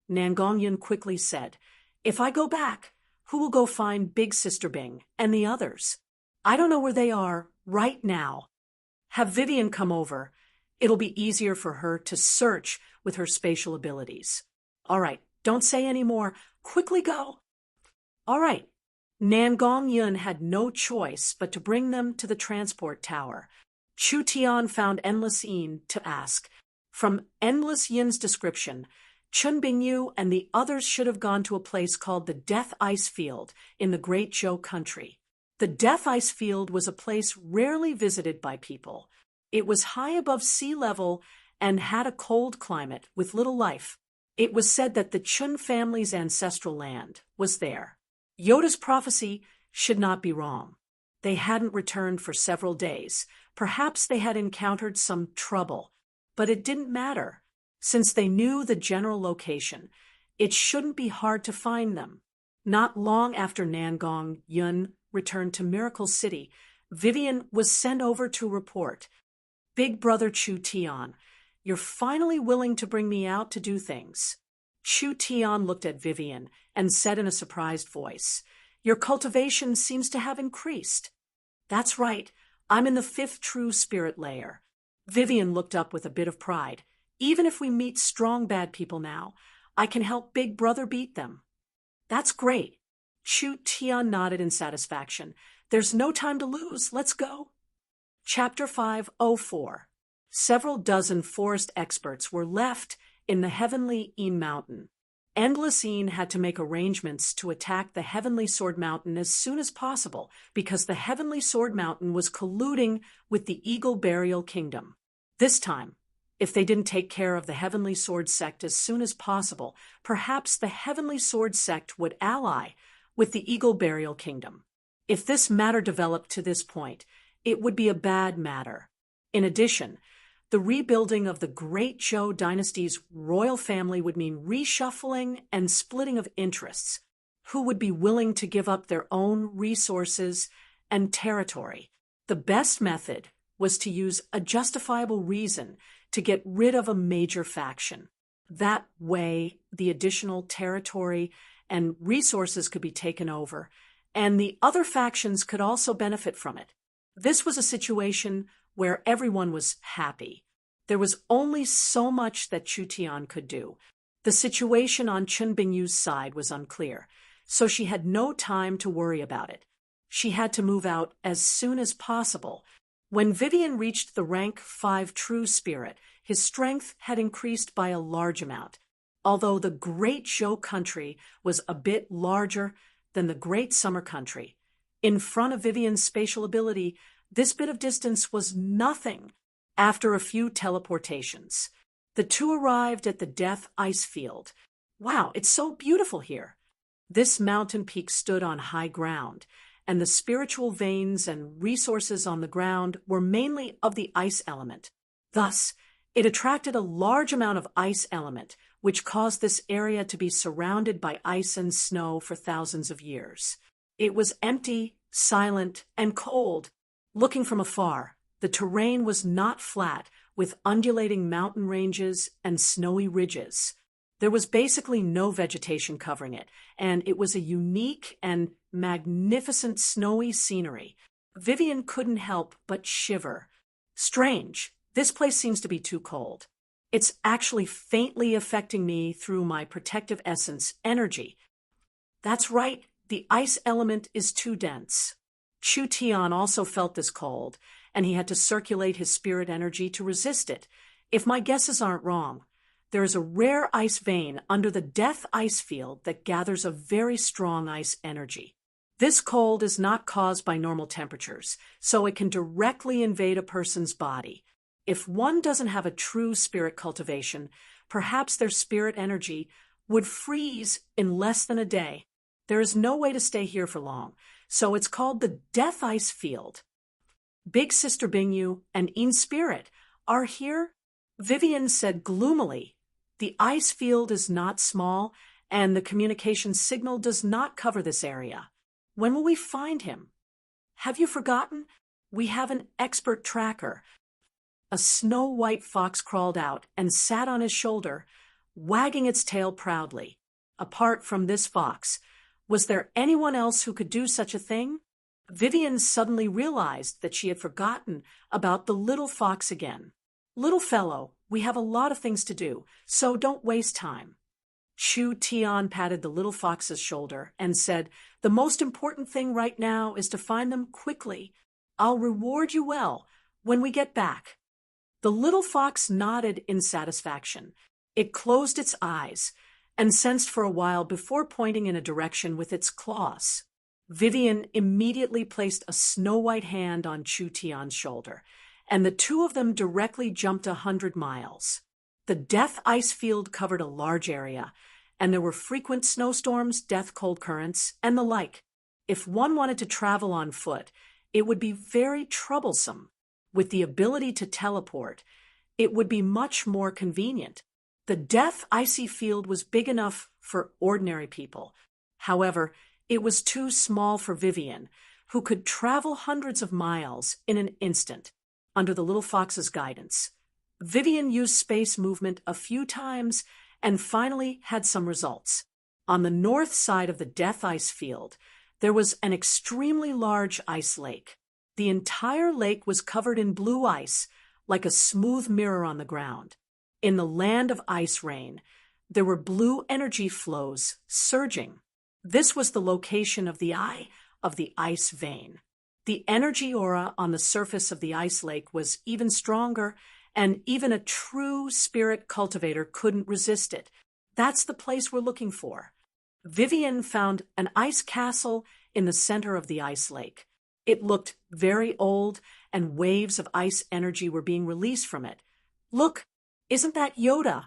Nangong Yun quickly said, if I go back, who will go find Big Sister Bing and the others? I don't know where they are right now. Have Vivian come over. It'll be easier for her to search with her spatial abilities. All right, don't say any more. Quickly go. All right. Nangong Yun had no choice but to bring them to the transport tower. Chu Tian found Endless Yin to ask. From Endless Yin's description, Chun Bingyu and the others should have gone to a place called the Death Ice Field in the Great Zhou country. The Death Ice Field was a place rarely visited by people. It was high above sea level and had a cold climate with little life. It was said that the Chun family's ancestral land was there. Yoda's prophecy should not be wrong. They hadn't returned for several days. Perhaps they had encountered some trouble, but it didn't matter. Since they knew the general location, it shouldn't be hard to find them. Not long after Nangong Yun returned to Miracle City, Vivian was sent over to report. Big Brother Chu Tian, you're finally willing to bring me out to do things. Chu Tian looked at Vivian and said in a surprised voice, your cultivation seems to have increased. That's right, I'm in the 5th true spirit layer. Vivian looked up with a bit of pride. Even if we meet strong bad people now, I can help Big Brother beat them. That's great. Chu Tian nodded in satisfaction. There's no time to lose. Let's go. Chapter 504. Several dozen forest experts were left in the Heavenly Een Mountain. Endless Een had to make arrangements to attack the Heavenly Sword Mountain as soon as possible because the Heavenly Sword Mountain was colluding with the Eagle Burial Kingdom. This time, if they didn't take care of the Heavenly Sword Sect as soon as possible, perhaps the Heavenly Sword Sect would ally with the Eagle Burial Kingdom. If this matter developed to this point, it would be a bad matter. In addition, the rebuilding of the Great Zhou dynasty's royal family would mean reshuffling and splitting of interests. Who would be willing to give up their own resources and territory? The best method was to use a justifiable reason to get rid of a major faction. That way, the additional territory and resources could be taken over, and the other factions could also benefit from it. This was a situation where everyone was happy. There was only so much that Chu Tian could do. The situation on Chen Bingyu's side was unclear, so she had no time to worry about it. She had to move out as soon as possible. When Vivian reached the rank 5 true spirit, his strength had increased by a large amount. Although the Great Zhou country was a bit larger than the Great Summer country, in front of Vivian's spatial ability, this bit of distance was nothing. After a few teleportations, the two arrived at the Death Ice Field. Wow, it's so beautiful here. This mountain peak stood on high ground, and the spiritual veins and resources on the ground were mainly of the ice element. Thus, it attracted a large amount of ice element, which caused this area to be surrounded by ice and snow for thousands of years. It was empty, silent, and cold. Looking from afar, the terrain was not flat, with undulating mountain ranges and snowy ridges. There was basically no vegetation covering it, and it was a unique and magnificent snowy scenery. Vivian couldn't help but shiver. Strange, this place seems to be too cold. It's actually faintly affecting me through my protective essence energy. That's right, the ice element is too dense. Chu Tian also felt this cold, and he had to circulate his spirit energy to resist it. If my guesses aren't wrong, there is a rare ice vein under the Death Ice Field that gathers a very strong ice energy. This cold is not caused by normal temperatures, so it can directly invade a person's body. If one doesn't have a true spirit cultivation, perhaps their spirit energy would freeze in less than a day. There is no way to stay here for long, so it's called the Death Ice Field. Big Sister Bingyu and In Spirit are here? Vivian said gloomily. The ice field is not small, and the communication signal does not cover this area. When will we find him? Have you forgotten? We have an expert tracker. A snow-white fox crawled out and sat on his shoulder, wagging its tail proudly. Apart from this fox, was there anyone else who could do such a thing? Vivian suddenly realized that she had forgotten about the little fox again. Little fellow, we have a lot of things to do, so don't waste time. Chu Tian patted the little fox's shoulder and said, the most important thing right now is to find them quickly. I'll reward you well when we get back. The little fox nodded in satisfaction. It closed its eyes and sensed for a while before pointing in a direction with its claws. Vivian immediately placed a snow-white hand on Chu Tian's shoulder, and the two of them directly jumped 100 miles. The Death Ice Field covered a large area, and there were frequent snowstorms, death cold currents, and the like. If one wanted to travel on foot, it would be very troublesome. With the ability to teleport, it would be much more convenient. The Death Icy Field was big enough for ordinary people. However, it was too small for Vivian, who could travel hundreds of miles in an instant under the little fox's guidance. Vivian used space movement a few times and finally had some results. On the north side of the death ice field, there was an extremely large ice lake. The entire lake was covered in blue ice, like a smooth mirror on the ground. In the land of ice rain, there were blue energy flows surging. This was the location of the eye of the ice vein. The energy aura on the surface of the ice lake was even stronger, and even a true spirit cultivator couldn't resist it. That's the place we're looking for. Vivian found an ice castle in the center of the ice lake. It looked very old, and waves of ice energy were being released from it. Look, isn't that Yoda?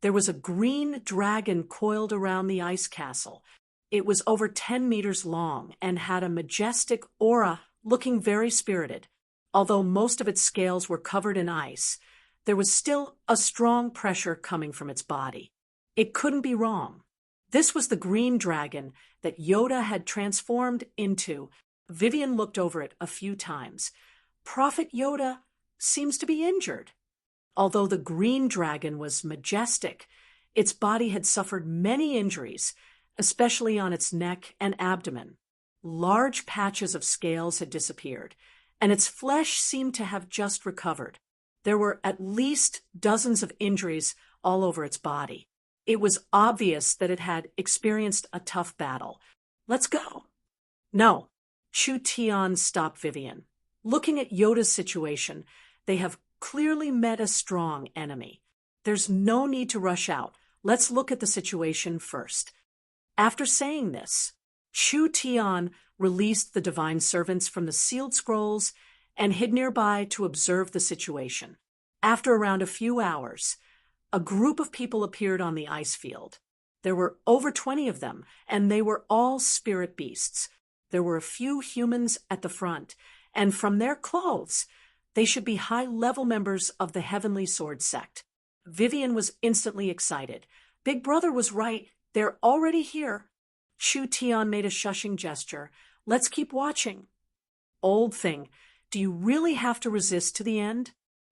There was a green dragon coiled around the ice castle. It was over 10 meters long and had a majestic aura, looking very spirited. Although most of its scales were covered in ice, there was still a strong pressure coming from its body. It couldn't be wrong. This was the green dragon that Yoda had transformed into. Vivian looked over it a few times. Prophet Yoda seems to be injured. Although the green dragon was majestic, its body had suffered many injuries, especially on its neck and abdomen. Large patches of scales had disappeared, and its flesh seemed to have just recovered. There were at least dozens of injuries all over its body. It was obvious that it had experienced a tough battle. Let's go. No. Chu Tian stopped Vivian. Looking at Yoda's situation, they have clearly met a strong enemy. There's no need to rush out. Let's look at the situation first. After saying this, Chu Tian released the divine servants from the sealed scrolls and hid nearby to observe the situation. After around a few hours, a group of people appeared on the ice field. There were over 20 of them, and they were all spirit beasts. There were a few humans at the front, and from their clothes, they should be high-level members of the Heavenly Sword sect. Vivian was instantly excited. Big Brother was right. They're already here. Chu Tian made a shushing gesture. Let's keep watching. Old thing, do you really have to resist to the end?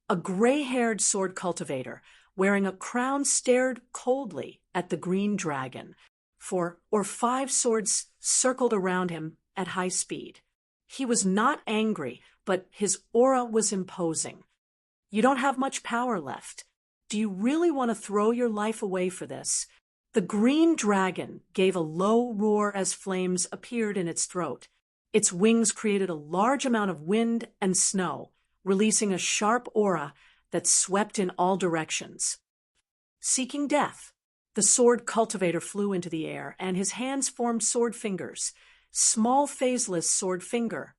A gray-haired sword cultivator, wearing a crown, stared coldly at the green dragon. 4 or 5 swords circled around him at high speed. He was not angry, but his aura was imposing. You don't have much power left. Do you really want to throw your life away for this? The green dragon gave a low roar as flames appeared in its throat. Its wings created a large amount of wind and snow, releasing a sharp aura that swept in all directions. Seeking death, the sword cultivator flew into the air, and his hands formed sword fingers. Small phaseless sword finger.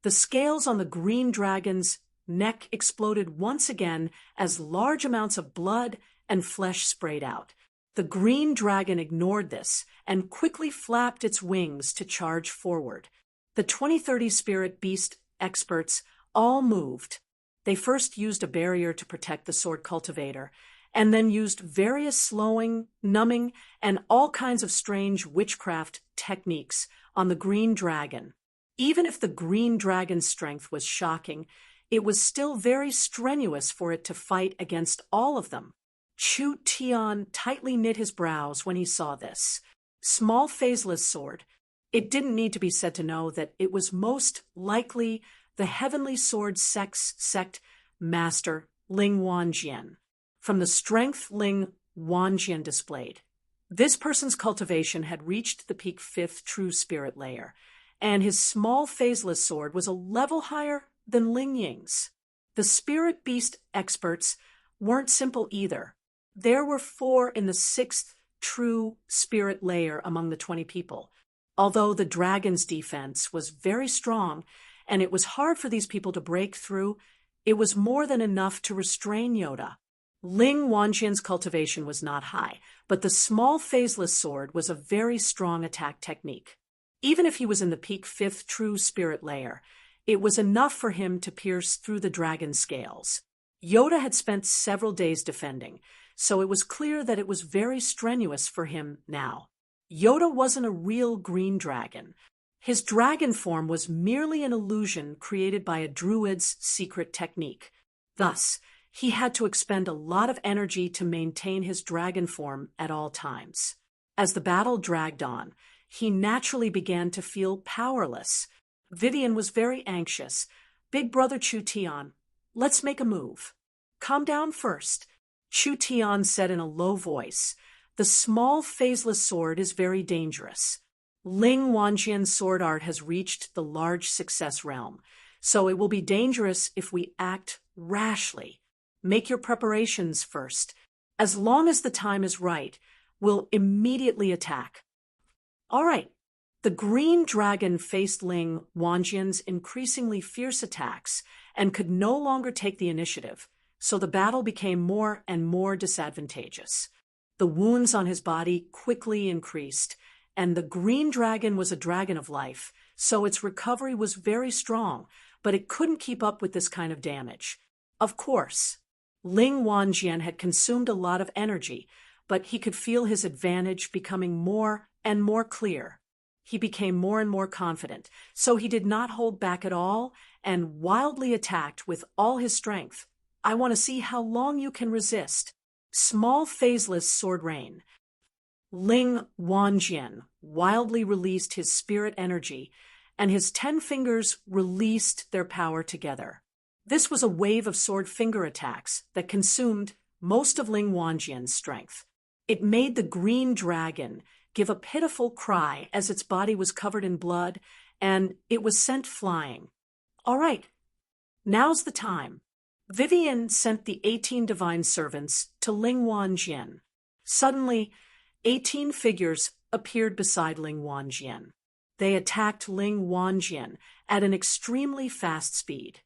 The scales on the green dragon's neck exploded once again as large amounts of blood and flesh sprayed out. The green dragon ignored this and quickly flapped its wings to charge forward. The 2030 spirit beast experts all moved. They first used a barrier to protect the sword cultivator, and then used various slowing, numbing, and all kinds of strange witchcraft techniques on the green dragon. Even if the green dragon's strength was shocking, it was still very strenuous for it to fight against all of them. Chu Tian tightly knit his brows when he saw this. Small phaseless sword. It didn't need to be said to know that it was most likely the Heavenly Sword sect master Ling Wanjian, from the strength Ling Wanjian displayed. This person's cultivation had reached the peak 5th true spirit layer, and his small phaseless sword was a level higher than Ling Ying's. The spirit beast experts weren't simple either. There were 4 in the 6th true spirit layer among the 20 people. Although the dragon's defense was very strong, and it was hard for these people to break through, it was more than enough to restrain Yoda. Ling Wanjian's cultivation was not high, but the small phaseless sword was a very strong attack technique. Even if he was in the peak 5th true spirit layer, it was enough for him to pierce through the dragon's scales. Yoda had spent several days defending, so it was clear that it was very strenuous for him now. Yoda wasn't a real green dragon. His dragon form was merely an illusion created by a druid's secret technique. Thus, he had to expend a lot of energy to maintain his dragon form at all times. As the battle dragged on, he naturally began to feel powerless. Vivian was very anxious. "Big brother Chu Tian, let's make a move." "Calm down first," Chu Tian said in a low voice. "The small phaseless sword is very dangerous. Ling Wanjian's sword art has reached the large success realm, so it will be dangerous if we act rashly. Make your preparations first. As long as the time is right, we'll immediately attack." "All right." The green dragon faced Ling Wanjian's increasingly fierce attacks and could no longer take the initiative, so the battle became more and more disadvantageous. The wounds on his body quickly increased, and the green dragon was a dragon of life, so its recovery was very strong, but it couldn't keep up with this kind of damage. Of course, Ling Wanjian had consumed a lot of energy, but he could feel his advantage becoming more and more clear. He became more and more confident, so he did not hold back at all and wildly attacked with all his strength. "I want to see how long you can resist." Small phaseless sword rain. Ling Wanjian wildly released his spirit energy, and his 10 fingers released their power together. This was a wave of sword finger attacks that consumed most of Ling Wanjian's strength. It made the green dragon give a pitiful cry as its body was covered in blood, and it was sent flying. "All right, now's the time." Vivian sent the 18 divine servants to Ling Wanjian. Suddenly, 18 figures appeared beside Ling Wanjian. They attacked Ling Wanjian at an extremely fast speed.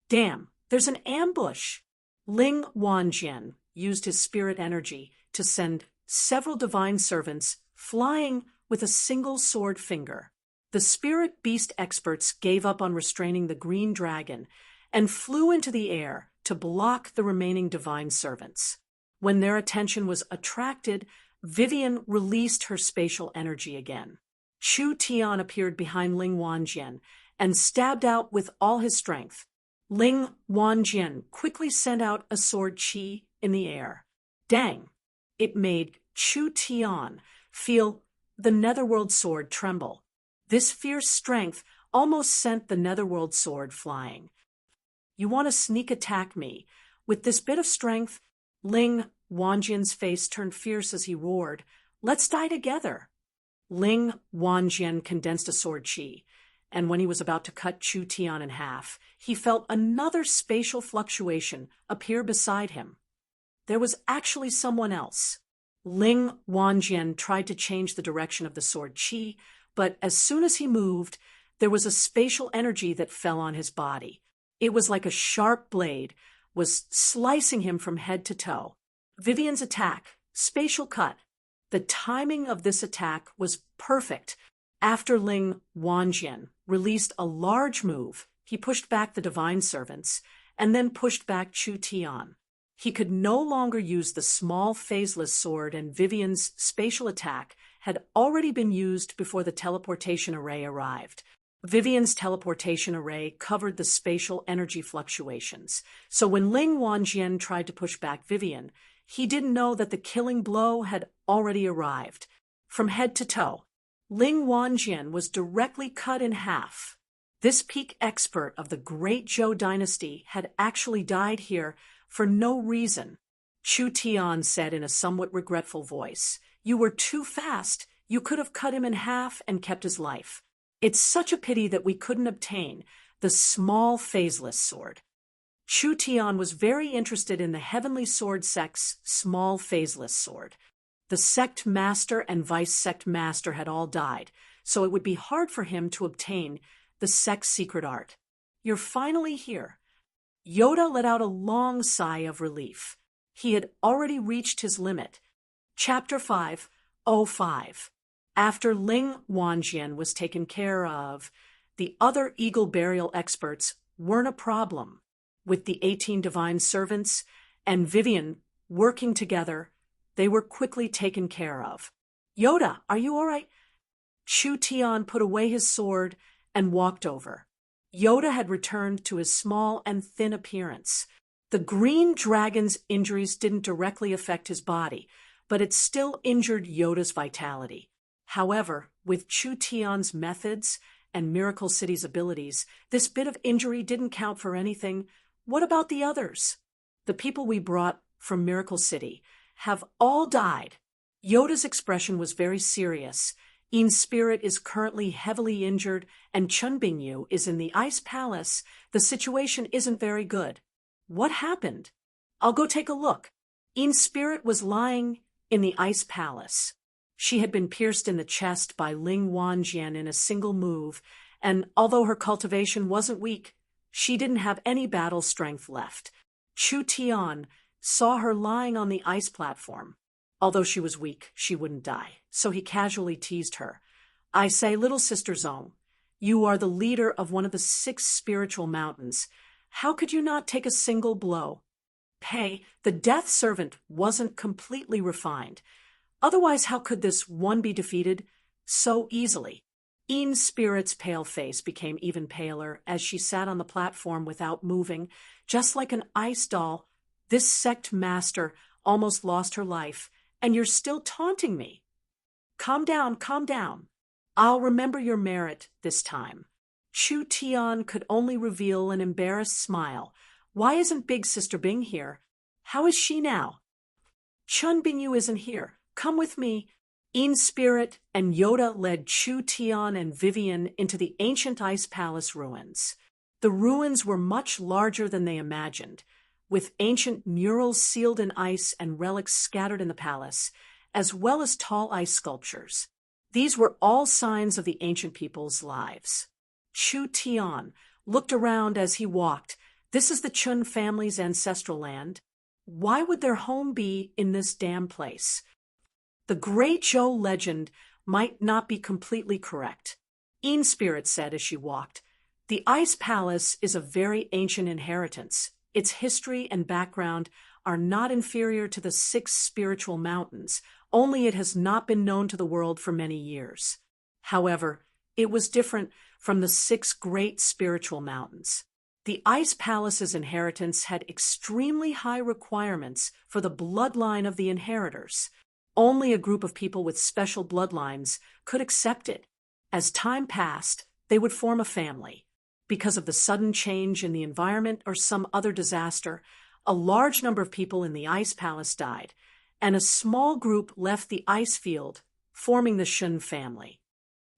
"Damn, there's an ambush!" Ling Wanjian used his spirit energy to send several divine servants flying with a single sword finger. The spirit beast experts gave up on restraining the green dragon and flew into the air to block the remaining divine servants. When their attention was attracted, Vivian released her spatial energy again. Chu Tian appeared behind Ling Wanjian and stabbed out with all his strength. Ling Wanjian quickly sent out a sword chi in the air. Dang! It made Chu Tian feel the netherworld sword tremble. This fierce strength almost sent the netherworld sword flying. "You want to sneak attack me? With this bit of strength?" Ling Wanjian's face turned fierce as he roared. "Let's die together." Ling Wanjian condensed a sword chi, and when he was about to cut Chu Tian in half, he felt another spatial fluctuation appear beside him. There was actually someone else. Ling Wanjian tried to change the direction of the sword chi, but as soon as he moved, there was a spatial energy that fell on his body. It was like a sharp blade was slicing him from head to toe. Vivian's attack, spatial cut. The timing of this attack was perfect. After Ling Wanjian released a large move, he pushed back the divine servants and then pushed back Chu Tian. He could no longer use the small phaseless sword, and Vivian's spatial attack had already been used before the teleportation array arrived. Vivian's teleportation array covered the spatial energy fluctuations, so when Ling Wanjian tried to push back Vivian, he didn't know that the killing blow had already arrived. From head to toe, Ling Wanjian was directly cut in half. This peak expert of the Great Zhou dynasty had actually died here for no reason. Chu Tian said in a somewhat regretful voice, "You were too fast. You could have cut him in half and kept his life. It's such a pity that we couldn't obtain the small phaseless sword." Chu Tian was very interested in the heavenly sword sect's small phaseless sword. The sect master and vice sect master had all died, so it would be hard for him to obtain the sect's secret art. "You're finally here." Yoda let out a long sigh of relief. He had already reached his limit. Chapter 5:05. After Ling Wanjian was taken care of, the other eagle burial experts weren't a problem. With the 18 divine servants and Vivian working together, they were quickly taken care of. "Yoda, are you all right?" Chu Tian put away his sword and walked over. Yoda had returned to his small and thin appearance. The green dragon's injuries didn't directly affect his body, but it still injured Yoda's vitality. However, with Chu Tian's methods and Miracle City's abilities, this bit of injury didn't count for anything. What about the others? The people we brought from Miracle City have all died. Yoda's expression was very serious. In's spirit is currently heavily injured, and Chun Bingyu is in the Ice Palace. The situation isn't very good. What happened? I'll go take a look. In's spirit was lying in the Ice Palace. She had been pierced in the chest by Ling Wanjian in a single move, and although her cultivation wasn't weak, she didn't have any battle strength left. Chu Tian saw her lying on the ice platform. Although she was weak, she wouldn't die, so he casually teased her. I say, little sister Zong, you are the leader of one of the 6 spiritual mountains. How could you not take a single blow? Pei, the death servant, wasn't completely refined. Otherwise, how could this one be defeated so easily? In's spirit's pale face became even paler as she sat on the platform without moving, just like an ice doll. This sect master almost lost her life, and you're still taunting me. Calm down, calm down. I'll remember your merit this time. Chu Tian could only reveal an embarrassed smile. Why isn't Big Sister Bing here? How is she now? Chun Bingyu isn't here. Come with me. In's spirit and Yoda led Chu Tian and Vivian into the ancient Ice Palace ruins. The ruins were much larger than they imagined, with ancient murals sealed in ice and relics scattered in the palace, as well as tall ice sculptures. These were all signs of the ancient people's lives. Chu Tian looked around as he walked. This is the Chun family's ancestral land. Why would their home be in this damn place? The Great Zhou legend might not be completely correct. In's spirit said as she walked, the Ice Palace is a very ancient inheritance. Its history and background are not inferior to the 6 spiritual mountains, only it has not been known to the world for many years. However, it was different from the 6 great spiritual mountains. The Ice Palace's inheritance had extremely high requirements for the bloodline of the inheritors. Only a group of people with special bloodlines could accept it. As time passed, they would form a family. Because of the sudden change in the environment or some other disaster, a large number of people in the Ice Palace died, and a small group left the ice field, forming the Shun family.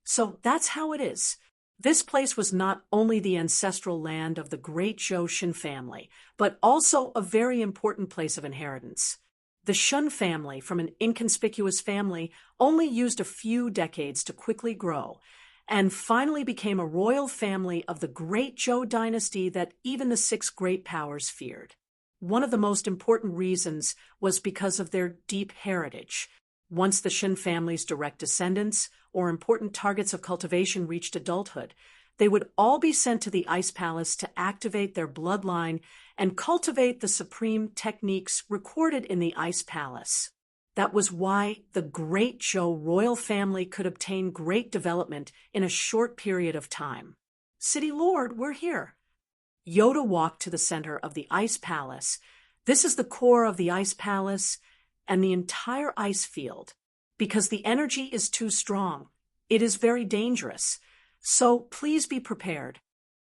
So that's how it is. This place was not only the ancestral land of the Great Zhou Shun family, but also a very important place of inheritance. The Shun family, from an inconspicuous family, only used a few decades to quickly grow, and finally became a royal family of the Great Zhou dynasty that even the 6 great powers feared. One of the most important reasons was because of their deep heritage. Once the Shun family's direct descendants or important targets of cultivation reached adulthood, they would all be sent to the Ice Palace to activate their bloodline and cultivate the supreme techniques recorded in the Ice Palace. That was why the Great Zhou royal family could obtain great development in a short period of time. City Lord, we're here. Yoda walked to the center of the Ice Palace. This is the core of the Ice Palace and the entire ice field. Because the energy is too strong, it is very dangerous. So please be prepared.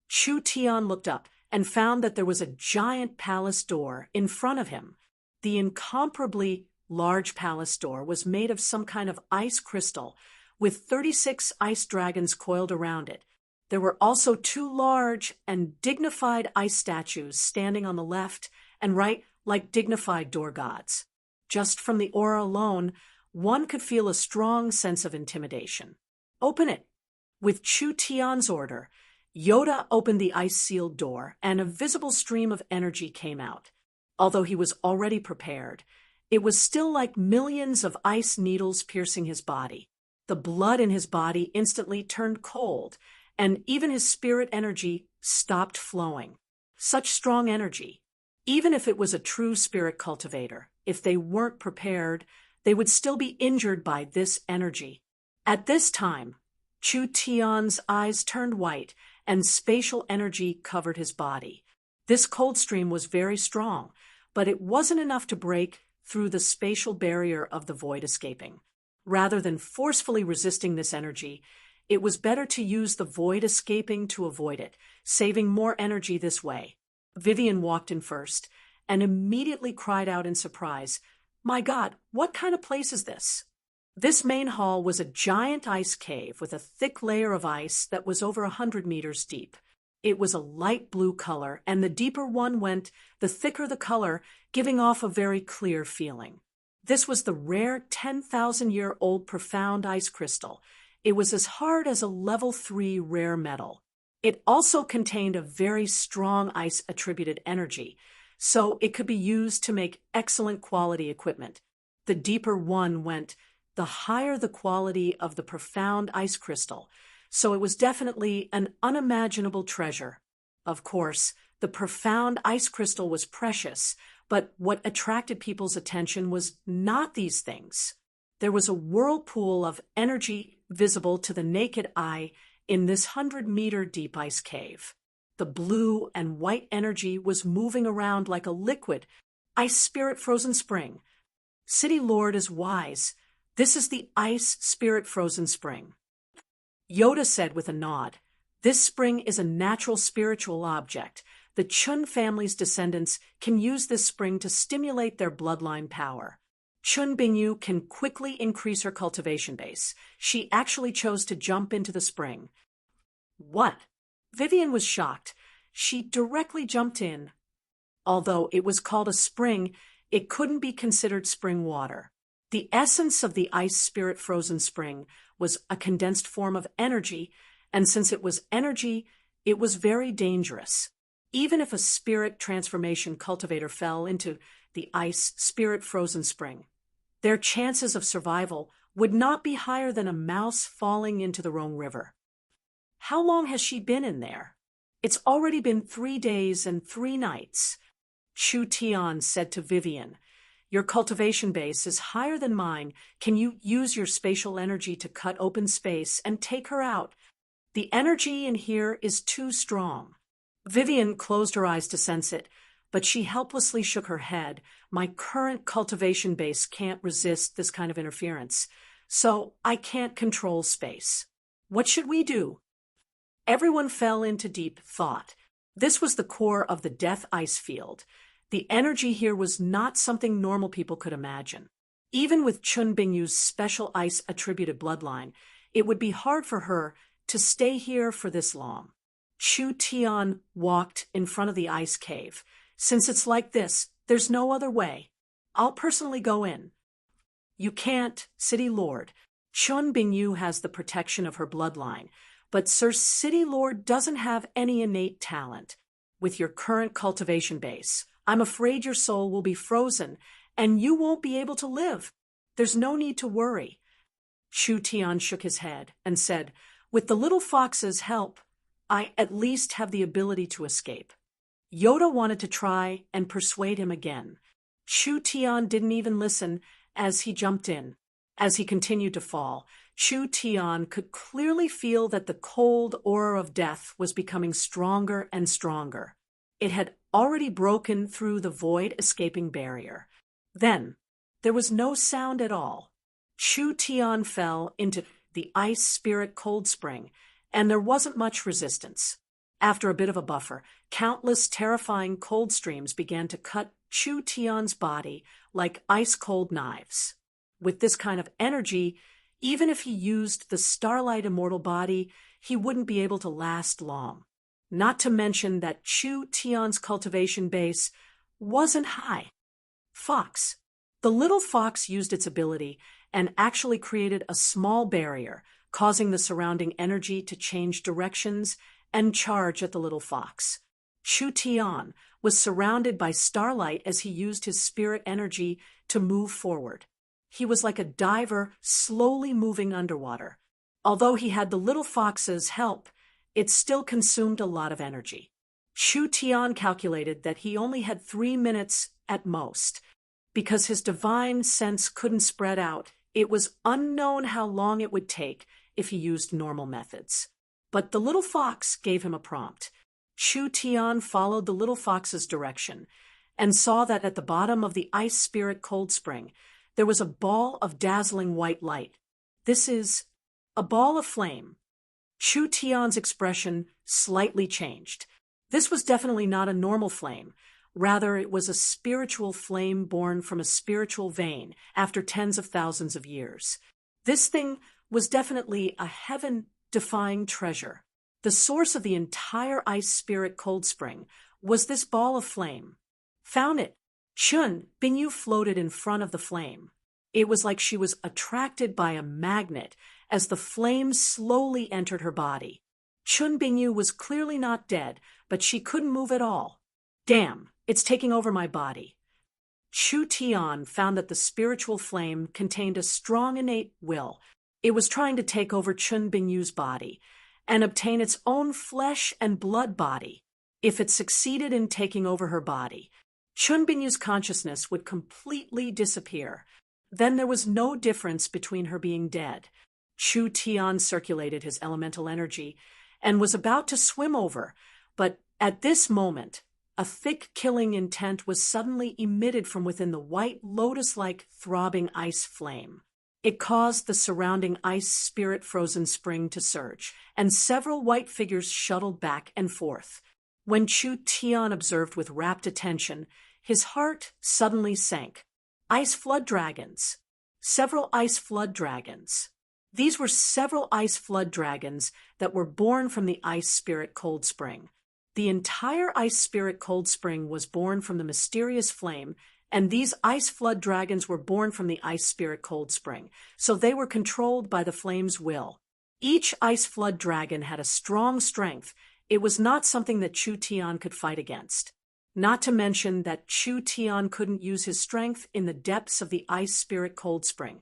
Chu Tian looked up and found that there was a giant palace door in front of him. The incomparably large palace door was made of some kind of ice crystal, with 36 ice dragons coiled around it. There were also 2 large and dignified ice statues standing on the left and right like dignified door gods. Just from the aura alone, one could feel a strong sense of intimidation. Open it. With Chu Tian's order, Yoda opened the ice-sealed door, and a visible stream of energy came out. Although he was already prepared, it was still like millions of ice needles piercing his body. The blood in his body instantly turned cold, and even his spirit energy stopped flowing. Such strong energy. Even if it was a true spirit cultivator, if they weren't prepared, they would still be injured by this energy. At this time, Chu Tian's eyes turned white, and spatial energy covered his body. This cold stream was very strong, but it wasn't enough to break through the spatial barrier of the void escaping. Rather than forcefully resisting this energy, it was better to use the void escaping to avoid it, saving more energy this way. Vivian walked in first and immediately cried out in surprise, "My God, what kind of place is this?" This main hall was a giant ice cave with a thick layer of ice that was over 100 meters deep. It was a light blue color, and the deeper one went, the thicker the color, giving off a very clear feeling. This was the rare 10,000-year-old profound ice crystal. It was as hard as a level 3 rare metal. It also contained a very strong ice-attributed energy, so it could be used to make excellent quality equipment. The deeper one went, the higher the quality of the profound ice crystal, so it was definitely an unimaginable treasure. Of course, the profound ice crystal was precious, but what attracted people's attention was not these things. There was a whirlpool of energy visible to the naked eye in this 100-meter deep ice cave. The blue and white energy was moving around like a liquid, ice spirit frozen spring. City Lord is wise. This is the ice spirit frozen spring. Yoda said with a nod, "This spring is a natural spiritual object. The Chun family's descendants can use this spring to stimulate their bloodline power. Chun Bingyu can quickly increase her cultivation base. She actually chose to jump into the spring." What? Vivian was shocked. She directly jumped in. Although it was called a spring, it couldn't be considered spring water. The essence of the ice spirit frozen spring was a condensed form of energy, and since it was energy, it was very dangerous. Even if a spirit transformation cultivator fell into the ice spirit frozen spring, their chances of survival would not be higher than a mouse falling into the Rhone River. How long has she been in there? It's already been 3 days and 3 nights. Chu Tian said to Vivian, "Your cultivation base is higher than mine. Can you use your spatial energy to cut open space and take her out? The energy in here is too strong." Vivian closed her eyes to sense it, but she helplessly shook her head. "My current cultivation base can't resist this kind of interference, so I can't control space. What should we do?" Everyone fell into deep thought. This was the core of the death ice field. The energy here was not something normal people could imagine. Even with Chun Bingyu's special ice-attributed bloodline, it would be hard for her to stay here for this long. Chu Tian walked in front of the ice cave. "Since it's like this, there's no other way. I'll personally go in." "You can't, City Lord. Chun Bingyu has the protection of her bloodline, but Sir City Lord doesn't have any innate talent. With your current cultivation base, I'm afraid your soul will be frozen, and you won't be able to live. There's no need to worry." Chu Tian shook his head and said, "With the little fox's help, I at least have the ability to escape." Yoda wanted to try and persuade him again. Chu Tian didn't even listen as he jumped in. As he continued to fall, Chu Tian could clearly feel that the cold aura of death was becoming stronger and stronger. It had already broken through the void-escaping barrier. Then, there was no sound at all. Chu Tian fell into the ice spirit cold spring, and there wasn't much resistance. After a bit of a buffer, countless terrifying cold streams began to cut Chu Tian's body like ice-cold knives. With this kind of energy, even if he used the Starlight Immortal body, he wouldn't be able to last long. Not to mention that Chu Tian's cultivation base wasn't high. Fox. The little fox used its ability and actually created a small barrier, causing the surrounding energy to change directions and charge at the little fox. Chu Tian was surrounded by starlight as he used his spirit energy to move forward. He was like a diver slowly moving underwater. Although he had the little fox's help, it still consumed a lot of energy. Chu Tian calculated that he only had 3 minutes at most. Because his divine sense couldn't spread out, it was unknown how long it would take if he used normal methods. But the little fox gave him a prompt. Chu Tian followed the little fox's direction and saw that at the bottom of the ice spirit cold spring there was a ball of dazzling white light. This is a ball of flame. Chu Tian's expression slightly changed. This was definitely not a normal flame. Rather, it was a spiritual flame born from a spiritual vein after tens of thousands of years. This thing was definitely a heaven-defying treasure. The source of the entire ice spirit cold spring was this ball of flame. Found it. Chun Bingyu floated in front of the flame. It was like she was attracted by a magnet as the flame slowly entered her body. Chun Bingyu was clearly not dead, but she couldn't move at all. Damn, it's taking over my body. Chu Tian found that the spiritual flame contained a strong innate will. It was trying to take over Chun Bingyu's body and obtain its own flesh and blood body. If it succeeded in taking over her body, Chun Bingyu's consciousness would completely disappear. Then there was no difference between her being dead. Chu Tian circulated his elemental energy and was about to swim over, but at this moment, a thick killing intent was suddenly emitted from within the white lotus-like throbbing ice flame. It caused the surrounding ice spirit frozen spring to surge, and several white figures shuttled back and forth. When Chu Tian observed with rapt attention, his heart suddenly sank. Ice flood dragons. Several ice flood dragons. These were several ice flood dragons that were born from the ice spirit cold spring. The entire ice spirit cold spring was born from the mysterious flame, and these ice flood dragons were born from the ice spirit cold spring, so they were controlled by the flame's will. Each ice flood dragon had a strong strength. It was not something that Chu Tian could fight against. Not to mention that Chu Tian couldn't use his strength in the depths of the ice spirit cold spring.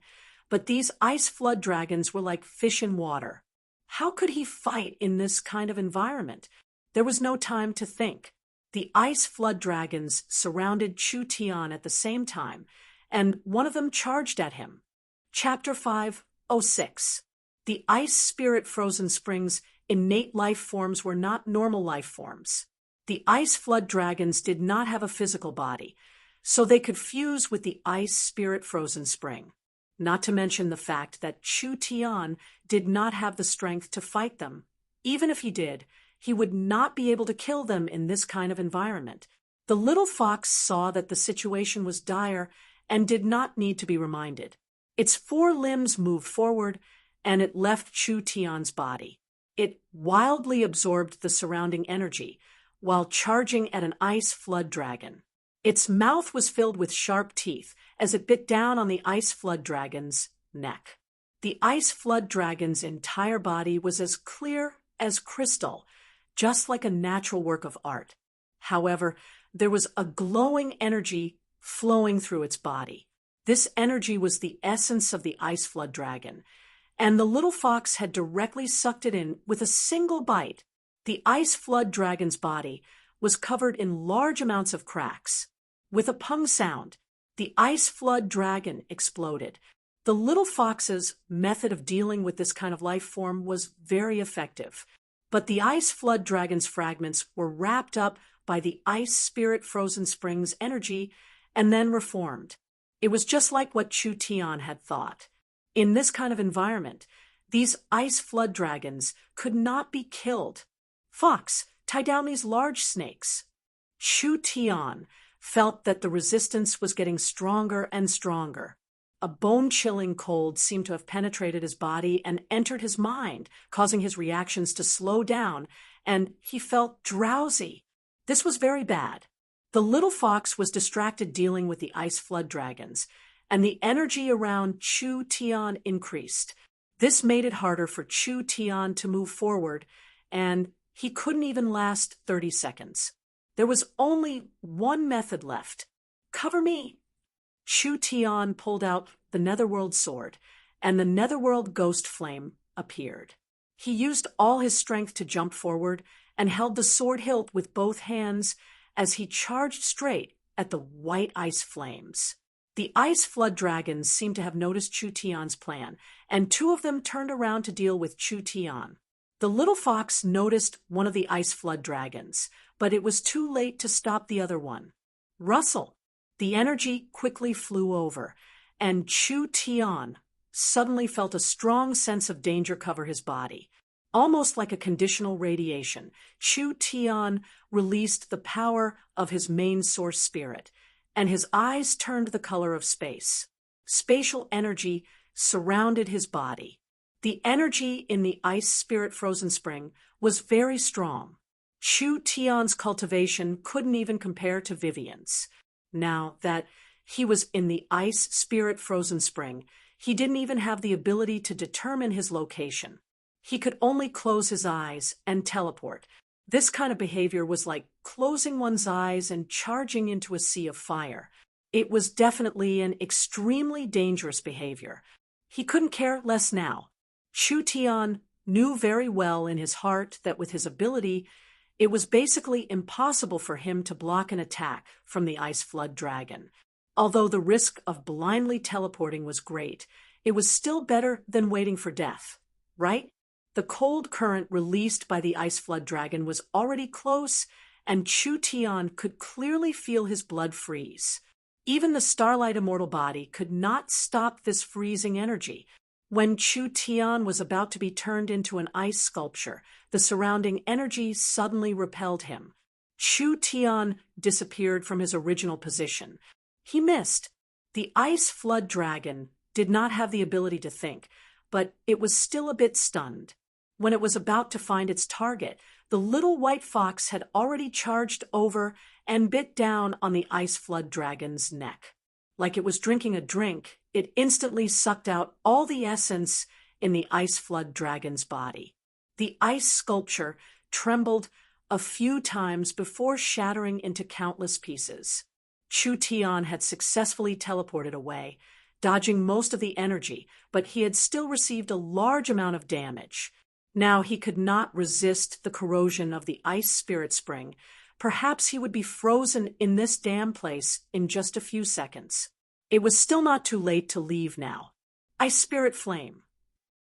But these ice flood dragons were like fish in water. How could he fight in this kind of environment? There was no time to think. The ice flood dragons surrounded Chu Tian at the same time, and one of them charged at him. Chapter 5:06. The ice spirit frozen springs' innate life forms were not normal life forms. The ice flood dragons did not have a physical body, so they could fuse with the ice spirit frozen spring. Not to mention the fact that Chu Tian did not have the strength to fight them. Even if he did, he would not be able to kill them in this kind of environment. The little fox saw that the situation was dire and did not need to be reminded. Its four limbs moved forward, and it left Chu Tian's body. It wildly absorbed the surrounding energy, while charging at an ice flood dragon. Its mouth was filled with sharp teeth as it bit down on the ice flood dragon's neck. The ice flood dragon's entire body was as clear as crystal, just like a natural work of art. However, there was a glowing energy flowing through its body. This energy was the essence of the ice flood dragon, and the little fox had directly sucked it in with a single bite. The ice flood dragon's body was covered in large amounts of cracks. With a pung sound, the ice flood dragon exploded. The little fox's method of dealing with this kind of life form was very effective, but the ice flood dragon's fragments were wrapped up by the ice spirit frozen spring's energy and then reformed. It was just like what Chu Tian had thought. In this kind of environment, these ice flood dragons could not be killed. Fox, tie down these large snakes. Chu Tian felt that the resistance was getting stronger and stronger. A bone-chilling cold seemed to have penetrated his body and entered his mind, causing his reactions to slow down, and he felt drowsy. This was very bad. The little fox was distracted dealing with the ice flood dragons, and the energy around Chu Tian increased. This made it harder for Chu Tian to move forward, and he couldn't even last 30 seconds. There was only one method left. Cover me. Chu Tian pulled out the Netherworld sword, and the Netherworld ghost flame appeared. He used all his strength to jump forward and held the sword hilt with both hands as he charged straight at the white ice flames. The ice flood dragons seemed to have noticed Chu Tian's plan, and two of them turned around to deal with Chu Tian. The little fox noticed one of the ice flood dragons, but it was too late to stop the other one. Rustle! The energy quickly flew over, and Chu Tian suddenly felt a strong sense of danger cover his body. Almost like a conditional radiation, Chu Tian released the power of his main source spirit, and his eyes turned the color of space. Spatial energy surrounded his body. The energy in the ice spirit frozen spring was very strong. Chu Tian's cultivation couldn't even compare to Vivian's. Now that he was in the ice spirit frozen spring, he didn't even have the ability to determine his location. He could only close his eyes and teleport. This kind of behavior was like closing one's eyes and charging into a sea of fire. It was definitely an extremely dangerous behavior. He couldn't care less now. Chu Tian knew very well in his heart that with his ability, it was basically impossible for him to block an attack from the ice flood dragon. Although the risk of blindly teleporting was great, it was still better than waiting for death, right? The cold current released by the ice flood dragon was already close, and Chu Tian could clearly feel his blood freeze. Even the starlight immortal body could not stop this freezing energy. When Chu Tian was about to be turned into an ice sculpture, the surrounding energy suddenly repelled him. Chu Tian disappeared from his original position. He missed. The ice flood dragon did not have the ability to think, but it was still a bit stunned. When it was about to find its target, the little white fox had already charged over and bit down on the ice flood dragon's neck. Like it was drinking a drink, it instantly sucked out all the essence in the ice flood dragon's body. The ice sculpture trembled a few times before shattering into countless pieces. Chu Tian had successfully teleported away, dodging most of the energy, but he had still received a large amount of damage. Now he could not resist the corrosion of the ice spirit spring. Perhaps he would be frozen in this damn place in just a few seconds. It was still not too late to leave now. Ice spirit flame.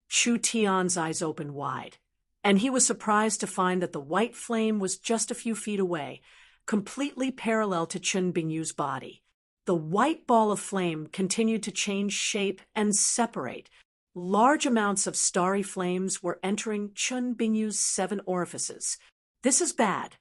Chu Tian's eyes opened wide, and he was surprised to find that the white flame was just a few feet away, completely parallel to Chun Bingyu's body. The white ball of flame continued to change shape and separate. Large amounts of starry flames were entering Chun Bingyu's 7 orifices. This is bad.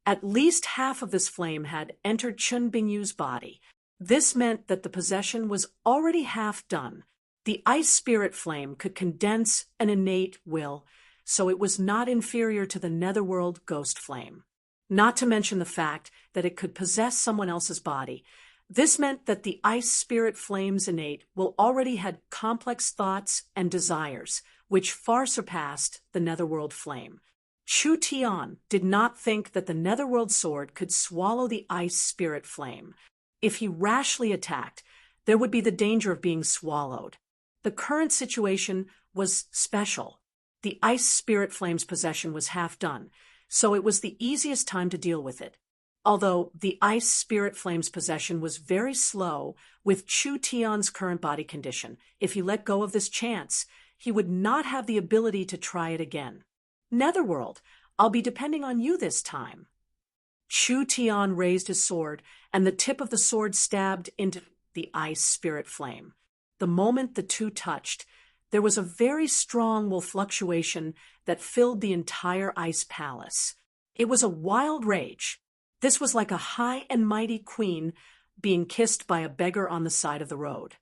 At least half of this flame had entered Chun Bingyu's body. This meant that the possession was already half done. The ice spirit flame could condense an innate will, so it was not inferior to the netherworld ghost flame. Not to mention the fact that it could possess someone else's body. This meant that the ice spirit flame's innate will already had complex thoughts and desires, which far surpassed the netherworld flame. Chu Tian did not think that the netherworld sword could swallow the ice spirit flame. If he rashly attacked, there would be the danger of being swallowed. The current situation was special. The ice spirit flame's possession was half done, so it was the easiest time to deal with it. Although the ice spirit flame's possession was very slow with Chu Tian's current body condition, if he let go of this chance, he would not have the ability to try it again. Netherworld, I'll be depending on you this time. Chu Tian raised his sword, and the tip of the sword stabbed into the ice spirit flame. The moment the two touched, there was a very strong will fluctuation that filled the entire ice palace. It was a wild rage. This was like a high and mighty queen being kissed by a beggar on the side of the road.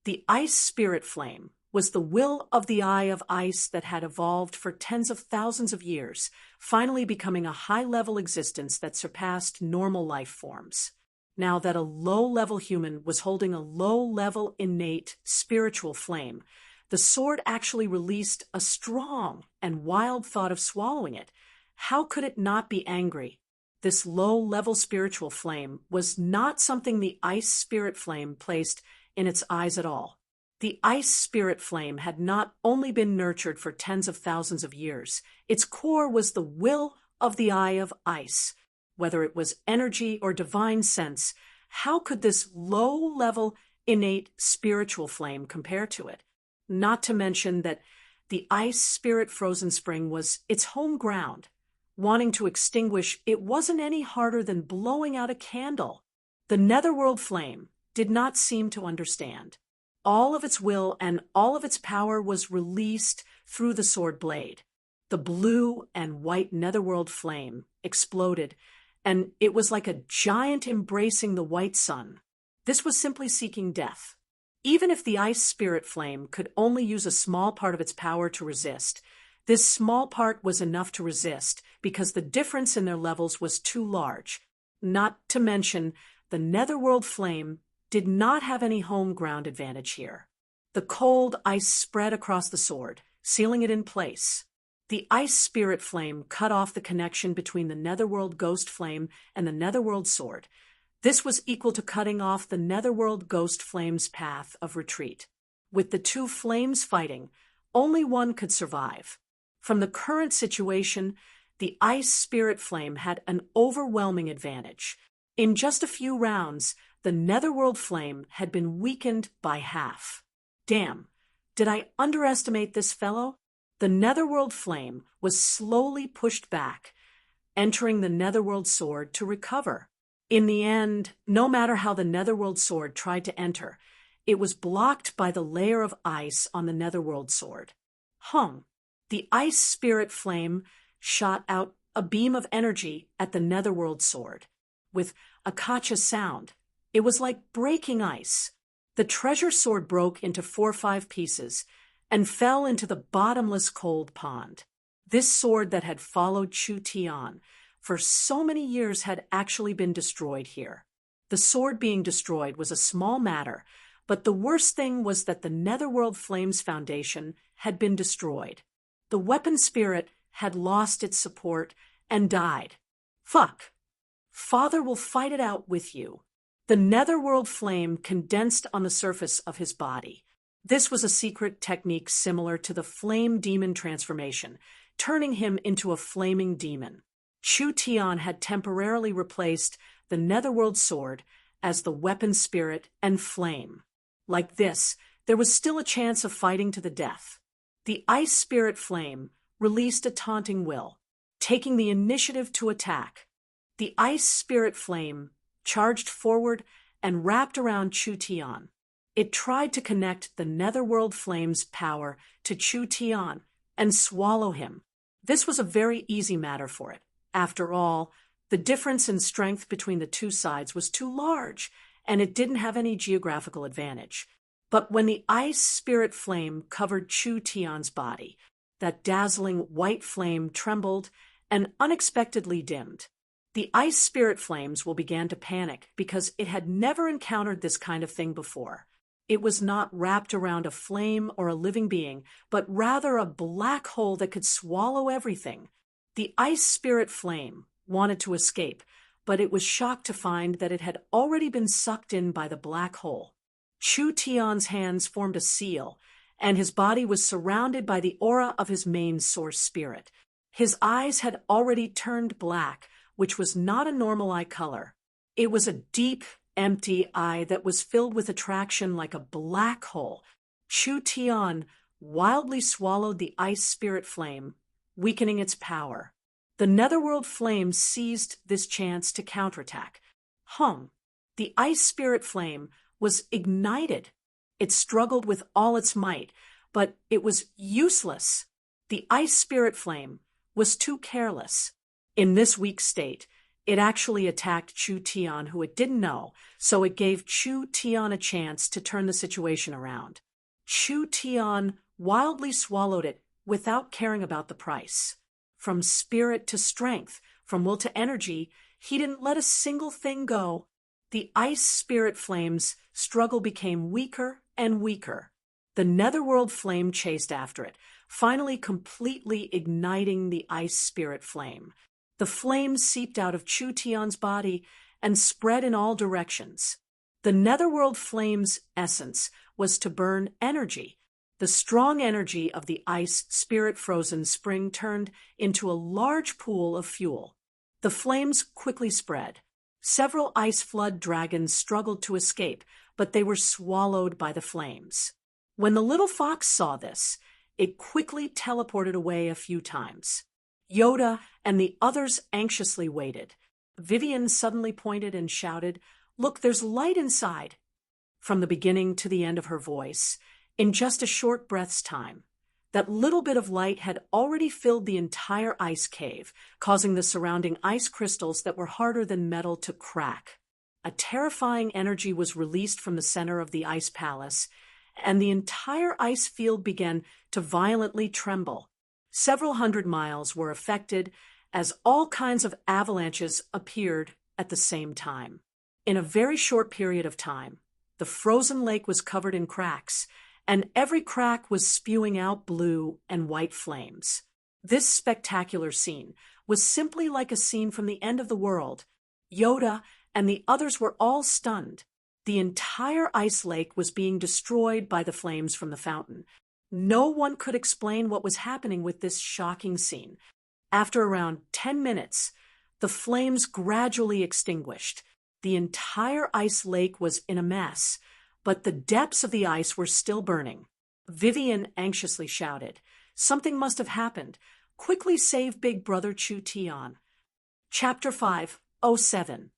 The ice spirit flame was the will of the eye of ice that had evolved for tens of thousands of years, finally becoming a high-level existence that surpassed normal life forms. Now that a low-level human was holding a low-level innate spiritual flame, the sword actually released a strong and wild thought of swallowing it. How could it not be angry? This low-level spiritual flame was not something the ice spirit flame placed in its eyes at all. The ice spirit flame had not only been nurtured for tens of thousands of years, its core was the will of the eye of ice. Whether it was energy or divine sense, how could this low-level innate spiritual flame compared to it. Not to mention that the ice spirit frozen spring was its home ground. Wanting to extinguish it wasn't any harder than blowing out a candle. The netherworld flame did not seem to understand. All of its will and all of its power was released through the sword blade. The blue and white netherworld flame exploded, and it was like a giant embracing the white sun. This was simply seeking death. Even if the ice spirit flame could only use a small part of its power to resist, this small part was enough to resist because the difference in their levels was too large. Not to mention, the netherworld flame did not have any home ground advantage here. The cold ice spread across the sword, sealing it in place. The ice spirit flame cut off the connection between the netherworld ghost flame and the netherworld sword. This was equal to cutting off the netherworld ghost flame's path of retreat. With the two flames fighting, only one could survive. From the current situation, the ice spirit flame had an overwhelming advantage. In just a few rounds, the netherworld flame had been weakened by half. Damn, did I underestimate this fellow? The netherworld flame was slowly pushed back, entering the netherworld sword to recover. In the end, no matter how the netherworld sword tried to enter, it was blocked by the layer of ice on the netherworld sword. The ice spirit flame shot out a beam of energy at the netherworld sword. With a kacha sound, it was like breaking ice. The treasure sword broke into 4 or 5 pieces and fell into the bottomless cold pond. This sword that had followed Chu Tian for so many years had actually been destroyed here. The sword being destroyed was a small matter, but the worst thing was that the netherworld flame's foundation had been destroyed. The weapon spirit had lost its support and died. Fuck. Father will fight it out with you. The netherworld flame condensed on the surface of his body. This was a secret technique similar to the flame demon transformation, turning him into a flaming demon. Chu Tian had temporarily replaced the netherworld sword as the weapon spirit and flame. Like this, there was still a chance of fighting to the death. The ice spirit flame released a taunting will, taking the initiative to attack. The ice spirit flame charged forward and wrapped around Chu Tian. It tried to connect the netherworld flame's power to Chu Tian and swallow him. This was a very easy matter for it. After all, the difference in strength between the two sides was too large, and it didn't have any geographical advantage. But when the ice spirit flame covered Chu Tian's body, that dazzling white flame trembled and unexpectedly dimmed. The ice spirit flames began to panic because it had never encountered this kind of thing before. It was not wrapped around a flame or a living being, but rather a black hole that could swallow everything. The ice spirit flame wanted to escape, but it was shocked to find that it had already been sucked in by the black hole. Chu Tian's hands formed a seal, and his body was surrounded by the aura of his main source spirit. His eyes had already turned black, which was not a normal eye color. It was a deep, empty eye that was filled with attraction like a black hole. Chu Tian wildly swallowed the ice spirit flame, weakening its power. The netherworld flame seized this chance to counterattack. The ice spirit flame was ignited. It struggled with all its might, but it was useless. The ice spirit flame was too careless. In this weak state, it actually attacked Chu Tian, who it didn't know, so it gave Chu Tian a chance to turn the situation around. Chu Tian wildly swallowed it without caring about the price. From spirit to strength, from will to energy, he didn't let a single thing go. The ice spirit flame's struggle became weaker and weaker. The netherworld flame chased after it, finally completely igniting the ice spirit flame. The flame seeped out of Chu Tian's body and spread in all directions. The netherworld flame's essence was to burn energy. The strong energy of the ice spirit frozen spring turned into a large pool of fuel. The flames quickly spread. Several ice flood dragons struggled to escape, but they were swallowed by the flames. When the little fox saw this, it quickly teleported away a few times. Yoda and the others anxiously waited. Vivian suddenly pointed and shouted, "Look, there's light inside!" From the beginning to the end of her voice, in just a short breath's time. That little bit of light had already filled the entire ice cave, causing the surrounding ice crystals that were harder than metal to crack. A terrifying energy was released from the center of the ice palace, and the entire ice field began to violently tremble. Several hundred miles were affected as all kinds of avalanches appeared at the same time. In a very short period of time, the frozen lake was covered in cracks, and every crack was spewing out blue and white flames. This spectacular scene was simply like a scene from the end of the world. Yoda and the others were all stunned. The entire ice lake was being destroyed by the flames from the fountain. No one could explain what was happening with this shocking scene. After around 10 minutes, the flames gradually extinguished. The entire ice lake was in a mess, but the depths of the ice were still burning. Vivian anxiously shouted, "Something must have happened. Quickly save Big Brother Chu Tian." Chapter 5:07.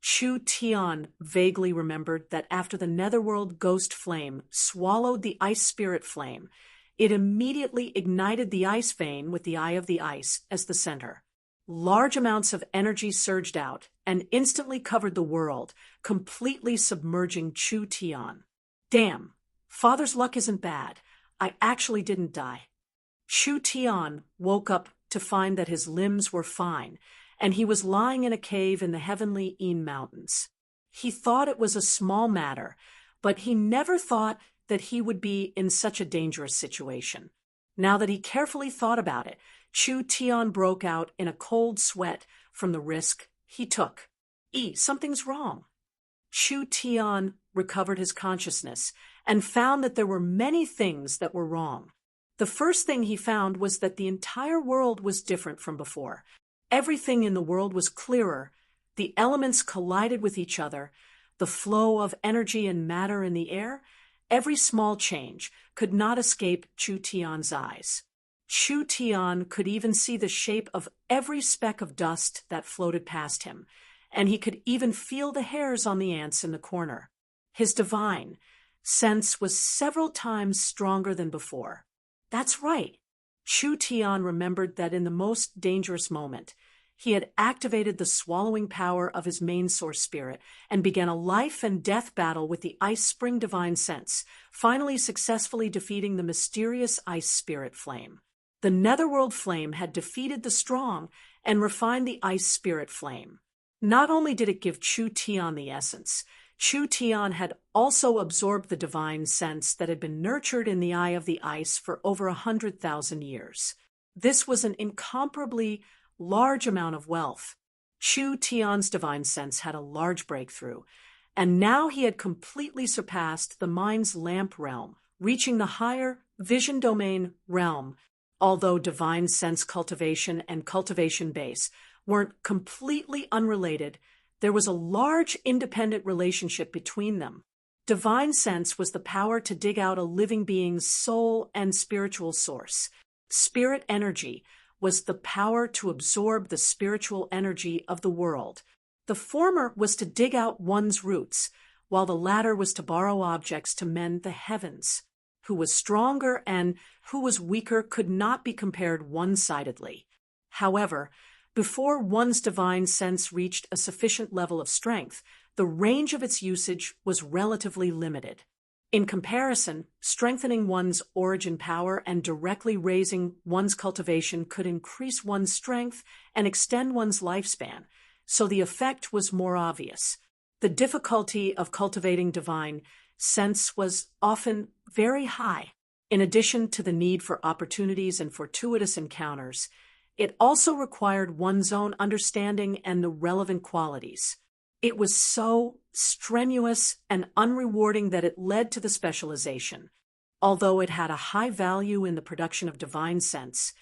Chu Tian vaguely remembered that after the netherworld ghost flame swallowed the ice spirit flame, it immediately ignited the ice vein with the eye of the ice as the center. Large amounts of energy surged out and instantly covered the world, completely submerging Chu Tian. "Damn, Father's luck isn't bad. I actually didn't die." Chu Tian woke up to find that his limbs were fine, and he was lying in a cave in the heavenly Een Mountains. He thought it was a small matter, but he never thought that he would be in such a dangerous situation. Now that he carefully thought about it, Chu Tian broke out in a cold sweat from the risk he took. Something's wrong." Chu Tian recovered his consciousness and found that there were many things that were wrong. The first thing he found was that the entire world was different from before. Everything in the world was clearer. The elements collided with each other. The flow of energy and matter in the air, every small change could not escape Chu Tian's eyes. Chu Tian could even see the shape of every speck of dust that floated past him, and he could even feel the hairs on the ants in the corner. His divine sense was several times stronger than before. That's right. Chu Tian remembered that in the most dangerous moment, he had activated the swallowing power of his main source spirit and began a life and death battle with the ice spring divine sense, finally successfully defeating the mysterious ice spirit flame. The netherworld flame had defeated the strong and refined the ice spirit flame. Not only did it give Chu Tian the essence, Chu Tian had also absorbed the divine sense that had been nurtured in the eye of the ice for over 100,000 years. This was an incomparably large amount of wealth. Chu Tian's divine sense had a large breakthrough, and now he had completely surpassed the mind's lamp realm, reaching the higher vision domain realm. Although divine sense cultivation and cultivation base weren't completely unrelated, there was a large independent relationship between them. Divine sense was the power to dig out a living being's soul and spiritual source. Spirit energy was the power to absorb the spiritual energy of the world. The former was to dig out one's roots, while the latter was to borrow objects to mend the heavens. Who was stronger and who was weaker could not be compared one-sidedly. However, before one's divine sense reached a sufficient level of strength, the range of its usage was relatively limited. In comparison, strengthening one's origin power and directly raising one's cultivation could increase one's strength and extend one's lifespan, so the effect was more obvious. The difficulty of cultivating divine sense was often very high. In addition to the need for opportunities and fortuitous encounters, it also required one's own understanding and the relevant qualities. It was so strenuous and unrewarding that it led to the specialization. Although it had a high value in the production of divine sense,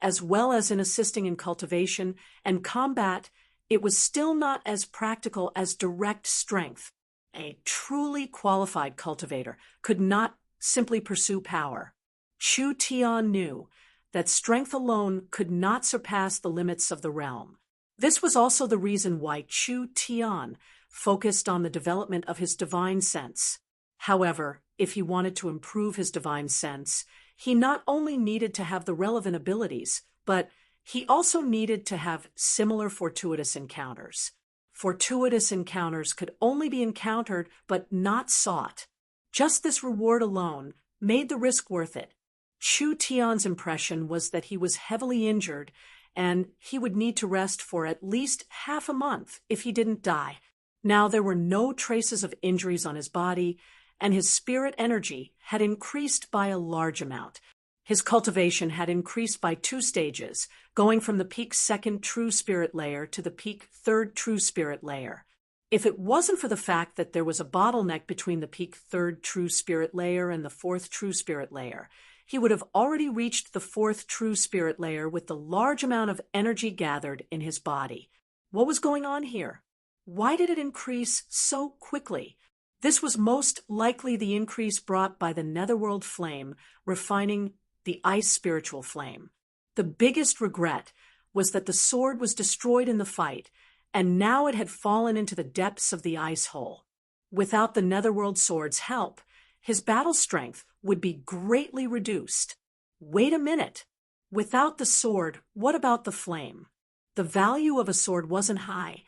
as well as in assisting in cultivation and combat, it was still not as practical as direct strength. A truly qualified cultivator could not simply pursue power. Chu Tian knew that strength alone could not surpass the limits of the realm. This was also the reason why Chu Tian focused on the development of his divine sense. However, if he wanted to improve his divine sense, he not only needed to have the relevant abilities, but he also needed to have similar fortuitous encounters. Fortuitous encounters could only be encountered but not sought. Just this reward alone made the risk worth it. Chu Tian's impression was that he was heavily injured and he would need to rest for at least half a month if he didn't die. Now there were no traces of injuries on his body, and his spirit energy had increased by a large amount. His cultivation had increased by 2 stages, going from the peak 2nd true spirit layer to the peak 3rd true spirit layer. If it wasn't for the fact that there was a bottleneck between the peak 3rd true spirit layer and the 4th true spirit layer, he would have already reached the 4th true spirit layer with the large amount of energy gathered in his body. What was going on here? Why did it increase so quickly? This was most likely the increase brought by the netherworld flame refining the ice spiritual flame. The biggest regret was that the sword was destroyed in the fight, and now it had fallen into the depths of the ice hole. Without the netherworld sword's help, his battle strength would be greatly reduced. Wait a minute. Without the sword, what about the flame? The value of a sword wasn't high.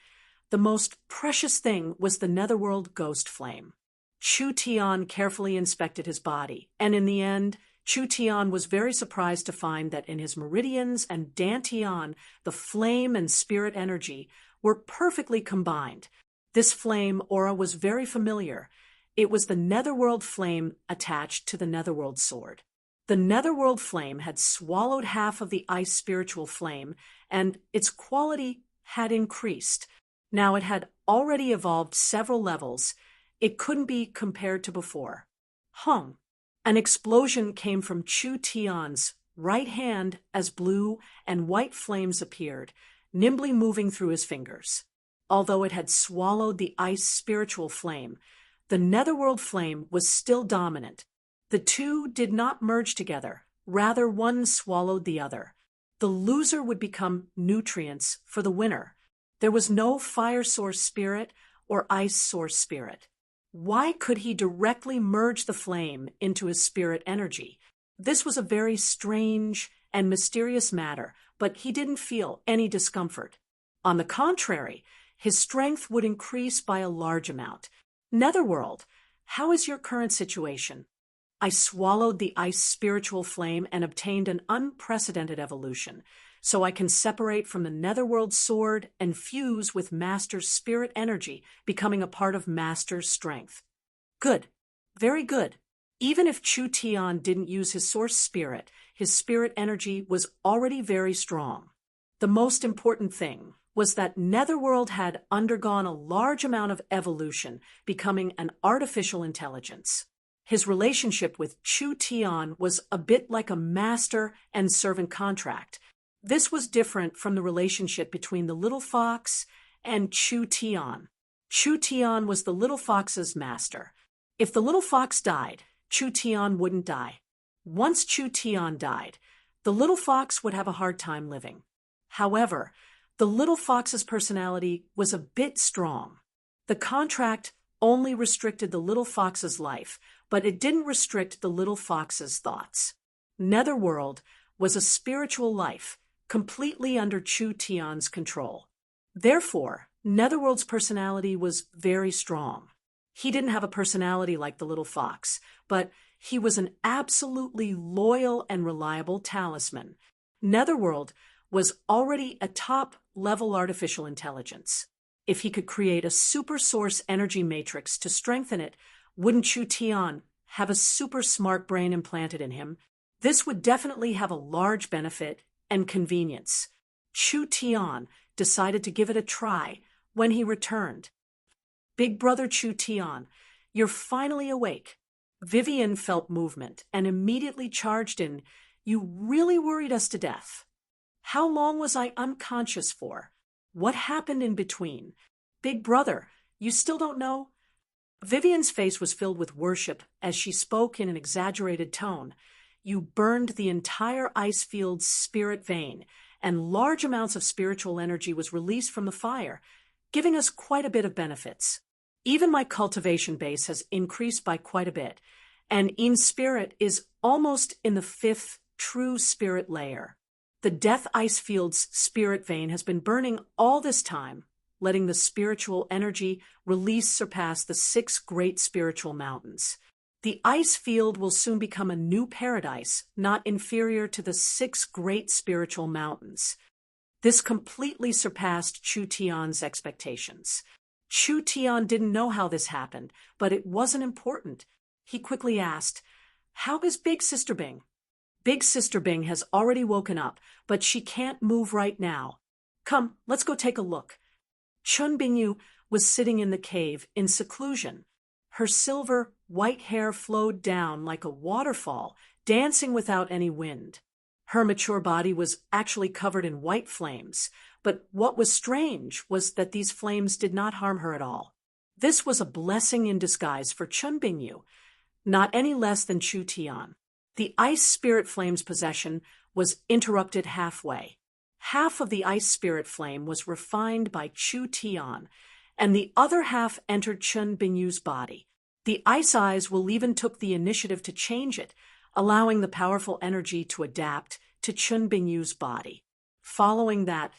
The most precious thing was the netherworld ghost flame. Chu Tian carefully inspected his body, and in the end, Chu Tian was very surprised to find that in his meridians and dantian, the flame and spirit energy were perfectly combined. This flame aura was very familiar. It was the netherworld flame attached to the netherworld sword. The netherworld flame had swallowed half of the ice spiritual flame, and its quality had increased. Now it had already evolved several levels. It couldn't be compared to before. Hung. An explosion came from Chu Tian's right hand as blue and white flames appeared, nimbly moving through his fingers. Although it had swallowed the ice spiritual flame, the netherworld flame was still dominant. The two did not merge together. Rather, one swallowed the other. The loser would become nutrients for the winner. There was no fire source spirit or ice source spirit. Why could he directly merge the flame into his spirit energy? This was a very strange and mysterious matter, but he didn't feel any discomfort. On the contrary, his strength would increase by a large amount. Netherworld, how is your current situation? I swallowed the ice spiritual flame and obtained an unprecedented evolution, so I can separate from the netherworld sword and fuse with Master's spirit energy, becoming a part of Master's strength. Good. Very good. Even if Chu Tian didn't use his source spirit, his spirit energy was already very strong. The most important thing was that Netherworld had undergone a large amount of evolution, becoming an artificial intelligence. His relationship with Chu Tian was a bit like a master and servant contract. This was different from the relationship between the little fox and Chu Tian. Chu Tian was the little fox's master. If the little fox died, Chu Tian wouldn't die. Once Chu Tian died, the little fox would have a hard time living. However, the little fox's personality was a bit strong. The contract only restricted the little fox's life, but it didn't restrict the little fox's thoughts. Netherworld was a spiritual life, completely under Chu Tian's control. Therefore, Netherworld's personality was very strong. He didn't have a personality like the little fox, but he was an absolutely loyal and reliable talisman. Netherworld was already a top-level artificial intelligence. If he could create a super source energy matrix to strengthen it, wouldn't Chu Tian have a super smart brain implanted in him? This would definitely have a large benefit and convenience. Chu Tian decided to give it a try when he returned. Big brother Chu Tian, you're finally awake. Vivian felt movement and immediately charged in. You really worried us to death. How long was I unconscious for? What happened in between? Big brother, you still don't know? Vivian's face was filled with worship as she spoke in an exaggerated tone. You burned the entire ice field's spirit vein, and large amounts of spiritual energy was released from the fire, giving us quite a bit of benefits. Even my cultivation base has increased by quite a bit, and in spirit is almost in the fifth true spirit layer. The death ice field's spirit vein has been burning all this time, letting the spiritual energy release surpass the 6 great spiritual mountains. The ice field will soon become a new paradise, not inferior to the 6 great spiritual mountains. This completely surpassed Chu Tian's expectations. Chu Tian didn't know how this happened, but it wasn't important. He quickly asked, "How is Big Sister Bing?" "Big Sister Bing has already woken up, but she can't move right now. Come, let's go take a look." Chun Bingyu was sitting in the cave in seclusion. Her silver, white hair flowed down like a waterfall, dancing without any wind. Her mature body was actually covered in white flames, but what was strange was that these flames did not harm her at all. This was a blessing in disguise for Chun Bingyu, not any less than Chu Tian. The ice spirit flame's possession was interrupted halfway. Half of the ice spirit flame was refined by Chu Tian, and the other half entered Chun Bingyu's body. The ice eyes will even took the initiative to change it, allowing the powerful energy to adapt to Chun Bingyu's body. Following that,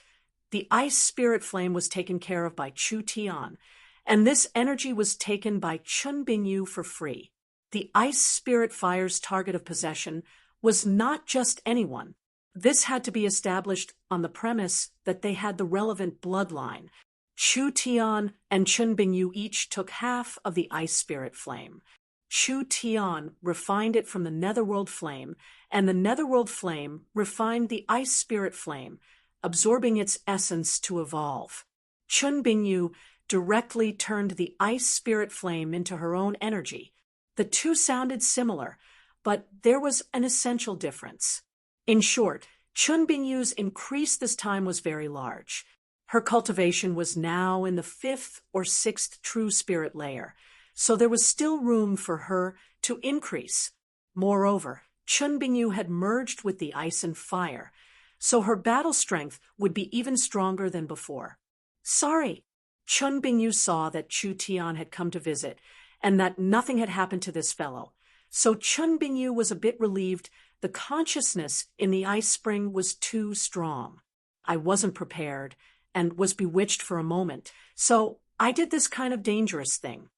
the ice spirit flame was taken care of by Chu Tian, and this energy was taken by Chun Bingyu for free. The ice spirit fire's target of possession was not just anyone. This had to be established on the premise that they had the relevant bloodline. Chu Tian and Chun Bingyu each took half of the ice spirit flame. Chu Tian refined it from the netherworld flame, and the netherworld flame refined the ice spirit flame, absorbing its essence to evolve. Chun Bingyu directly turned the ice spirit flame into her own energy. The two sounded similar, but there was an essential difference. In short, Chun Bingyu's increase this time was very large. Her cultivation was now in the 5th or 6th true spirit layer, so there was still room for her to increase. Moreover, Chun Bingyu had merged with the ice and fire, so her battle strength would be even stronger than before. "Sorry." Chun Bingyu saw that Chu Tian had come to visit, and that nothing had happened to this fellow. So Chun Bingyu was a bit relieved. The consciousness in the ice spring was too strong. "I wasn't prepared and was bewitched for a moment, so I did this kind of dangerous thing.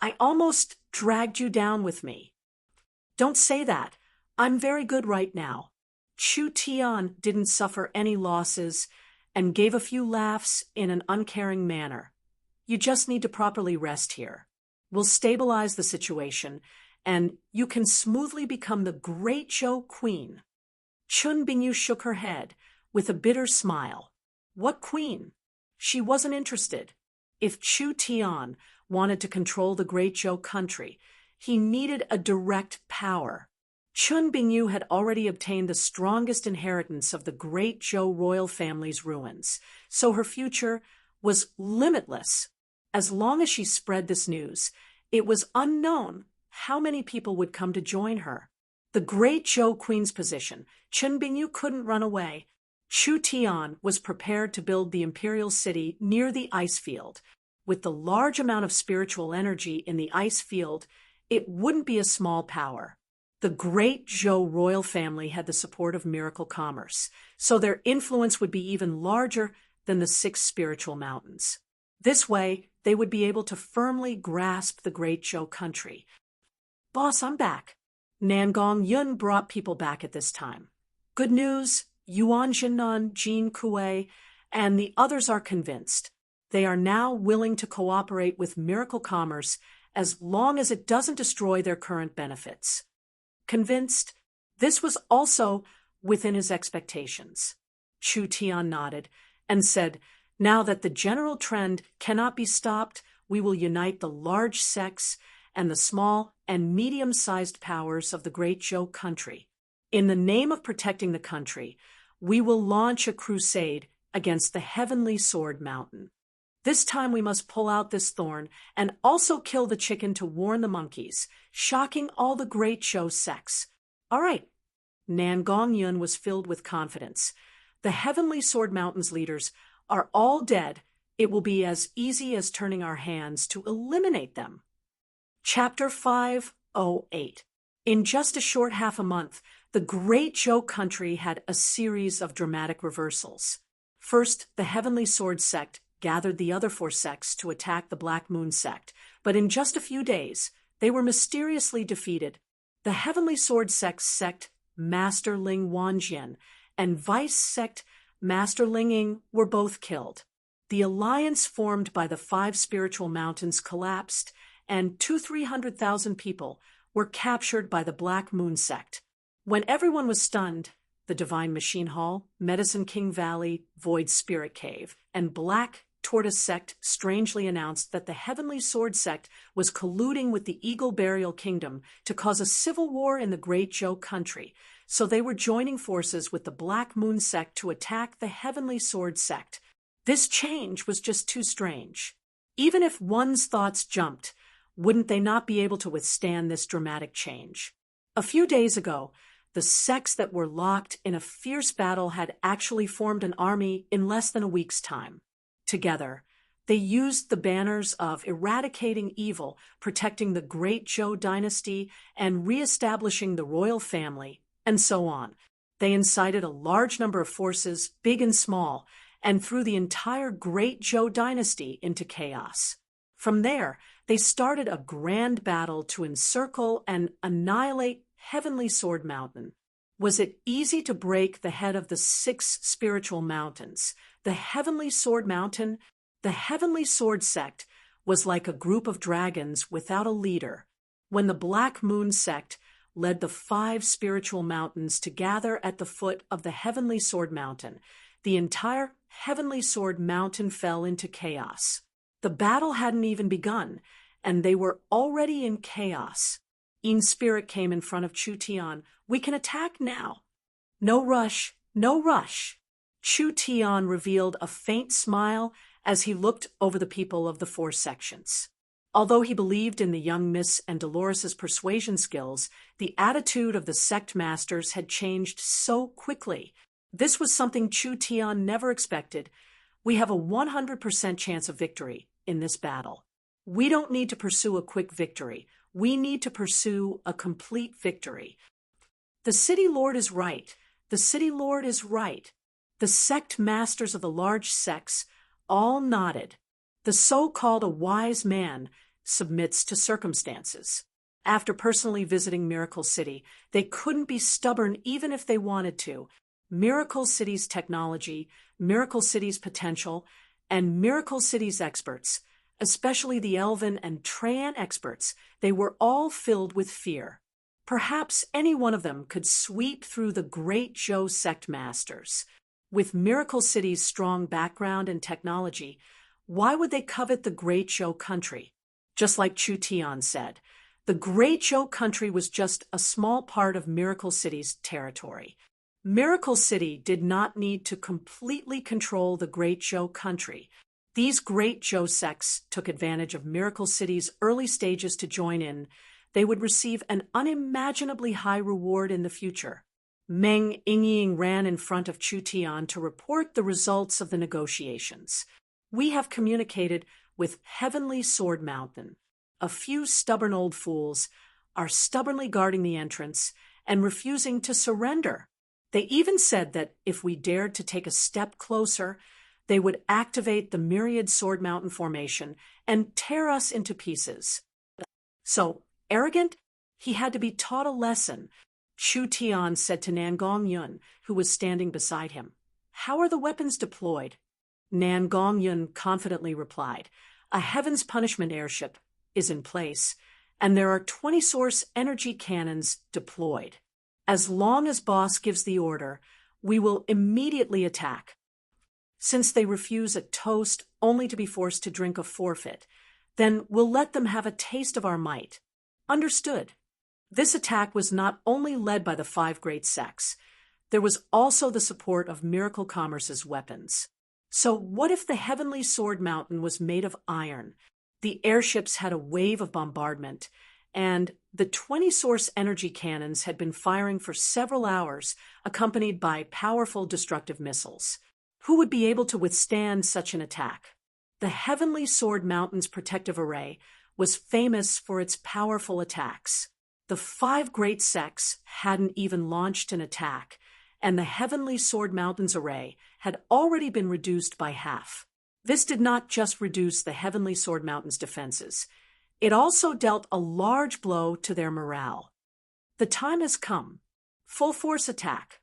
I almost dragged you down with me." "Don't say that. I'm very good right now." Chu Tian didn't suffer any losses and gave a few laughs in an uncaring manner. "You just need to properly rest here. We'll stabilize the situation, and you can smoothly become the Great Zhou Queen." Chun Bingyu shook her head with a bitter smile. What queen? She wasn't interested. If Chu Tian wanted to control the Great Zhou country, he needed a direct power. Chun Bingyu had already obtained the strongest inheritance of the Great Zhou royal family's ruins, so her future was limitless. As long as she spread this news, it was unknown how many people would come to join her. The Great Zhou Queen's position, Chun Bingyu couldn't run away. Chu Tian was prepared to build the imperial city near the ice field. With the large amount of spiritual energy in the ice field, it wouldn't be a small power. The Great Zhou royal family had the support of miracle commerce, so their influence would be even larger than the 6 spiritual mountains. This way, they would be able to firmly grasp the Great Zhou country. "Boss, I'm back." Nangong Yun brought people back at this time. "Good news, Yuan Jinan, Jin Kuei, and the others are convinced. They are now willing to cooperate with miracle commerce as long as it doesn't destroy their current benefits." Convinced? This was also within his expectations. Chu Tian nodded and said, "Now that the general trend cannot be stopped, we will unite the large sects and the small and medium-sized powers of the Great Zhou country. In the name of protecting the country, we will launch a crusade against the Heavenly Sword Mountain." This time we must pull out this thorn and also kill the chicken to warn the monkeys, shocking all the great Zhou sects. All right. Nangong Yun was filled with confidence. The Heavenly Sword Mountain's leaders are all dead. It will be as easy as turning our hands to eliminate them. Chapter 508. In just a short half a month, the great Zhou country had a series of dramatic reversals. First, the Heavenly Sword sect gathered the other 4 sects to attack the Black Moon sect, but in just a few days, they were mysteriously defeated. The Heavenly Sword sect Master Ling Wanjian and Vice sect Master Ling Ying were both killed. The alliance formed by the 5 spiritual mountains collapsed, and 200,000-300,000 people were captured by the Black Moon sect. When everyone was stunned, the Divine Machine Hall, Medicine King Valley, Void Spirit Cave, and Black Tortoise sect strangely announced that the Heavenly Sword sect was colluding with the Eagle Burial Kingdom to cause a civil war in the Great Zhou country, so they were joining forces with the Black Moon sect to attack the Heavenly Sword sect. This change was just too strange. Even if one's thoughts jumped, wouldn't they not be able to withstand this dramatic change? A few days ago, the sects that were locked in a fierce battle had actually formed an army in less than a week's time. Together, they used the banners of eradicating evil, protecting the Great Zhou dynasty, and re-establishing the royal family, and so on. They incited a large number of forces, big and small, and threw the entire Great Zhou dynasty into chaos. From there, they started a grand battle to encircle and annihilate Heavenly Sword Mountain. Was it easy to break the head of the 6 spiritual mountains? The Heavenly Sword Mountain, the Heavenly Sword sect, was like a group of dragons without a leader. When the Black Moon sect led the 5 spiritual mountains to gather at the foot of the Heavenly Sword Mountain, the entire Heavenly Sword Mountain fell into chaos. The battle hadn't even begun, and they were already in chaos. Yin Spirit came in front of Chu Tian. We can attack now. No rush, no rush. Chu Tian revealed a faint smile as he looked over the people of the 4 sections. Although he believed in the young Miss and Dolores's persuasion skills, the attitude of the sect masters had changed so quickly. This was something Chu Tian never expected. We have a 100% chance of victory in this battle. We don't need to pursue a quick victory. We need to pursue a complete victory. The City Lord is right. The City Lord is right. The sect masters of the large sects all nodded. The so-called a wise man submits to circumstances. After personally visiting Miracle City, they couldn't be stubborn even if they wanted to. Miracle City's technology, Miracle City's potential, and Miracle City's experts, especially the Elven and Treant experts, they were all filled with fear. Perhaps any one of them could sweep through the Great Zhou sect masters. With Miracle City's strong background and technology, why would they covet the Great Zhou country? Just like Chu Tian said, the Great Zhou country was just a small part of Miracle City's territory. Miracle City did not need to completely control the Great Zhou country. These Great Zhou sects took advantage of Miracle City's early stages to join in. They would receive an unimaginably high reward in the future. Meng Yingying ran in front of Chu Tian to report the results of the negotiations. We have communicated with Heavenly Sword Mountain. A few stubborn old fools are stubbornly guarding the entrance and refusing to surrender. They even said that if we dared to take a step closer, they would activate the Myriad Sword Mountain formation and tear us into pieces. So, arrogant? He had to be taught a lesson. Chu Tian said to Nangong Yun, who was standing beside him. How are the weapons deployed? Nangong Yun confidently replied, a Heaven's Punishment airship is in place, and there are 20 source energy cannons deployed. As long as Boss gives the order, we will immediately attack. Since they refuse a toast only to be forced to drink a forfeit, then we'll let them have a taste of our might. Understood. This attack was not only led by the 5 great sects, there was also the support of Miracle Commerce's weapons. So what if the Heavenly Sword Mountain was made of iron? The airships had a wave of bombardment, and the 20-source energy cannons had been firing for several hours, accompanied by powerful destructive missiles. Who would be able to withstand such an attack? The Heavenly Sword Mountain's protective array was famous for its powerful attacks. The 5 great sects hadn't even launched an attack, and the Heavenly Sword Mountain's array had already been reduced by half. This did not just reduce the Heavenly Sword Mountain's defenses. It also dealt a large blow to their morale. The time has come. Full force attack.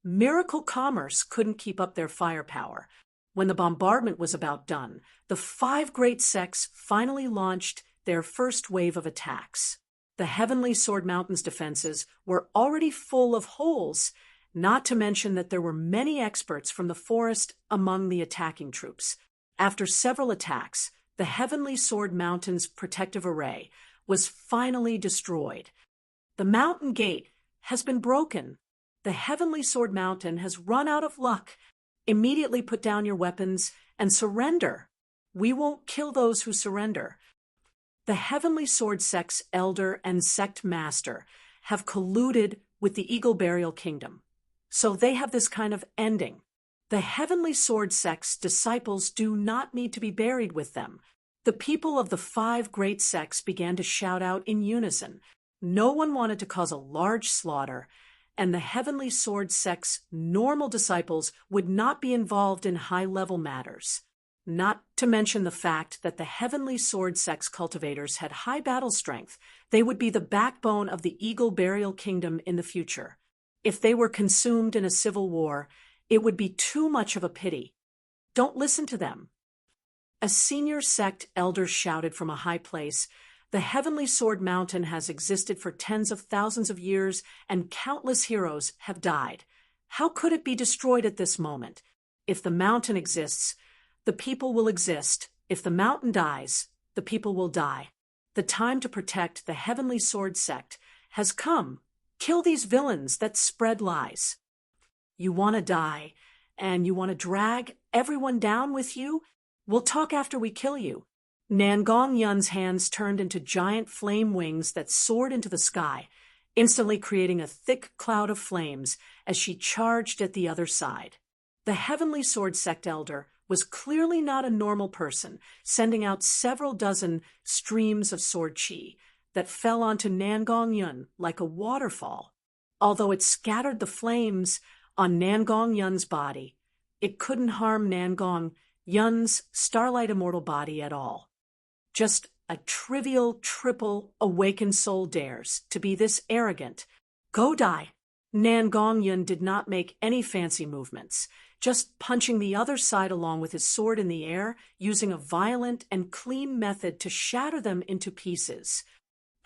Miracle Commerce couldn't keep up their firepower. When the bombardment was about done, the 5 great sects finally launched their first wave of attacks. The Heavenly Sword Mountain's defenses were already full of holes, not to mention that there were many experts from the forest among the attacking troops. After several attacks, the Heavenly Sword Mountain's protective array was finally destroyed. The mountain gate has been broken. The Heavenly Sword Mountain has run out of luck. Immediately put down your weapons and surrender. We won't kill those who surrender. The Heavenly Sword Sect's elder and sect master have colluded with the Eagle Burial Kingdom. So they have this kind of ending. The Heavenly Sword Sect's disciples do not need to be buried with them. The people of the 5 great sects began to shout out in unison. No one wanted to cause a large slaughter, and the Heavenly Sword Sect's normal disciples would not be involved in high-level matters. Not to mention the fact that the Heavenly Sword Sect's cultivators had high battle strength. They would be the backbone of the Eagle Burial Kingdom in the future. If they were consumed in a civil war, it would be too much of a pity. Don't listen to them. A senior sect elder shouted from a high place, "The Heavenly Sword Mountain has existed for tens of thousands of years, and countless heroes have died. How could it be destroyed at this moment? If the mountain exists, the people will exist. If the mountain dies, the people will die. The time to protect the Heavenly Sword Sect has come. Kill these villains that spread lies." You want to die, and you want to drag everyone down with you? We'll talk after we kill you. Nangong Yun's hands turned into giant flame wings that soared into the sky, instantly creating a thick cloud of flames as she charged at the other side. The Heavenly Sword Sect elder was clearly not a normal person, sending out several dozen streams of sword chi that fell onto Nangong Yun like a waterfall. Although it scattered the flames on Nangong Yun's body, it couldn't harm Nangong Yun's starlight immortal body at all. Just a trivial triple awakened soul dares to be this arrogant. Go die. Nangong Yun did not make any fancy movements, just punching the other side along with his sword in the air, using a violent and clean method to shatter them into pieces.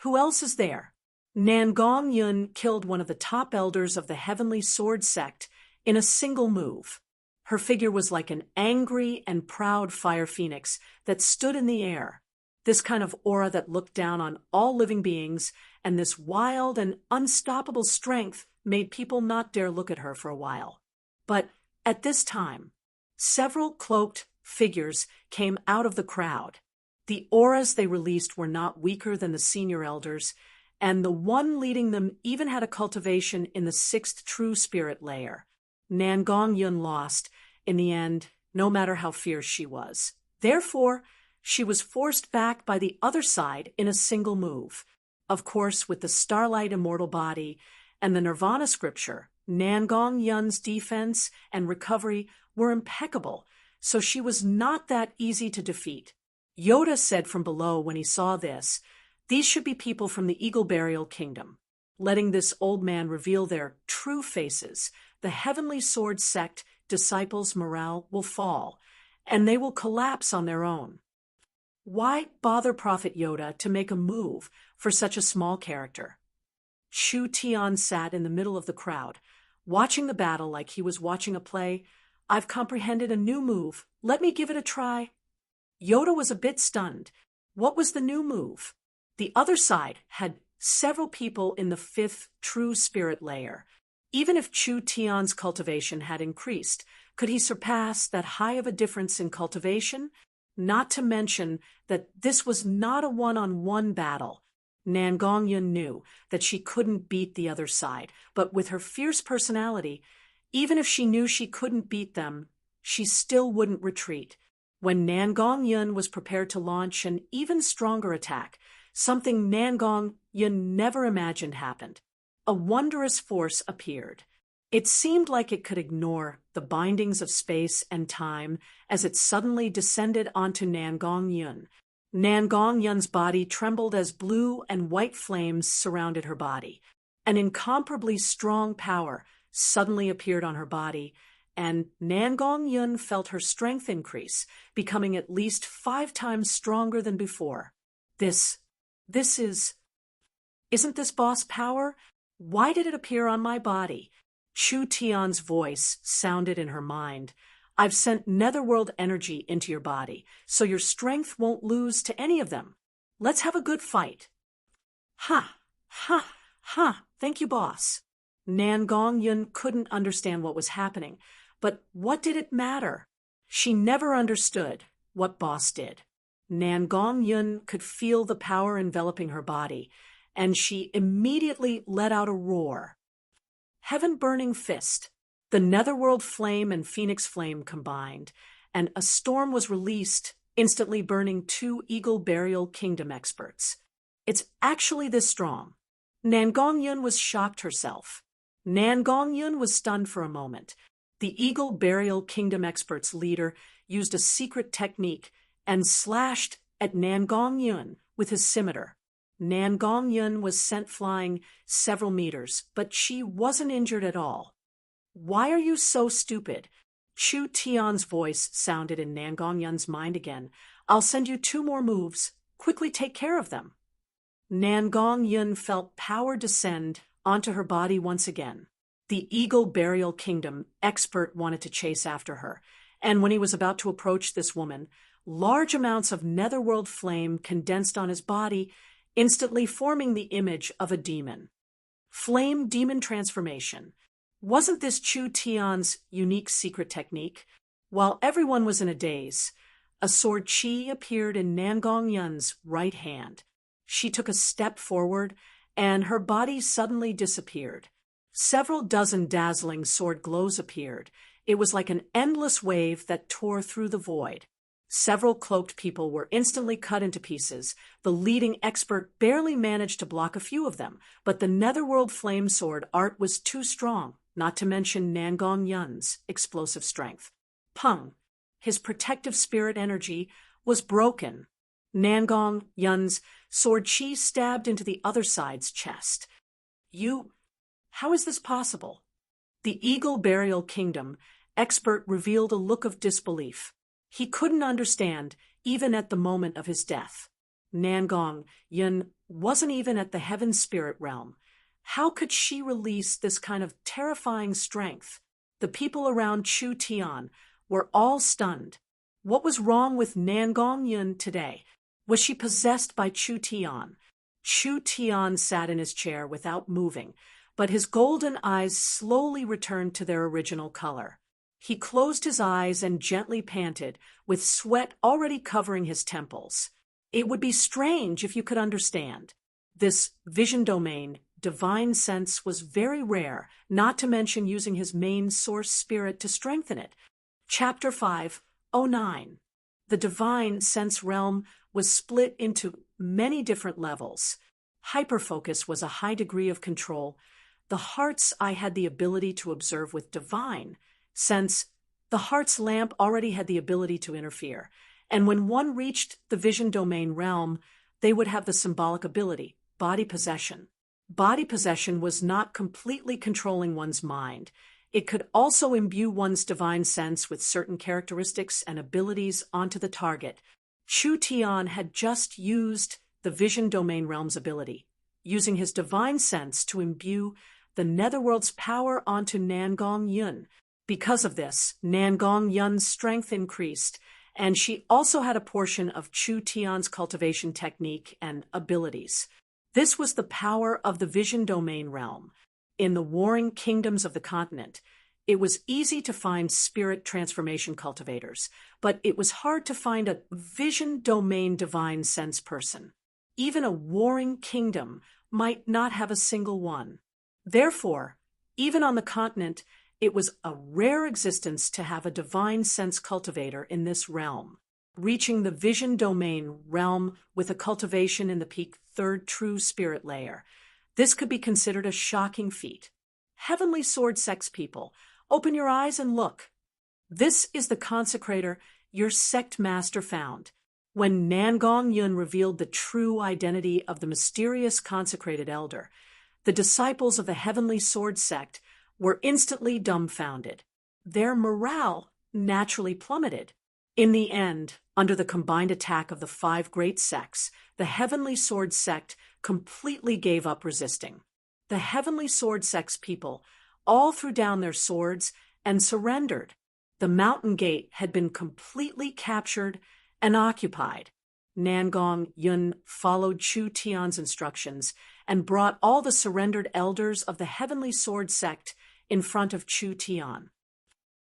Who else is there? Nangong Yun killed one of the top elders of the Heavenly Sword Sect in a single move. Her figure was like an angry and proud fire phoenix that stood in the air. This kind of aura that looked down on all living beings, and this wild and unstoppable strength made people not dare look at her for a while. But at this time, several cloaked figures came out of the crowd. The auras they released were not weaker than the senior elders, and the one leading them even had a cultivation in the 6th true spirit layer. Nangong Yun lost, in the end, no matter how fierce she was. Therefore, she was forced back by the other side in a single move. Of course, with the starlight immortal body and the Nirvana scripture, Nangong Yun's defense and recovery were impeccable, so she was not that easy to defeat. Yoda said from below when he saw this, "These should be people from the Eagle Burial Kingdom." Letting this old man reveal their true faces, the Heavenly Sword Sect disciples' morale will fall, and they will collapse on their own. Why bother Prophet Yoda to make a move for such a small character? Chu Tian sat in the middle of the crowd, watching the battle like he was watching a play. "I've comprehended a new move. Let me give it a try." Yoda was a bit stunned. What was the new move? The other side had several people in the 5th true spirit layer. Even if Chu Tian's cultivation had increased, Could he surpass that high of a difference in cultivation? Not to mention that this was not a one-on-one battle. Nan Gongyun knew that she couldn't beat the other side, but with her fierce personality, even if she knew she couldn't beat them, she still wouldn't retreat. When Nan Gongyun was prepared to launch an even stronger attack, something Nan Gongyun never imagined happened. A wondrous force appeared. It seemed like it could ignore the bindings of space and time as it suddenly descended onto Nan Gongyun. Nan Gongyun's body trembled as blue and white flames surrounded her body. An incomparably strong power suddenly appeared on her body, and Nan Gongyun felt her strength increase, becoming at least 5 times stronger than before. Isn't this boss power? Why did it appear on my body? Chu Tian's voice sounded in her mind. I've sent netherworld energy into your body, so your strength won't lose to any of them. Let's have a good fight. Ha! Ha! Ha! Thank you, boss. Nan Gongyun couldn't understand what was happening, but what did it matter? She never understood what boss did. Nan Gongyun could feel the power enveloping her body, and she immediately let out a roar. Heaven-burning fist. The netherworld flame and phoenix flame combined, and a storm was released, instantly burning 2 Eagle Burial Kingdom experts. It's actually this strong. Nan Gongyun was shocked herself. Nan Gongyun was stunned for a moment. The Eagle Burial Kingdom experts' leader used a secret technique and slashed at Nan Gongyun with his scimitar. Nan Gongyun was sent flying several meters, but she wasn't injured at all. Why are you so stupid? Chu Tian's voice sounded in Nan Gongyun's mind again. I'll send you 2 more moves. Quickly take care of them. Nan Gongyun felt power descend onto her body once again. The Eagle Burial Kingdom expert wanted to chase after her, and when he was about to approach this woman, large amounts of netherworld flame condensed on his body, instantly forming the image of a demon. Flame demon transformation. Wasn't this Chu Tian's unique secret technique? While everyone was in a daze, a sword chi appeared in Nan Gongyun's right hand. She took a step forward, and her body suddenly disappeared. Several dozen dazzling sword glows appeared. It was like an endless wave that tore through the void. Several cloaked people were instantly cut into pieces. The leading expert barely managed to block a few of them, but the netherworld flame sword art was too strong, not to mention Nan Gongyun's explosive strength. Pung! His protective spirit energy was broken. Nan Gongyun's sword chi stabbed into the other side's chest. How is this possible? The Eagle Burial Kingdom expert revealed a look of disbelief. He couldn't understand, even at the moment of his death. Nan Gongyun wasn't even at the heaven spirit realm. How could she release this kind of terrifying strength? The people around Chu Tian were all stunned. What was wrong with Nan Gongyun today? Was she possessed by Chu Tian? Chu Tian sat in his chair without moving, but his golden eyes slowly returned to their original color. He closed his eyes and gently panted, with sweat already covering his temples. It would be strange if you could understand. This vision domain, divine sense, was very rare, not to mention using his main source spirit to strengthen it. Chapter 5:09. The divine sense realm was split into many different levels. Hyperfocus was a high degree of control. The heart's eye had the ability to observe with divine sense. The heart's lamp already had the ability to interfere, and when one reached the vision domain realm, they would have the symbolic ability, body possession. Body possession was not completely controlling one's mind. It could also imbue one's divine sense with certain characteristics and abilities onto the target. Chu Tian had just used the vision domain realm's ability, using his divine sense to imbue the netherworld's power onto Nan Gongyun. Because of this, Nan Gongyun's strength increased, and she also had a portion of Chu Tian's cultivation technique and abilities. This was the power of the vision domain realm. In the warring kingdoms of the continent, It was easy to find spirit transformation cultivators, but it was hard to find a vision domain divine sense person. Even a warring kingdom might not have a single one. Therefore, even on the continent, it was a rare existence to have a divine sense cultivator in this realm. Reaching the vision domain realm with a cultivation in the peak third true spirit layer. This could be considered a shocking feat. Heavenly sword sex people, open your eyes and look. This is the consecrator your sect master found. When Nangong Yun revealed the true identity of the mysterious consecrated elder, the disciples of the Heavenly Sword sect were instantly dumbfounded. Their morale naturally plummeted. In the end, under the combined attack of the 5 great sects, the Heavenly Sword sect completely gave up resisting. The Heavenly Sword sect's people all threw down their swords and surrendered. The mountain gate had been completely captured and occupied. Nangong Yun followed Chu Tian's instructions and brought all the surrendered elders of the Heavenly Sword sect in front of Chu Tian.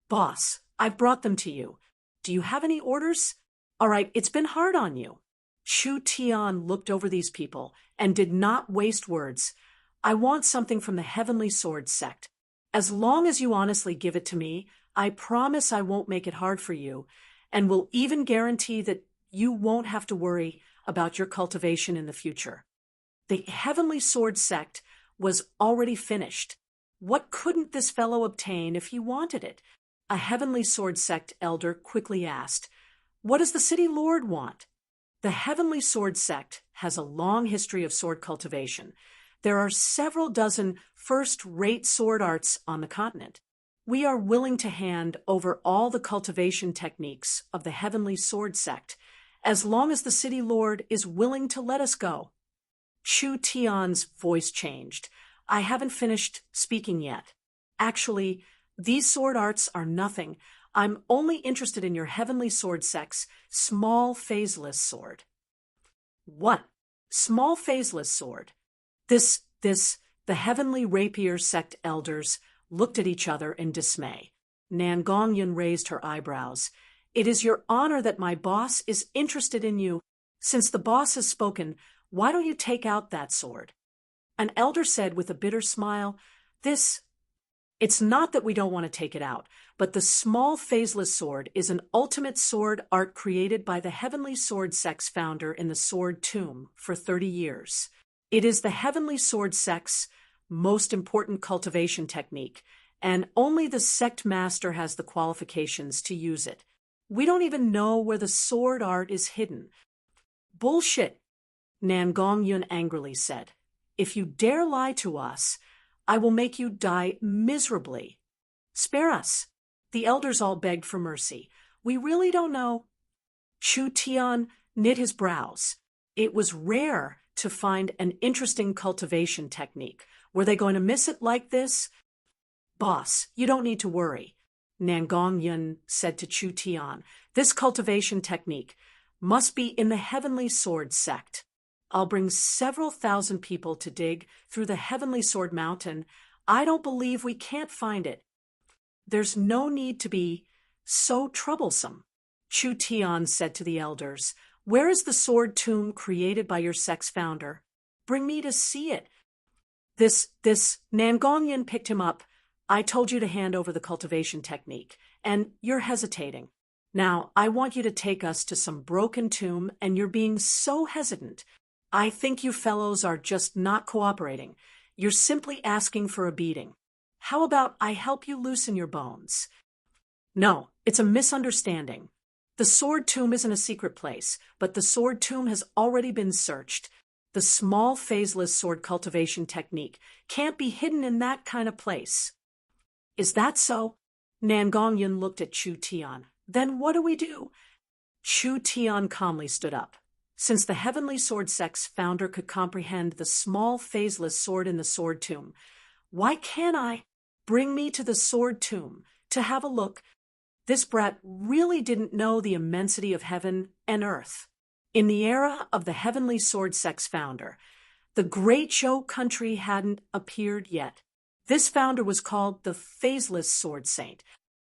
"Boss, I've brought them to you. Do you have any orders? All right, it's been hard on you." Chu Tian looked over these people and did not waste words. "I want something from the Heavenly Sword sect. As long as you honestly give it to me, I promise I won't make it hard for you, and will even guarantee that you won't have to worry about your cultivation in the future." The Heavenly Sword sect was already finished. What couldn't this fellow obtain if he wanted it? A Heavenly Sword sect elder quickly asked, "What does the city lord want?" The Heavenly Sword sect has a long history of sword cultivation. There are several dozen first-rate sword arts on the continent. We are willing to hand over all the cultivation techniques of the Heavenly Sword sect, as long as the city lord is willing to let us go. Chu Tian's voice changed. "I haven't finished speaking yet. Actually, these sword arts are nothing. I'm only interested in your Heavenly Sword sect's small phaseless sword." "What? Small phaseless sword?" The Heavenly Rapier sect elders looked at each other in dismay. Nangong Yun raised her eyebrows. "It is your honor that my boss is interested in you. Since the boss has spoken, why don't you take out that sword?" An elder said with a bitter smile, It's not that we don't want to take it out, but the small phaseless sword is an ultimate sword art created by the Heavenly Sword sect's founder in the Sword Tomb for 30 years. It is the Heavenly Sword sect's most important cultivation technique, and only the sect master has the qualifications to use it. We don't even know where the sword art is hidden." "Bullshit," Nangong Yun angrily said. "If you dare lie to us, I will make you die miserably. Spare us." The elders all begged for mercy. "We really don't know." Chu Tian knit his brows. It was rare to find an interesting cultivation technique. Were they going to miss it like this? "Boss, you don't need to worry," Nangong Yun said to Chu Tian. "This cultivation technique must be in the Heavenly Sword sect. I'll bring several thousand people to dig through the Heavenly Sword Mountain. I don't believe we can't find it. There's no need to be so troublesome." Chu Tian said to the elders, "Where is the sword tomb created by your sect's founder? Bring me to see it." Nangong Yin picked him up. "I told you to hand over the cultivation technique, and you're hesitating. Now, I want you to take us to some broken tomb, and you're being so hesitant. I think you fellows are just not cooperating. You're simply asking for a beating. How about I help you loosen your bones?" "No, it's a misunderstanding. The sword tomb isn't a secret place, but the sword tomb has already been searched. The small phaseless sword cultivation technique can't be hidden in that kind of place." "Is that so?" Nangong Yun looked at Chu Tian. "Then what do we do?" Chu Tian calmly stood up. Since the Heavenly Sword sect's founder could comprehend the small phaseless sword in the sword tomb, why can't I? Bring me to the sword tomb to have a look. This brat really didn't know the immensity of heaven and earth. In the era of the Heavenly Sword sect's founder, the Great Zhou country hadn't appeared yet. This founder was called the Phaseless Sword Saint.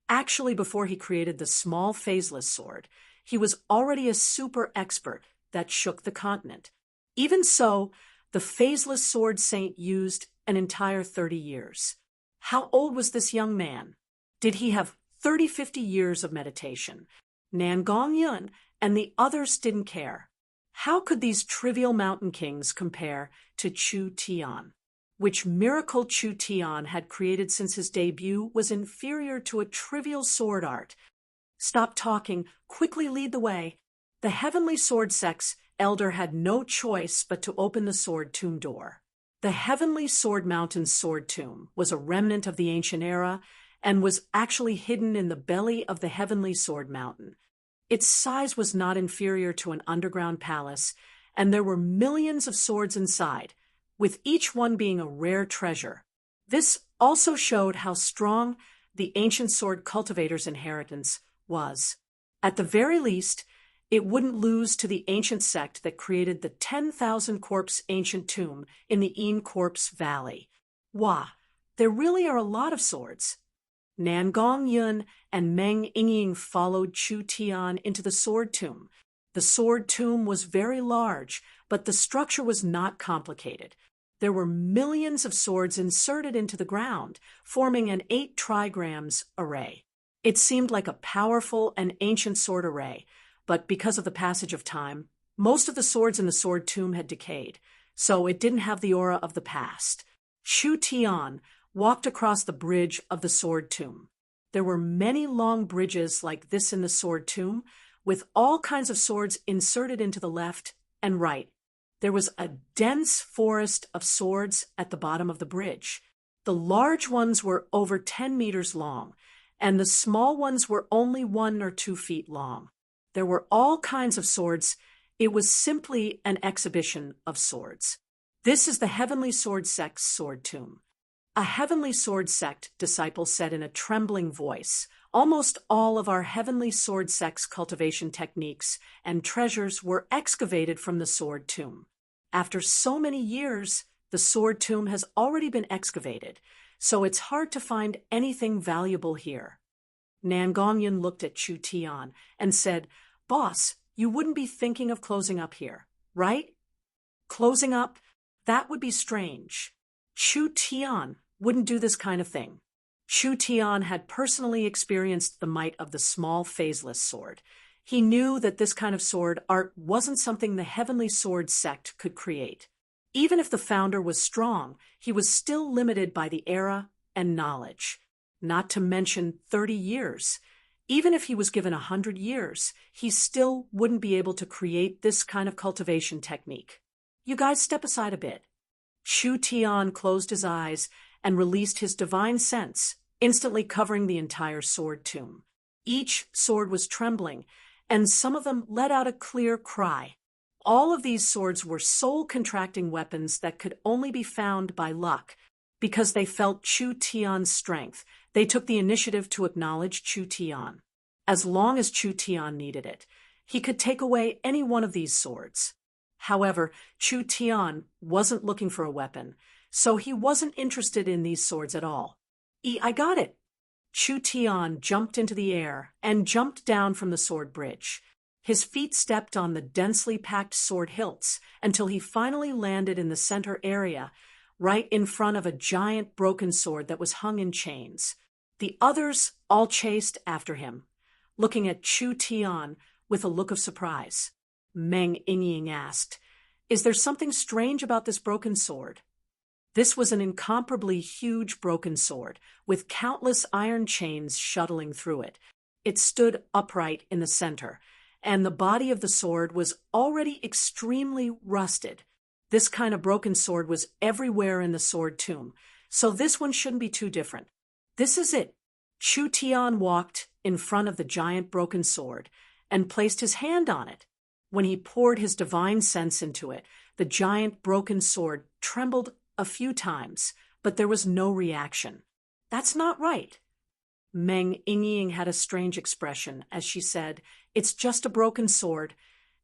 Actually, before he created the small phaseless sword, he was already a super expert that shook the continent. Even so, the Phaseless Sword Saint used an entire 30 years. How old was this young man? Did he have 50 years of meditation? Nan Gongyun and the others didn't care. How could these trivial mountain kings compare to Chu Tian? Which miracle Chu Tian had created since his debut was inferior to a trivial sword art. Stop talking, quickly lead the way. The Heavenly Sword Sect's elder had no choice but to open the sword tomb door. The Heavenly Sword Mountain's sword tomb was a remnant of the ancient era and was actually hidden in the belly of the Heavenly Sword Mountain. Its size was not inferior to an underground palace, and there were millions of swords inside, with each one being a rare treasure. This also showed how strong the ancient sword cultivator's inheritance was. At the very least, it wouldn't lose to the ancient sect that created the 10,000 corpse ancient tomb in the Een Corpse Valley. Wah, there really are a lot of swords. Nan Gongyun and Meng Yingying followed Chu Tian into the sword tomb. The sword tomb was very large, but the structure was not complicated. There were millions of swords inserted into the ground, forming an 8 trigrams array. It seemed like a powerful and ancient sword array, but because of the passage of time, most of the swords in the sword tomb had decayed, so it didn't have the aura of the past. Chu Tian walked across the bridge of the sword tomb. There were many long bridges like this in the sword tomb, with all kinds of swords inserted into the left and right. There was a dense forest of swords at the bottom of the bridge. The large ones were over 10 meters long, and the small ones were only 1 or 2 feet long. There were all kinds of swords. It was simply an exhibition of swords. This is the Heavenly Sword Sect's sword tomb. A Heavenly Sword Sect disciple said in a trembling voice, "Almost all of our Heavenly Sword Sect's cultivation techniques and treasures were excavated from the sword tomb. After so many years, the sword tomb has already been excavated, so it's hard to find anything valuable here." Nan Gongyun looked at Chu Tian and said, "Boss, you wouldn't be thinking of closing up here, right?" Closing up? That would be strange. Chu Tian wouldn't do this kind of thing. Chu Tian had personally experienced the might of the small phaseless sword. He knew that this kind of sword art wasn't something the Heavenly Sword Sect could create. Even if the founder was strong, he was still limited by the era and knowledge. Not to mention 30 years. Even if he was given 100 years, he still wouldn't be able to create this kind of cultivation technique. You guys step aside a bit. Chu Tian closed his eyes and released his divine sense, instantly covering the entire sword tomb. Each sword was trembling, and some of them let out a clear cry. All of these swords were soul-contracting weapons that could only be found by luck. Because they felt Chu Tian's strength, they took the initiative to acknowledge Chu Tian. As long as Chu Tian needed it, he could take away any one of these swords. However, Chu Tian wasn't looking for a weapon, so he wasn't interested in these swords at all. I got it. Chu Tian jumped into the air and jumped down from the sword bridge. His feet stepped on the densely packed sword hilts until he finally landed in the center area, right in front of a giant broken sword that was hung in chains. The others all chased after him, looking at Chu Tian with a look of surprise. Meng Yingying asked, "Is there something strange about this broken sword?" This was an incomparably huge broken sword, with countless iron chains shuttling through it. It stood upright in the center, and the body of the sword was already extremely rusted. This kind of broken sword was everywhere in the sword tomb, so this one shouldn't be too different. This is it. Chu Tian walked in front of the giant broken sword and placed his hand on it. When he poured his divine sense into it, the giant broken sword trembled a few times, but there was no reaction. "That's not right." Meng Yingying had a strange expression as she said, "It's just a broken sword.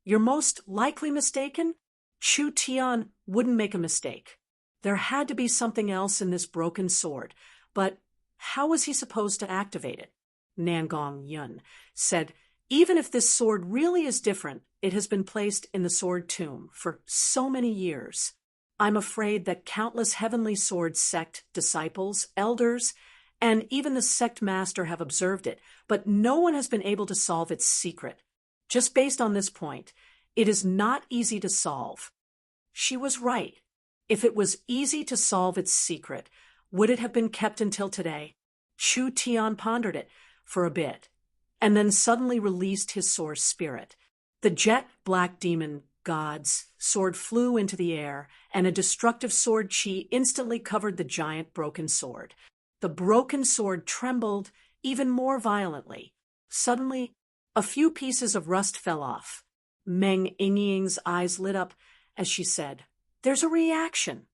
You're most likely mistaken." Chu Tian wouldn't make a mistake. There had to be something else in this broken sword, but how was he supposed to activate it? Nangong Yun said, even if this sword really is different, it has been placed in the sword tomb for so many years. I'm afraid that countless heavenly sword sect disciples, elders, and even the sect master have observed it, but no one has been able to solve its secret. Just based on this point, it is not easy to solve. She was right. If it was easy to solve its secret, would it have been kept until today? Chu Tian pondered it for a bit, and then suddenly released his source spirit. The jet black demon god's sword flew into the air, and a destructive sword chi instantly covered the giant broken sword. The broken sword trembled even more violently. Suddenly, a few pieces of rust fell off. Meng Yingying's eyes lit up as she said, "There's a reaction."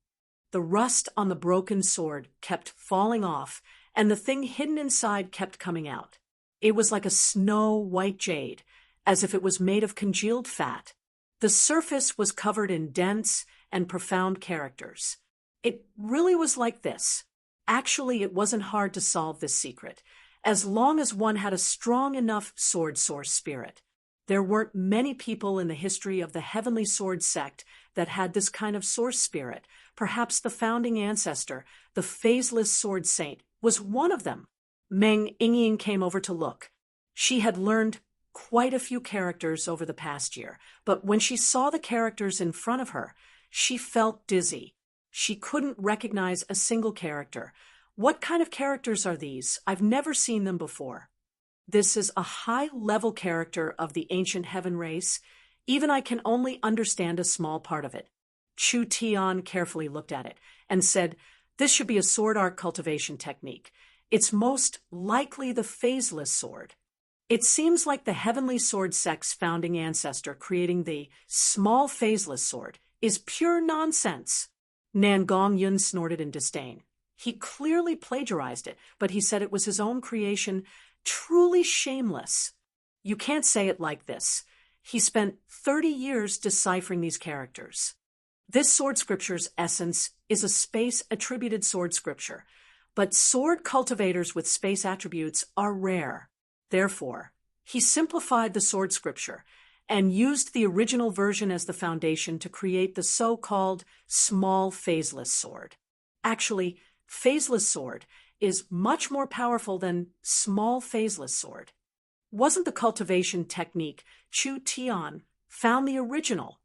The rust on the broken sword kept falling off, and the thing hidden inside kept coming out. It was like a snow-white jade, as if it was made of congealed fat. The surface was covered in dense and profound characters. It really was like this. Actually, it wasn't hard to solve this secret, as long as one had a strong enough sword source spirit. There weren't many people in the history of the Heavenly Sword sect that had this kind of source spirit. Perhaps the founding ancestor, the phaseless sword saint, was one of them. Meng Yingying came over to look. She had learned quite a few characters over the past year, but when she saw the characters in front of her, she felt dizzy. She couldn't recognize a single character. What kind of characters are these? I've never seen them before. This is a high-level character of the ancient heaven race. Even I can only understand a small part of it. Chu Tian carefully looked at it and said, "This should be a sword art cultivation technique. It's most likely the phaseless sword. It seems like the Heavenly Sword sect's founding ancestor creating the small phaseless sword is pure nonsense." Nangong Yun snorted in disdain. He clearly plagiarized it, but he said it was his own creation, truly shameless. You can't say it like this. He spent 30 years deciphering these characters. This sword scripture's essence is a space-attributed sword scripture, but sword cultivators with space attributes are rare. Therefore, he simplified the sword scripture and used the original version as the foundation to create the so-called small phaseless sword. Actually, phaseless sword is much more powerful than small phaseless sword. Wasn't the cultivation technique Chu Tian found the original?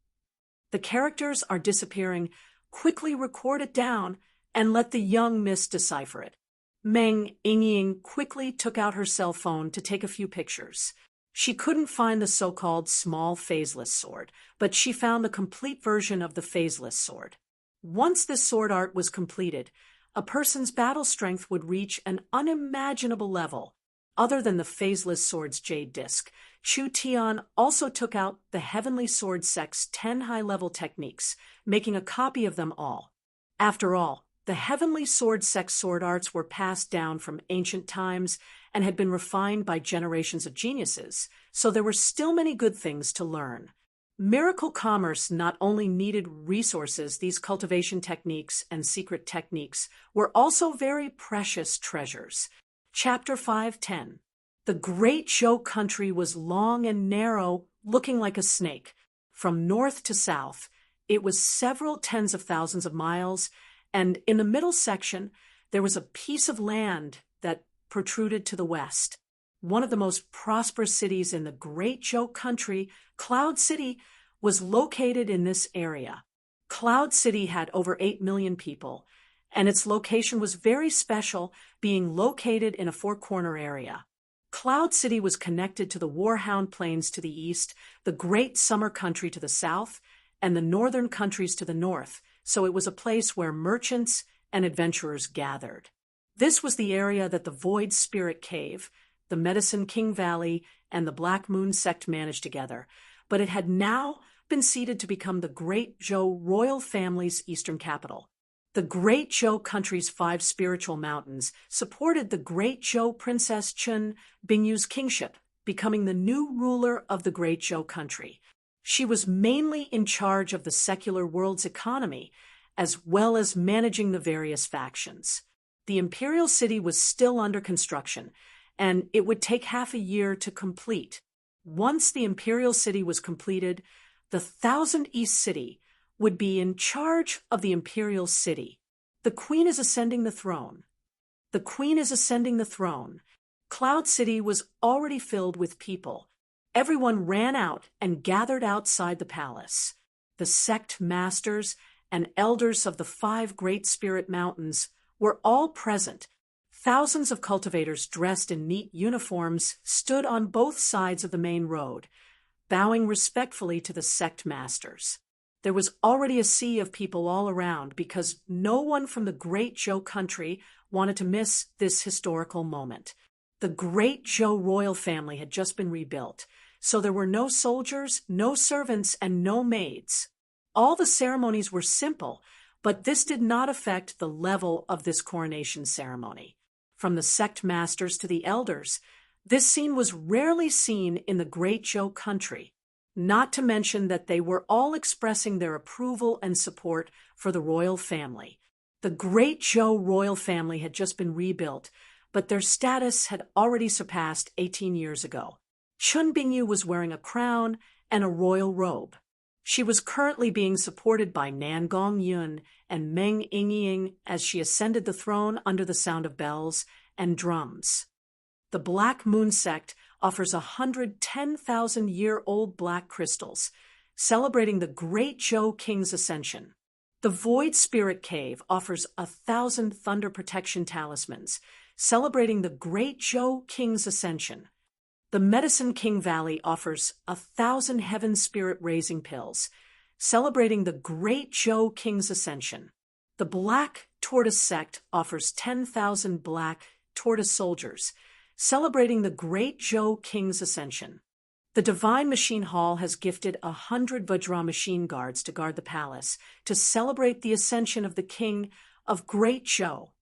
The characters are disappearing. Quickly record it down and let the young miss decipher it. Meng Yingying quickly took out her cell phone to take a few pictures. She couldn't find the so-called small phaseless sword, but she found the complete version of the phaseless sword. Once this sword art was completed, a person's battle strength would reach an unimaginable level. Other than the phaseless sword's jade disc, Chu Tian also took out the Heavenly Sword sect's 10 high-level techniques, making a copy of them all. After all, the Heavenly Sword sect sword arts were passed down from ancient times and had been refined by generations of geniuses, so there were still many good things to learn. Miracle Commerce not only needed resources, these cultivation techniques and secret techniques were also very precious treasures. Chapter 5:10. The Great Zhou country was long and narrow, looking like a snake. From north to south, it was several tens of thousands of miles, and in the middle section, there was a piece of land that protruded to the west. One of the most prosperous cities in the Great Zhou country, Cloud City, was located in this area. Cloud City had over 8 million people, and its location was very special, being located in a four-corner area. Cloud City was connected to the Warhound Plains to the east, the Great Summer Country to the south, and the northern countries to the north, so it was a place where merchants and adventurers gathered. This was the area that the Void Spirit Cave, the Medicine King Valley, and the Black Moon sect managed together, but it had now been ceded to become the Great Zhou royal family's eastern capital. The Great Zhou country's 5 spiritual mountains supported the Great Zhou Princess Chun Bingyu's kingship, becoming the new ruler of the Great Zhou country. She was mainly in charge of the secular world's economy, as well as managing the various factions. The imperial city was still under construction, and it would take half a year to complete. Once the imperial city was completed, the Thousand East City would be in charge of the imperial city. The queen is ascending the throne. The queen is ascending the throne. Cloud City was already filled with people. Everyone ran out and gathered outside the palace. The sect masters and elders of the 5 great spirit mountains were all present. Thousands of cultivators dressed in neat uniforms stood on both sides of the main road, bowing respectfully to the sect masters. There was already a sea of people all around because no one from the Great Zhou country wanted to miss this historical moment. The Great Zhou royal family had just been rebuilt, so there were no soldiers, no servants, and no maids. All the ceremonies were simple, but this did not affect the level of this coronation ceremony. From the sect masters to the elders, this scene was rarely seen in the Great Zhou country, not to mention that they were all expressing their approval and support for the royal family. The Great Zhou royal family had just been rebuilt, but their status had already surpassed 18 years ago. Chun Bingyu was wearing a crown and a royal robe. She was currently being supported by Nan Gongyun and Meng Yingying as she ascended the throne under the sound of bells and drums. The Black Moon sect offers 110,000-year-old black crystals, celebrating the Great Zhou King's ascension. The Void Spirit Cave offers 1,000 thunder protection talismans, celebrating the Great Zhou King's ascension. The Medicine King Valley offers 1,000 heaven spirit raising pills, celebrating the Great Zhou King's ascension. The Black Tortoise sect offers 10,000 black tortoise soldiers, celebrating the Great Zhou King's ascension. The Divine Machine Hall has gifted 100 Vajra machine guards to guard the palace to celebrate the ascension of the King of Great Zhou.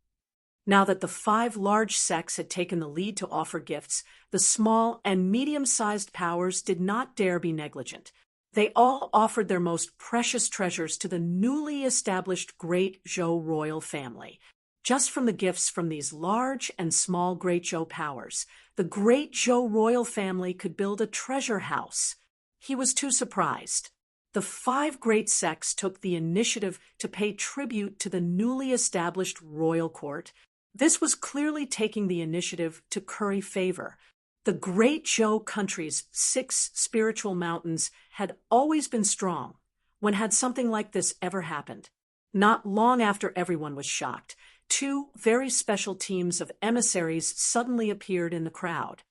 Now that the 5 large sects had taken the lead to offer gifts, the small and medium-sized powers did not dare be negligent. They all offered their most precious treasures to the newly established Great Zhou royal family. Just from the gifts from these large and small Great Zhou powers, the Great Zhou royal family could build a treasure house. He was too surprised. The 5 great sects took the initiative to pay tribute to the newly established royal court. This was clearly taking the initiative to curry favor. The Great Zhou country's 6 spiritual mountains had always been strong. When had something like this ever happened? Not long after everyone was shocked, 2 very special teams of emissaries suddenly appeared in the crowd.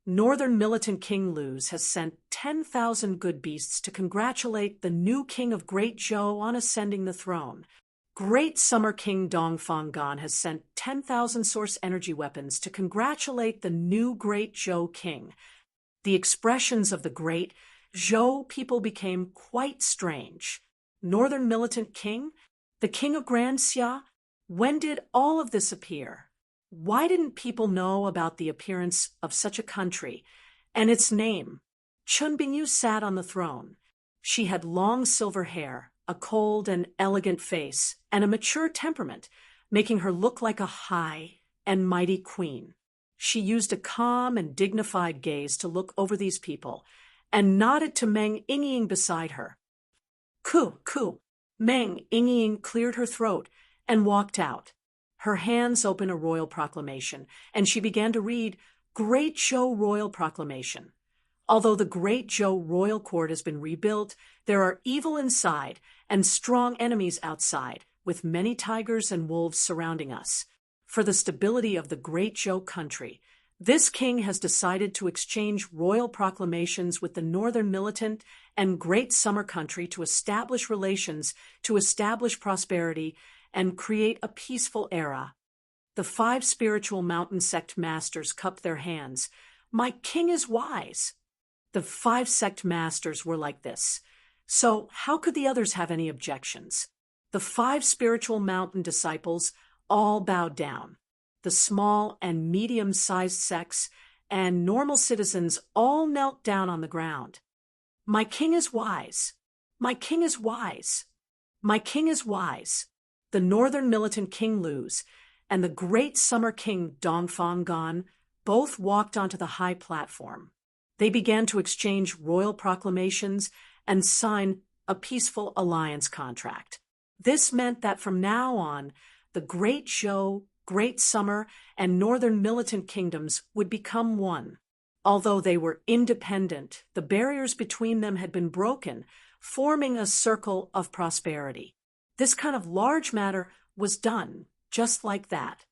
Northern Militant King Luz has sent 10,000 good beasts to congratulate the new king of Great Zhou on ascending the throne. Great Summer King Dongfang Gan has sent 10,000 source energy weapons to congratulate the new Great Zhou king. The expressions of the Great Zhou people became quite strange. Northern Militant King? The King of Grand Xia? When did all of this appear? Why didn't people know about the appearance of such a country and its name? Chun Bingyu sat on the throne. She had long silver hair, a cold and elegant face, and a mature temperament, making her look like a high and mighty queen. She used a calm and dignified gaze to look over these people, and nodded to Meng Yingying beside her. Ku. Meng Yingying cleared her throat and walked out. Her hands opened a royal proclamation, and she began to read, Great Zhou Royal Proclamation. Although the Great Zhou royal court has been rebuilt, there are evil inside and strong enemies outside, with many tigers and wolves surrounding us. For the stability of the Great Zhou country, this king has decided to exchange royal proclamations with the Northern Militant and Great Summer country to establish relations, to establish prosperity, and create a peaceful era. The 5 spiritual mountain sect masters cupped their hands. My king is wise. The 5 sect masters were like this. So how could the others have any objections? The 5 spiritual mountain disciples all bowed down. The small and medium-sized sects and normal citizens all knelt down on the ground. My king is wise. My king is wise. My king is wise. The northern militant King Luz and the great summer king Dongfang Gan both walked onto the high platform. They began to exchange royal proclamations and sign a peaceful alliance contract. This meant that from now on, the Great Zhou, Great Summer, and Northern Militant Kingdoms would become one. Although they were independent, the barriers between them had been broken, forming a circle of prosperity. This kind of large matter was done just like that.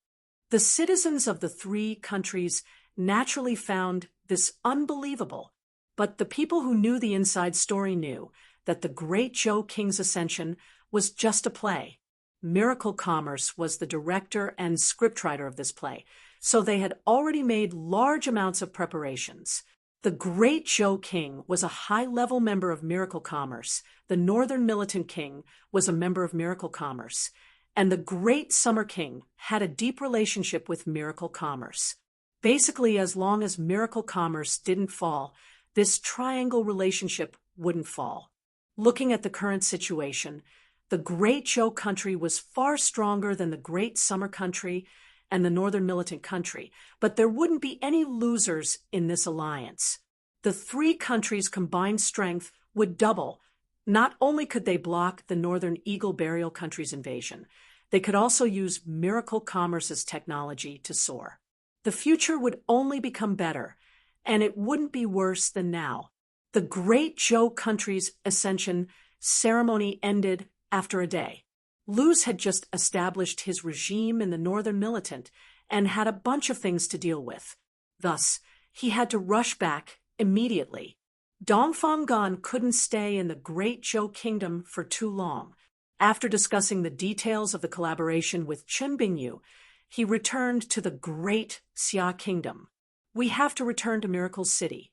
The citizens of the three countries naturally found this unbelievable, but the people who knew the inside story knew that the Great Zhou King's ascension was just a play. Miracle Commerce was the director and scriptwriter of this play, so they had already made large amounts of preparations. The Great Zhou King was a high-level member of Miracle Commerce, the Northern Militant King was a member of Miracle Commerce, and the Great Summer King had a deep relationship with Miracle Commerce. Basically, as long as Miracle Commerce didn't fall, this triangle relationship wouldn't fall. Looking at the current situation, the Great Zhou country was far stronger than the Great Summer country and the Northern Militant country, but there wouldn't be any losers in this alliance. The three countries' combined strength would double. Not only could they block the Northern Eagle Burial country's invasion, they could also use Miracle Commerce's technology to soar. The future would only become better, and it wouldn't be worse than now. The Great Zhou country's ascension ceremony ended after a day. Luz had just established his regime in the Northern Militant and had a bunch of things to deal with. Thus, he had to rush back immediately. Dongfang Gan couldn't stay in the Great Zhou Kingdom for too long. After discussing the details of the collaboration with Chun Bingyu, he returned to the Great Xia Kingdom. We have to return to Miracle City.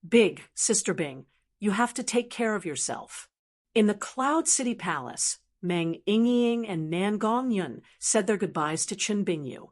Big Sister Bing, you have to take care of yourself. In the Cloud City Palace, Meng Yingying and Nan Gongyun said their goodbyes to Chun Bingyu.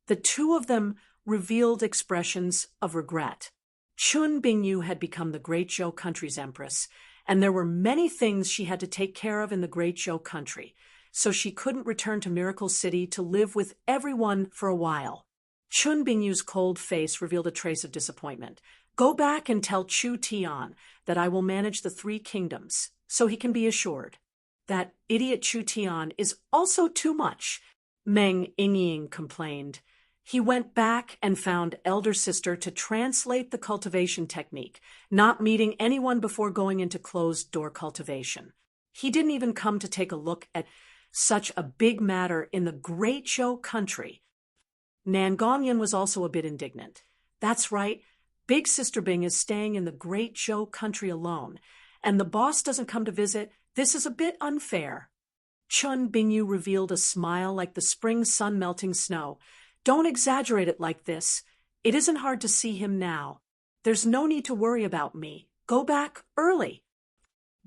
The two of them revealed expressions of regret. Chun Bingyu had become the Great Zhou country's empress, and there were many things she had to take care of in the Great Zhou country, so she couldn't return to Miracle City to live with everyone for a while. Chun Bingyu's cold face revealed a trace of disappointment. Go back and tell Chu Tian that I will manage the three kingdoms, so he can be assured. That idiot Chu Tian is also too much, Meng Yingying complained. He went back and found elder sister to translate the cultivation technique, not meeting anyone before going into closed-door cultivation. He didn't even come to take a look at such a big matter in the Great Zhou country. Nan Gongyun was also a bit indignant. That's right, Big Sister Bing is staying in the Great Zhou country alone, and the boss doesn't come to visit. This is a bit unfair. Chun Bingyu revealed a smile like the spring sun melting snow. Don't exaggerate it like this. It isn't hard to see him now. There's no need to worry about me. Go back early.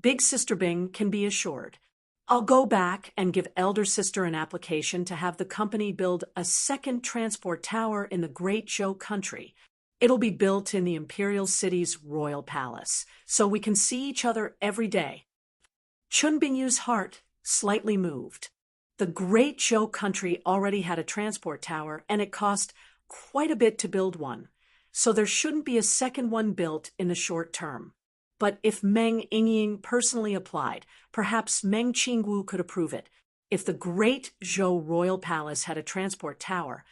Big Sister Bing can be assured. I'll go back and give Elder Sister an application to have the company build a second transport tower in the Great Zhou country. It'll be built in the Imperial City's royal palace, so we can see each other every day. Chun Bingyu's heart slightly moved. The Great Zhou country already had a transport tower, and it cost quite a bit to build one, so there shouldn't be a second one built in the short term. But if Meng Yingying personally applied, perhaps Meng Qingwu could approve it. If the Great Zhou royal palace had a transport tower,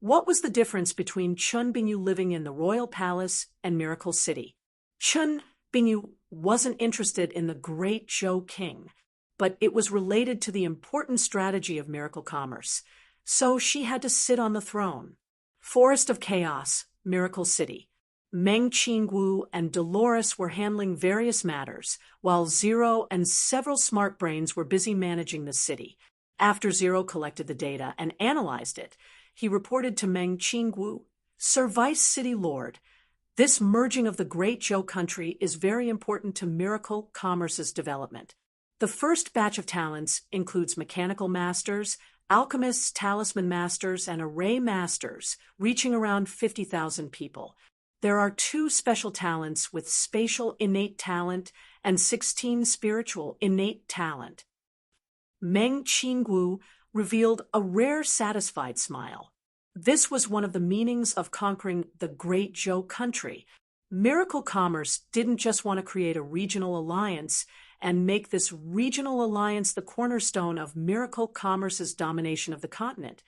what was the difference between Chun Bingyu living in the royal palace and Miracle City? Chun Bingyu wasn't interested in the Great Zhou king, but it was related to the important strategy of Miracle Commerce, so she had to sit on the throne. Forest of Chaos, Miracle City. Meng Qingwu and Dolores were handling various matters, while Zero and several smart brains were busy managing the city. After Zero collected the data and analyzed it, he reported to Meng Qingwu, Sir Vice City Lord, this merging of the Great Zhou country is very important to Miracle Commerce's development. The first batch of talents includes mechanical masters, alchemists, talisman masters, and array masters, reaching around 50,000 people. There are 2 special talents with spatial innate talent and 16 spiritual innate talent. Meng Qingwu revealed a rare satisfied smile. This was one of the meanings of conquering the Great Zhou country. Miracle Commerce didn't just want to create a regional alliance and make this regional alliance the cornerstone of Miracle Commerce's domination of the continent.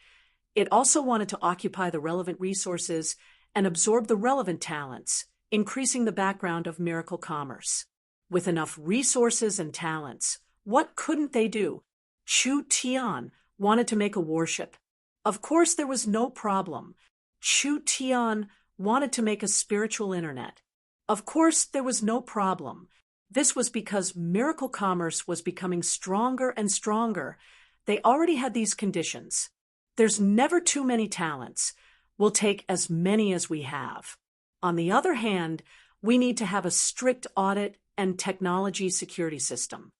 It also wanted to occupy the relevant resources and absorb the relevant talents, increasing the background of Miracle Commerce. With enough resources and talents, what couldn't they do? Chu Tian wanted to make a warship. Of course, there was no problem. Chu Tian wanted to make a spiritual internet. Of course, there was no problem. This was because Miracle Commerce was becoming stronger and stronger. They already had these conditions. There's never too many talents. We'll take as many as we have. On the other hand, we need to have a strict audit and technology security system.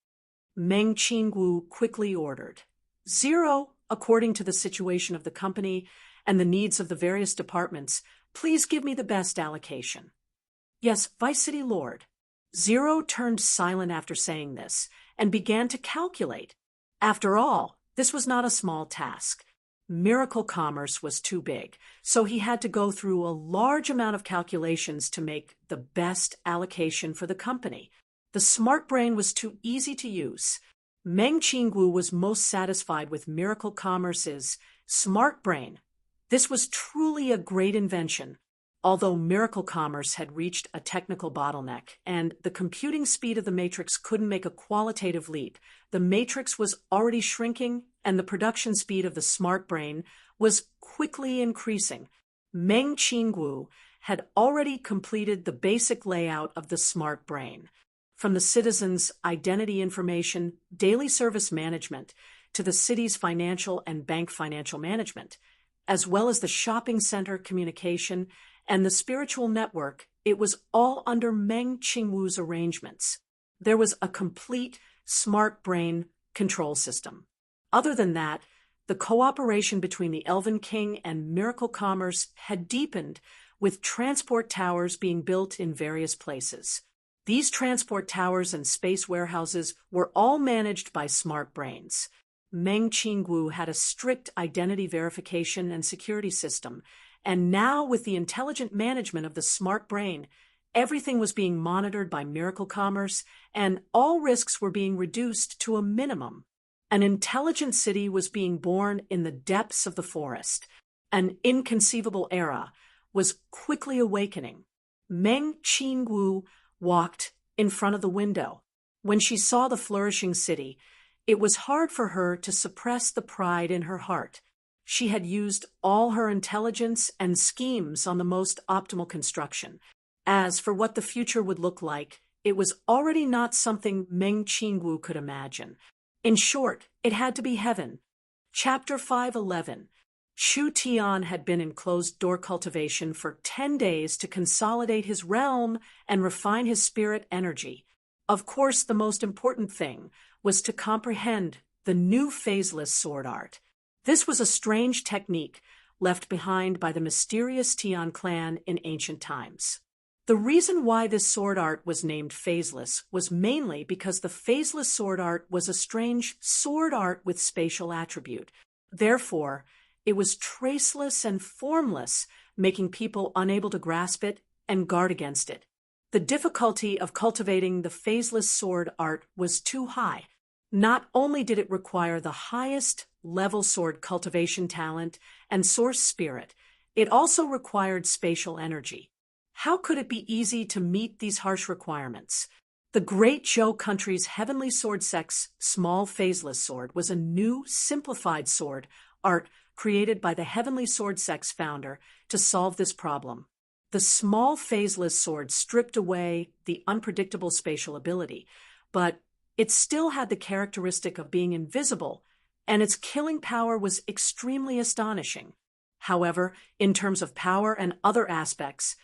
Meng Qingwu quickly ordered. 0, according to the situation of the company and the needs of the various departments, please give me the best allocation. Yes, Vice City Lord. 0 turned silent after saying this and began to calculate. After all, this was not a small task. Miracle Commerce was too big, so he had to go through a large amount of calculations to make the best allocation for the company. The smart brain was too easy to use. Meng Qingwu was most satisfied with Miracle Commerce's smart brain. This was truly a great invention. Although Miracle Commerce had reached a technical bottleneck and the computing speed of the matrix couldn't make a qualitative leap, the matrix was already shrinking and the production speed of the smart brain was quickly increasing. Meng Qingwu had already completed the basic layout of the smart brain. From the citizens' identity information, daily service management, to the city's financial and bank financial management, as well as the shopping center communication and the spiritual network, it was all under Meng Qingwu's arrangements. There was a complete smart brain control system. Other than that, the cooperation between the Elven King and Miracle Commerce had deepened, with transport towers being built in various places. These transport towers and space warehouses were all managed by smart brains. Meng Qingwu had a strict identity verification and security system, and now with the intelligent management of the smart brain, everything was being monitored by Miracle Commerce, and all risks were being reduced to a minimum. An intelligent city was being born in the depths of the forest. An inconceivable era was quickly awakening. Meng Qingwu walked in front of the window. When she saw the flourishing city, it was hard for her to suppress the pride in her heart. She had used all her intelligence and schemes on the most optimal construction. As for what the future would look like, it was already not something Meng Qingwu could imagine. In short, it had to be heaven. Chapter 5:11. Chu Tian had been in closed-door cultivation for 10 days to consolidate his realm and refine his spirit energy. Of course, the most important thing was to comprehend the new phaseless sword art. This was a strange technique left behind by the mysterious Tian clan in ancient times. The reason why this sword art was named phaseless was mainly because the phaseless sword art was a strange sword art with spatial attribute. Therefore, it was traceless and formless, making people unable to grasp it and guard against it. The difficulty of cultivating the phaseless sword art was too high. Not only did it require the highest level sword cultivation talent and source spirit, it also required spatial energy. How could it be easy to meet these harsh requirements? The Great Zhou country's heavenly sword sect's small phaseless sword was a new, simplified sword art created by the heavenly sword sect's founder to solve this problem. The small phaseless sword stripped away the unpredictable spatial ability, but it still had the characteristic of being invisible, and its killing power was extremely astonishing. However, in terms of power and other aspects,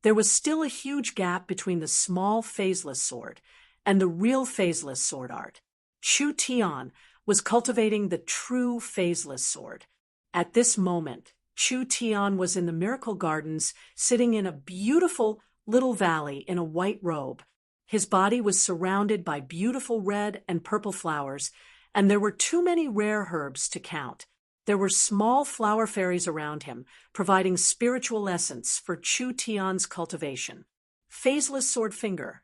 there was still a huge gap between the small phaseless sword and the real phaseless sword art. Chu Tian was cultivating the true phaseless sword. At this moment, Chu Tian was in the Miracle Gardens, sitting in a beautiful little valley in a white robe. His body was surrounded by beautiful red and purple flowers, and there were too many rare herbs to count. There were small flower fairies around him, providing spiritual essence for Chu Tian's cultivation. Phaseless sword finger.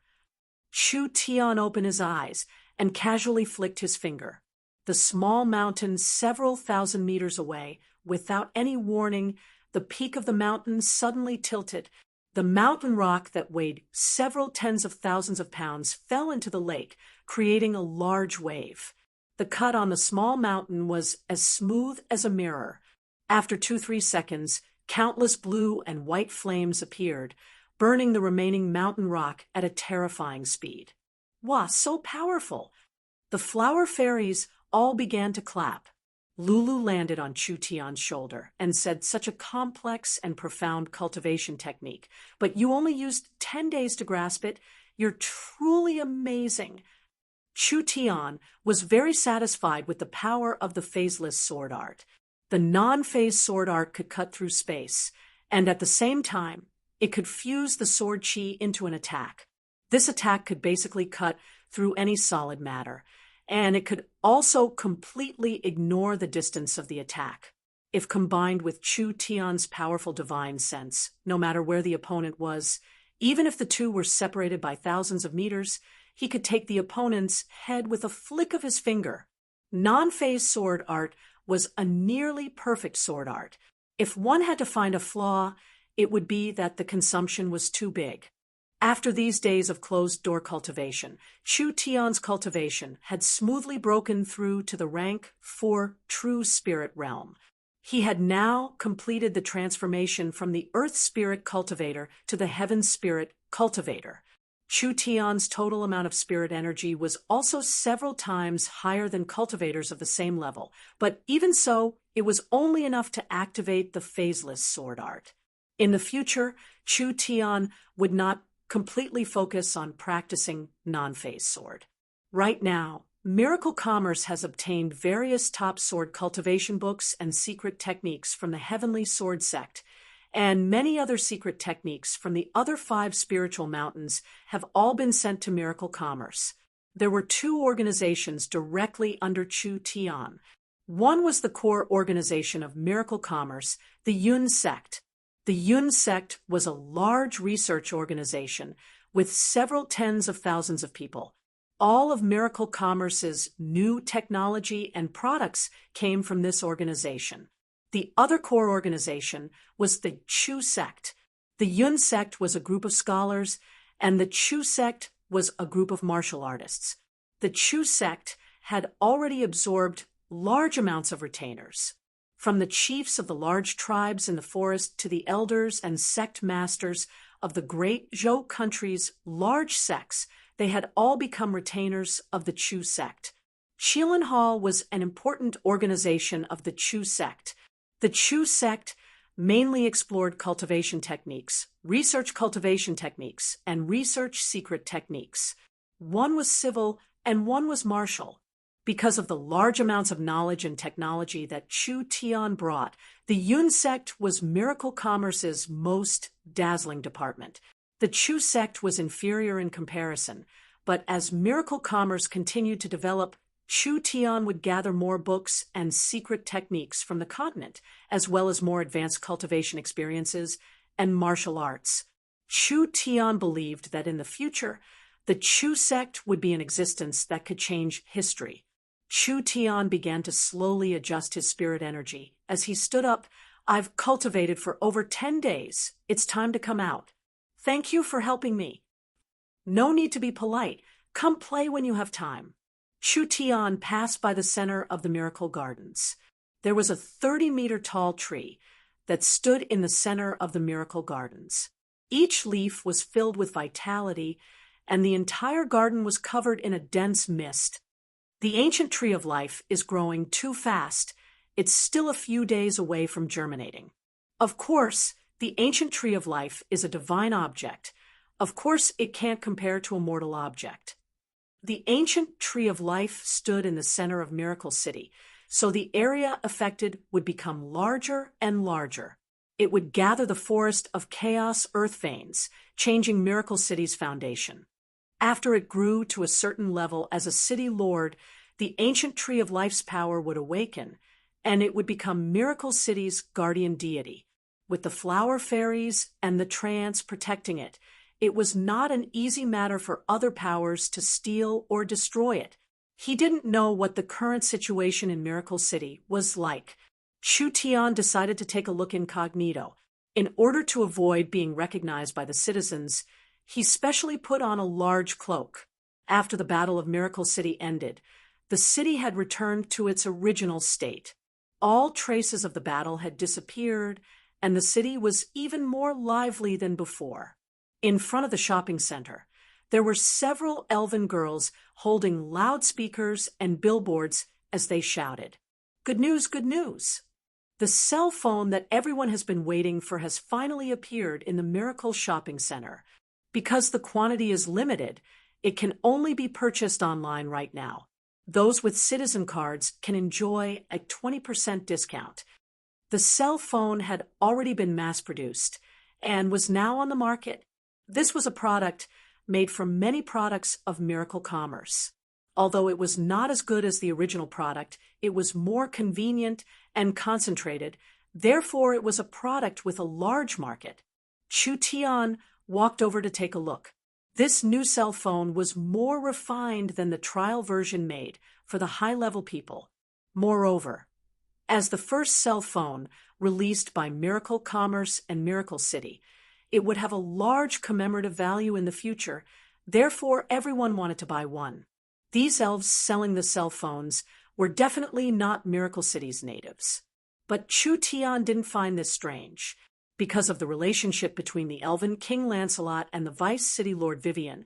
Chu Tian opened his eyes and casually flicked his finger. The small mountain several thousand meters away, without any warning, the peak of the mountain suddenly tilted. The mountain rock that weighed several tens of thousands of pounds fell into the lake, creating a large wave. The cut on the small mountain was as smooth as a mirror. After 2-3 seconds, countless blue and white flames appeared, burning the remaining mountain rock at a terrifying speed. Wow, so powerful! The flower fairies all began to clap. Lulu landed on Chu Tian's shoulder and said, "Such a complex and profound cultivation technique, but you only used 10 days to grasp it. You're truly amazing." Chu Tian was very satisfied with the power of the phaseless sword art. The non-phase sword art could cut through space, and at the same time, it could fuse the sword chi into an attack. This attack could basically cut through any solid matter, and it could also completely ignore the distance of the attack. If combined with Chu Tian's powerful divine sense, no matter where the opponent was, even if the two were separated by thousands of meters, he could take the opponent's head with a flick of his finger. Non-phase sword art was a nearly perfect sword art. If one had to find a flaw, it would be that the consumption was too big. After these days of closed-door cultivation, Chu Tian's cultivation had smoothly broken through to the rank 4 true spirit realm. He had now completed the transformation from the earth spirit cultivator to the heaven spirit cultivator. Chu Tian's total amount of spirit energy was also several times higher than cultivators of the same level, but even so, it was only enough to activate the phaseless sword art. In the future, Chu Tian would not completely focus on practicing non-phase sword. Right now, Miracle Commerce has obtained various top sword cultivation books and secret techniques from the Heavenly Sword Sect, and many other secret techniques from the other 5 spiritual mountains have all been sent to Miracle Commerce. There were 2 organizations directly under Chu Tian. One was the core organization of Miracle Commerce, the Yun Sect. The Yun Sect was a large research organization with several tens of thousands of people. All of Miracle Commerce's new technology and products came from this organization. The other core organization was the Chu Sect. The Yun Sect was a group of scholars, and the Chu Sect was a group of martial artists. The Chu Sect had already absorbed large amounts of retainers. From the chiefs of the large tribes in the forest to the elders and sect masters of the great Zhou country's large sects, they had all become retainers of the Chu Sect. Shilin Hall was an important organization of the Chu Sect. The Chu Sect mainly explored cultivation techniques, research cultivation techniques, and research secret techniques. One was civil and one was martial. Because of the large amounts of knowledge and technology that Chu Tian brought, the Yun Sect was Miracle Commerce's most dazzling department. The Chu Sect was inferior in comparison, but as Miracle Commerce continued to develop, Chu Tian would gather more books and secret techniques from the continent, as well as more advanced cultivation experiences and martial arts. Chu Tian believed that in the future, the Chu Sect would be an existence that could change history. Chu Tian began to slowly adjust his spirit energy. As he stood up, "I've cultivated for over 10 days. It's time to come out. Thank you for helping me. No need to be polite. Come play when you have time." Chu Tian passed by the center of the Miracle Gardens. There was a 30-meter-tall tree that stood in the center of the Miracle Gardens. Each leaf was filled with vitality, and the entire garden was covered in a dense mist. The ancient tree of life is growing too fast. It's still a few days away from germinating. Of course, the ancient tree of life is a divine object. Of course, it can't compare to a mortal object. The ancient tree of life stood in the center of Miracle City, so the area affected would become larger and larger. It would gather the forest of chaos earth veins, changing Miracle City's foundation. After it grew to a certain level as a city lord, the ancient tree of life's power would awaken, and it would become Miracle City's guardian deity. With the flower fairies and the trance protecting it, it was not an easy matter for other powers to steal or destroy it. He didn't know what the current situation in Miracle City was like. Chu Tian decided to take a look incognito. In order to avoid being recognized by the citizens, he specially put on a large cloak. After the Battle of Miracle City ended, the city had returned to its original state. All traces of the battle had disappeared, and the city was even more lively than before. In front of the shopping center, there were several elven girls holding loudspeakers and billboards as they shouted, "Good news, good news!" The cell phone that everyone has been waiting for has finally appeared in the Miracle Shopping Center. Because the quantity is limited, it can only be purchased online right now. Those with citizen cards can enjoy a 20% discount. The cell phone had already been mass-produced and was now on the market. This was a product made from many products of Miracle Commerce. Although it was not as good as the original product, it was more convenient and concentrated. Therefore, it was a product with a large market. Chu Tian walked over to take a look. This new cell phone was more refined than the trial version made for the high-level people. Moreover, as the first cell phone released by Miracle Commerce and Miracle City, it would have a large commemorative value in the future. Therefore, everyone wanted to buy one. These elves selling the cell phones were definitely not Miracle City's natives. But Chu Tian didn't find this strange. Because of the relationship between the elven King Lancelot and the Vice City Lord Vivian,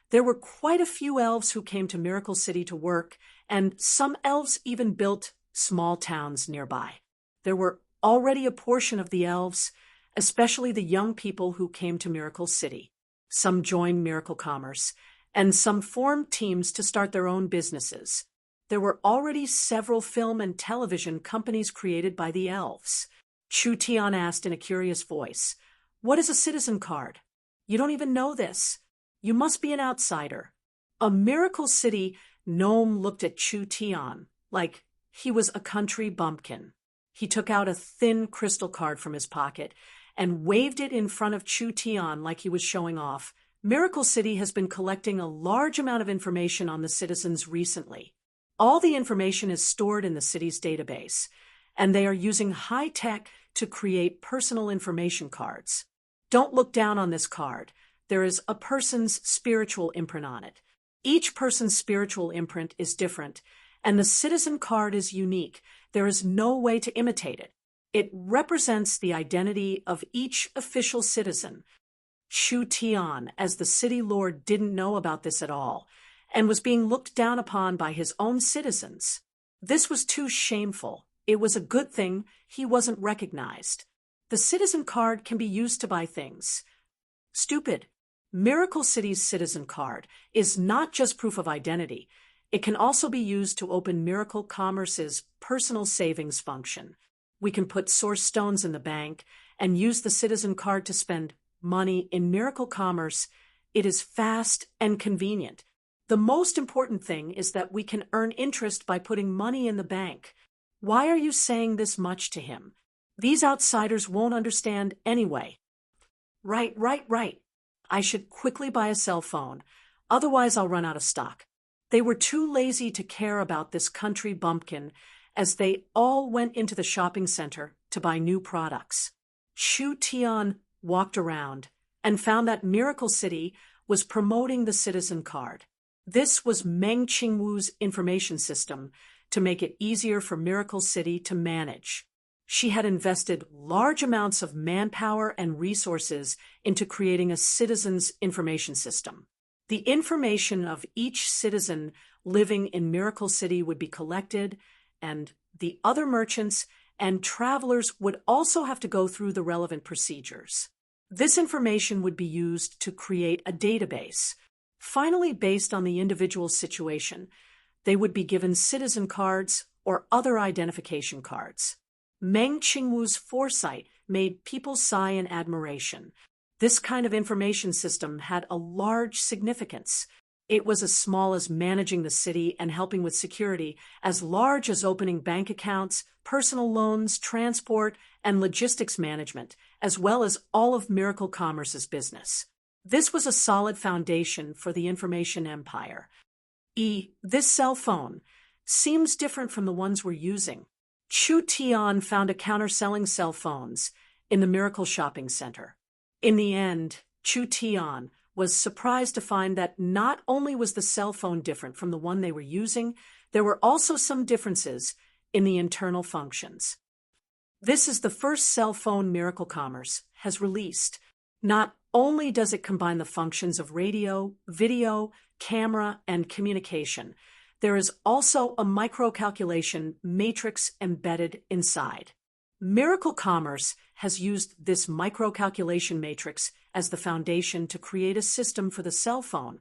there were quite a few elves who came to Miracle City to work, and some elves even built small towns nearby. There were already a portion of the elves, especially the young people who came to Miracle City. Some joined Miracle Commerce, and some formed teams to start their own businesses. There were already several film and television companies created by the elves. Chu Tian asked in a curious voice, "What is a citizen card? You don't even know this. You must be an outsider." A Miracle City gnome looked at Chu Tian like he was a country bumpkin. He took out a thin crystal card from his pocket and waved it in front of Chu Tian like he was showing off. Miracle City has been collecting a large amount of information on the citizens recently. All the information is stored in the city's database, and they are using high tech to create personal information cards. Don't look down on this card. There is a person's spiritual imprint on it. Each person's spiritual imprint is different, and the citizen card is unique. There is no way to imitate it. It represents the identity of each official citizen. Chu Tian, as the city lord, didn't know about this at all, and was being looked down upon by his own citizens. This was too shameful. It was a good thing he wasn't recognized. The citizen card can be used to buy things. Stupid. Miracle City's citizen card is not just proof of identity. It can also be used to open Miracle Commerce's personal savings function. We can put source stones in the bank and use the citizen card to spend money in Miracle Commerce. It is fast and convenient. The most important thing is that we can earn interest by putting money in the bank. Why are you saying this much to him? These outsiders won't understand anyway. Right. I should quickly buy a cell phone, otherwise I'll run out of stock. They were too lazy to care about this country bumpkin as they all went into the shopping center to buy new products. Chu Tian walked around and found that Miracle City was promoting the citizen card. This was Meng Qingwu's information system to make it easier for Miracle City to manage. She had invested large amounts of manpower and resources into creating a citizen's information system. The information of each citizen living in Miracle City would be collected, and the other merchants and travelers would also have to go through the relevant procedures. This information would be used to create a database. Finally, based on the individual situation, they would be given citizen cards or other identification cards. Meng Qingwu's foresight made people sigh in admiration. This kind of information system had a large significance. It was as small as managing the city and helping with security, as large as opening bank accounts, personal loans, transport, and logistics management, as well as all of Miracle Commerce's business. This was a solid foundation for the information empire. This cell phone seems different from the ones we're using. Chu Tian found a counter selling cell phones in the Miracle Shopping Center. In the end, Chu Tian was surprised to find that not only was the cell phone different from the one they were using, there were also some differences in the internal functions. This is the first cell phone Miracle Commerce has released. Not only does it combine the functions of radio, video, camera, and communication, there is also a microcalculation matrix embedded inside. Miracle Commerce has used this microcalculation matrix as the foundation to create a system for the cell phone,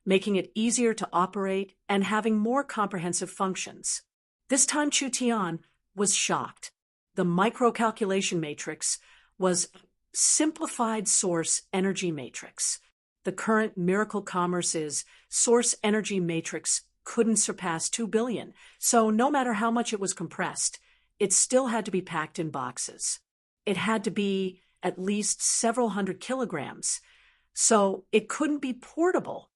making it easier to operate and having more comprehensive functions. This time Chu Tian was shocked. The microcalculation matrix was simplified source energy matrix. The current Miracle Commerce's source energy matrix couldn't surpass 2 billion, so no matter how much it was compressed, it still had to be packed in boxes. It had to be at least several hundred kilograms, so it couldn't be portable.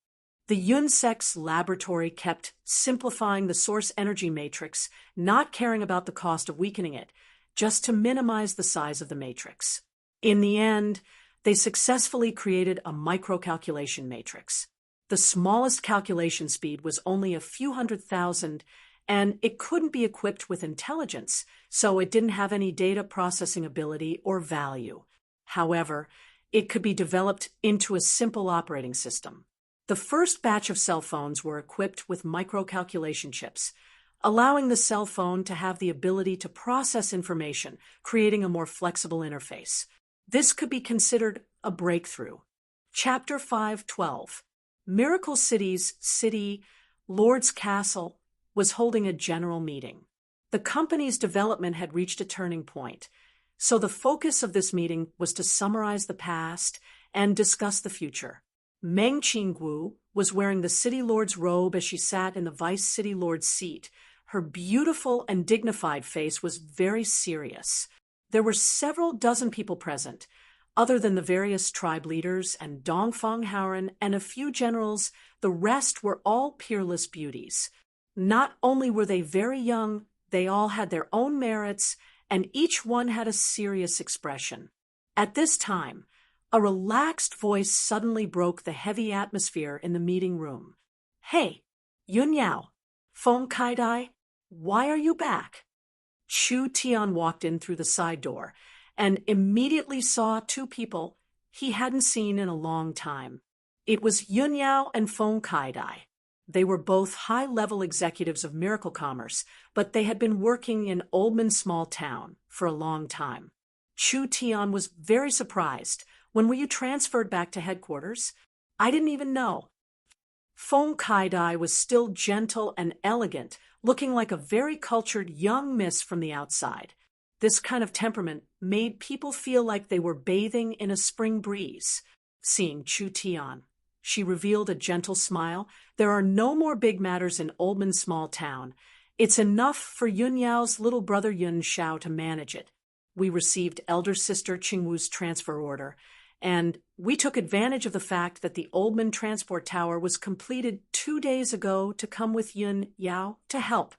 The Yunsek's laboratory kept simplifying the source energy matrix, not caring about the cost of weakening it, just to minimize the size of the matrix. In the end, they successfully created a microcalculation matrix. The smallest calculation speed was only a few 100,000, and it couldn't be equipped with intelligence, so it didn't have any data processing ability or value. However, it could be developed into a simple operating system. The first batch of cell phones were equipped with microcalculation chips, allowing the cell phone to have the ability to process information, creating a more flexible interface. This could be considered a breakthrough. Chapter 5:12. Miracle City's city, Lord's Castle, was holding a general meeting. The company's development had reached a turning point, so the focus of this meeting was to summarize the past and discuss the future. Meng Qingwu was wearing the city lord's robe as she sat in the vice city lord's seat. Her beautiful and dignified face was very serious. There were several dozen people present, other than the various tribe leaders and Dongfang Howren and a few generals. The rest were all peerless beauties. Not only were they very young, they all had their own merits, and each one had a serious expression. At this time, a relaxed voice suddenly broke the heavy atmosphere in the meeting room. "Hey, Yun Yao, Feng Kaidai, why are you back?" Chu Tian walked in through the side door and immediately saw two people he hadn't seen in a long time. It was Yun Yao and Feng Kaidai. They were both high-level executives of Miracle Commerce, but they had been working in Oldman Small Town for a long time. Chu Tian was very surprised. "When were you transferred back to headquarters?" "I didn't even know." Feng Kaidai was still gentle and elegant, looking like a very cultured young miss from the outside. This kind of temperament made people feel like they were bathing in a spring breeze. Seeing Chu Tian, she revealed a gentle smile. "There are no more big matters in Oldman Small Town. It's enough for Yun Yao's little brother Yun Shao to manage it. We received elder sister Qingwu's transfer order, and we took advantage of the fact that the Oldman Transport Tower was completed 2 days ago to come with Yun Yao to help."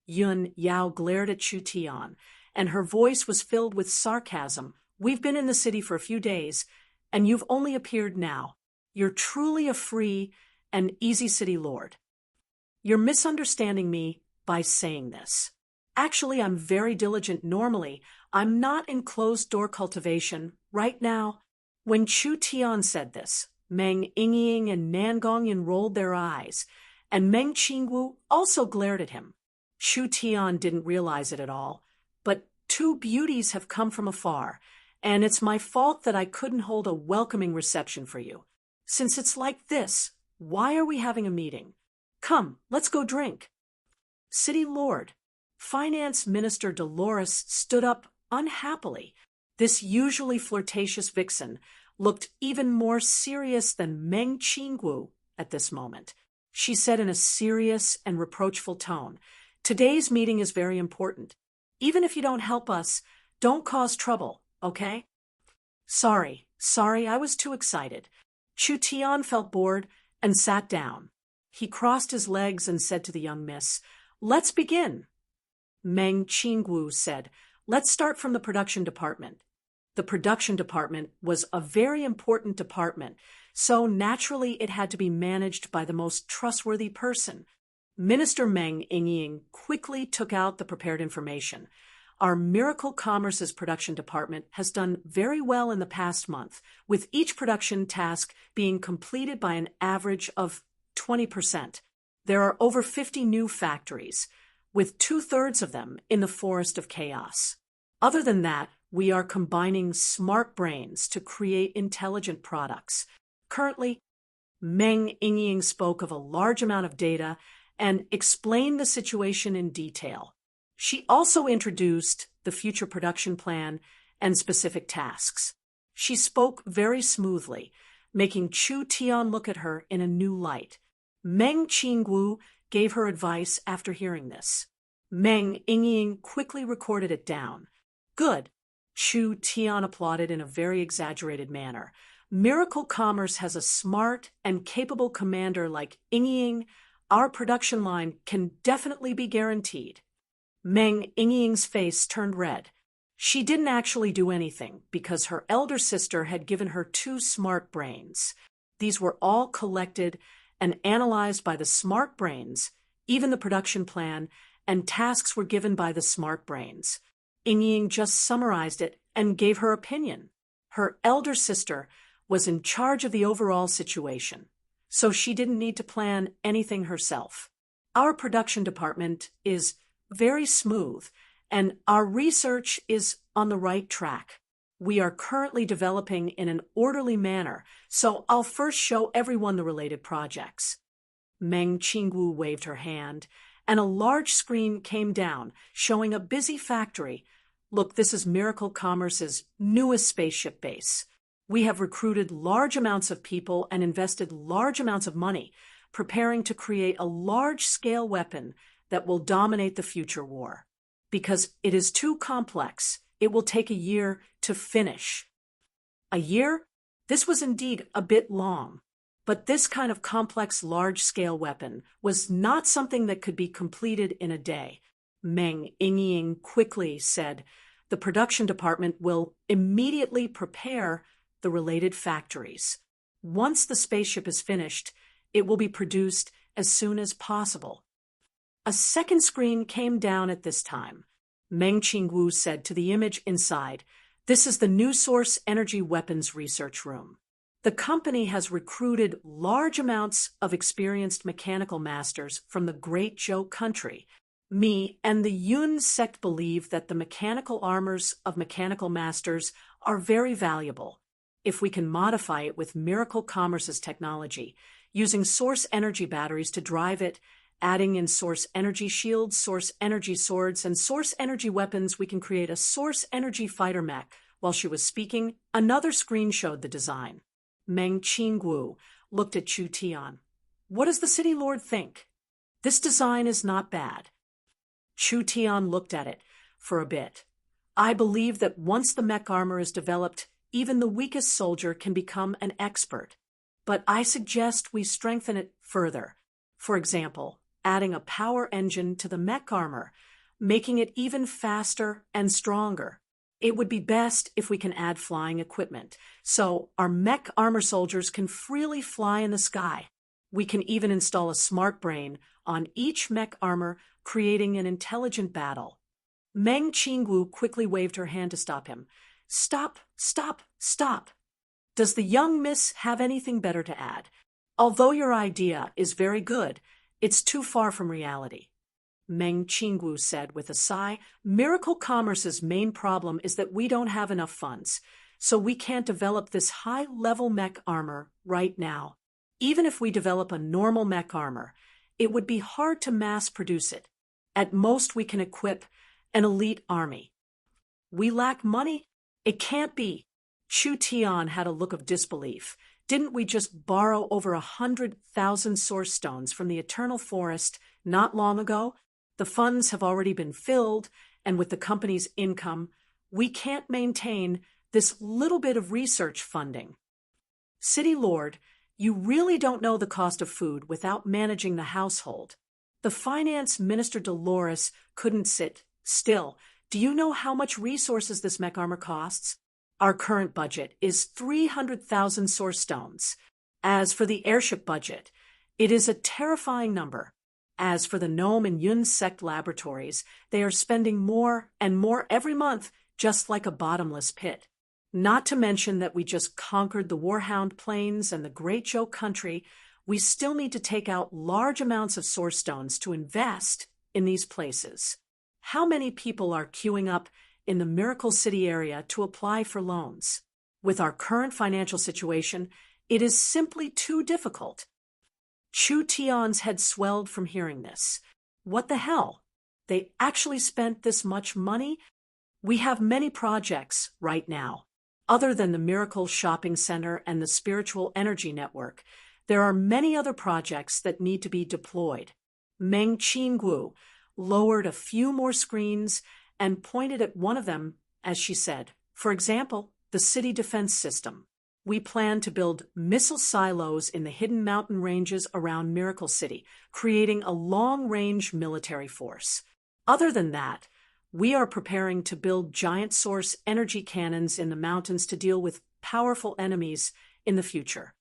Yun Yao glared at Chu Tian, and her voice was filled with sarcasm. "We've been in the city for a few days, and you've only appeared now. You're truly a free and easy city lord. You're misunderstanding me by saying this. Actually, I'm very diligent normally. I'm not in closed-door cultivation right now." When Chu Tian said this, Meng Yingying and Nan Gongyan rolled their eyes, and Meng Qingwu also glared at him. Chu Tian didn't realize it at all, but two beauties have come from afar, and it's my fault that I couldn't hold a welcoming reception for you. Since it's like this, why are we having a meeting? Come, let's go drink. City Lord, Finance Minister Dolores stood up unhappily. This usually flirtatious vixen looked even more serious than Meng Qingwu at this moment. She said in a serious and reproachful tone, "Today's meeting is very important. Even if you don't help us, don't cause trouble, okay?" Sorry, I was too excited. Chu Tian felt bored and sat down. He crossed his legs and said to the young miss, "Let's begin." Meng Qingwu said, "Let's start from the production department." The production department was a very important department, so naturally it had to be managed by the most trustworthy person. Minister Meng Yingying quickly took out the prepared information. Our Miracle Commerce's production department has done very well in the past month, with each production task being completed by an average of 20%. There are over 50 new factories, with 2/3 of them in the forest of chaos. Other than that, we are combining smart brains to create intelligent products. Currently, Meng Yingying spoke of a large amount of data and explained the situation in detail. She also introduced the future production plan and specific tasks. She spoke very smoothly, making Chu Tian look at her in a new light. Meng Qingwu gave her advice after hearing this. Meng Yingying quickly recorded it down. "Good," Chu Tian applauded in a very exaggerated manner. "Miracle Commerce has a smart and capable commander like Yingying. Our production line can definitely be guaranteed." Meng Yingying's face turned red. She didn't actually do anything because her elder sister had given her 2 smart brains. These were all collected and analyzed by the smart brains, even the production plan, and tasks were given by the smart brains. Yingying just summarized it and gave her opinion. Her elder sister was in charge of the overall situation, so she didn't need to plan anything herself. Our production department is very smooth, and our research is on the right track. We are currently developing in an orderly manner, so I'll first show everyone the related projects. Meng Qingwu waved her hand, and a large screen came down, showing a busy factory. "Look, this is Miracle Commerce's newest spaceship base. We have recruited large amounts of people and invested large amounts of money, preparing to create a large-scale weapon that will dominate the future war. Because it is too complex, it will take a year to finish." A year? This was indeed a bit long. But this kind of complex large-scale weapon was not something that could be completed in a day. Meng Yingying quickly said, "The production department will immediately prepare the related factories. Once the spaceship is finished, it will be produced as soon as possible." A second screen came down at this time. Meng Qingwu said to the image inside, "This is the New Source Energy Weapons Research Room. The company has recruited large amounts of experienced mechanical masters from the Great Zhou country. Me and the Yun sect believe that the mechanical armors of mechanical masters are very valuable. If we can modify it with Miracle Commerce's technology, using source energy batteries to drive it, adding in source energy shields, source energy swords, and source energy weapons, we can create a source energy fighter mech." While she was speaking, another screen showed the design. Meng Qingwu looked at Chu Tian. "What does the city lord think? This design is not bad." Chu Tian looked at it for a bit. "I believe that once the mech armor is developed, even the weakest soldier can become an expert. But I suggest we strengthen it further. For example, adding a power engine to the mech armor, making it even faster and stronger. It would be best if we can add flying equipment, so our mech armor soldiers can freely fly in the sky. We can even install a smart brain on each mech armor, creating an intelligent battle." Meng Qingwu quickly waved her hand to stop him. "Stop, stop, stop. Does the young miss have anything better to add? Although your idea is very good, it's too far from reality." Meng Qingwu said with a sigh, "Miracle Commerce's main problem is that we don't have enough funds, so we can't develop this high-level mech armor right now. Even if we develop a normal mech armor, it would be hard to mass-produce it. At most, we can equip an elite army." "We lack money? It can't be." Chu Tian had a look of disbelief. Didn't we just borrow over 100,000 source stones from the Eternal Forest not long ago? The funds have already been filled, and with the company's income, we can't maintain this little bit of research funding. City Lord, you really don't know the cost of food without managing the household. The finance minister Dolores couldn't sit still. Do you know how much resources this mech armor costs? Our current budget is 300,000 source stones. As for the airship budget, it is a terrifying number. As for the Gnome and Yun sect laboratories, they are spending more and more every month, just like a bottomless pit. Not to mention that we just conquered the Warhound Plains and the Great Joe Country, we still need to take out large amounts of source stones to invest in these places. How many people are queuing up in the Miracle City area to apply for loans? With our current financial situation, it is simply too difficult. Chu Tian's head swelled from hearing this. What the hell? They actually spent this much money? We have many projects right now. Other than the Miracle Shopping Center and the Spiritual Energy Network, there are many other projects that need to be deployed. Meng Qinggu lowered a few more screens and pointed at one of them as she said, for example, the city defense system. We plan to build missile silos in the hidden mountain ranges around Miracle City, creating a long-range military force. Other than that, we are preparing to build giant source energy cannons in the mountains to deal with powerful enemies in the future.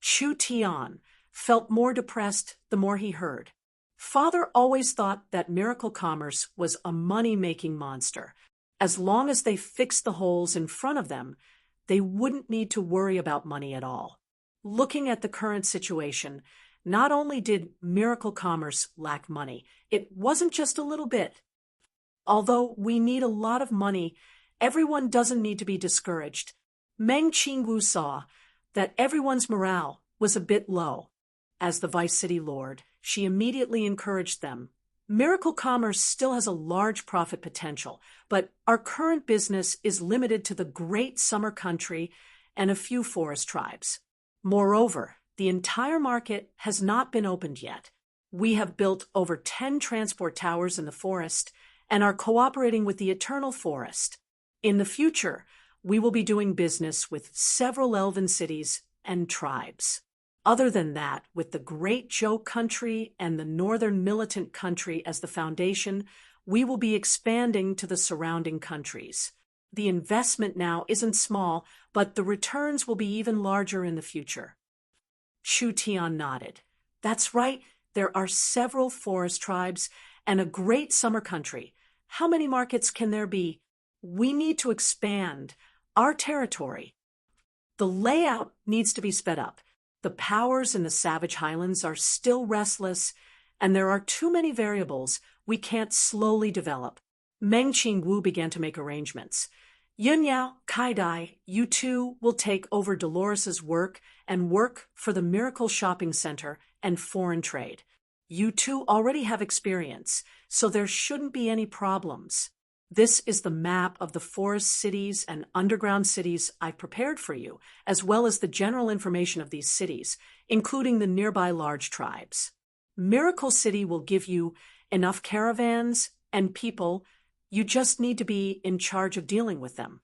Chu Tian felt more depressed the more he heard. Father always thought that Miracle Commerce was a money-making monster. As long as they fixed the holes in front of them, they wouldn't need to worry about money at all. Looking at the current situation, not only did Miracle Commerce lack money, it wasn't just a little bit. Although we need a lot of money, everyone doesn't need to be discouraged. Meng Qingwu saw that everyone's morale was a bit low. As the Vice City Lord, she immediately encouraged them. Miracle Commerce still has a large profit potential, but our current business is limited to the Great Summer Country and a few forest tribes. Moreover, the entire market has not been opened yet. We have built over 10 transport towers in the forest and are cooperating with the Eternal Forest. In the future, we will be doing business with several elven cities and tribes. Other than that, with the Great Joe Country and the Northern Militant Country as the foundation, we will be expanding to the surrounding countries. The investment now isn't small, but the returns will be even larger in the future. Chu Tian nodded. That's right, there are several forest tribes and a great summer country. How many markets can there be? We need to expand our territory. The layout needs to be sped up. The powers in the Savage Highlands are still restless, and there are too many variables we can't slowly develop. Meng Qingwu began to make arrangements. Yun Yao, Kai Dai, you two will take over Dolores's work and work for the Miracle Shopping Center and foreign trade. You two already have experience, so there shouldn't be any problems. This is the map of the forest cities and underground cities I've prepared for you, as well as the general information of these cities, including the nearby large tribes. Miracle City will give you enough caravans and people. You just need to be in charge of dealing with them.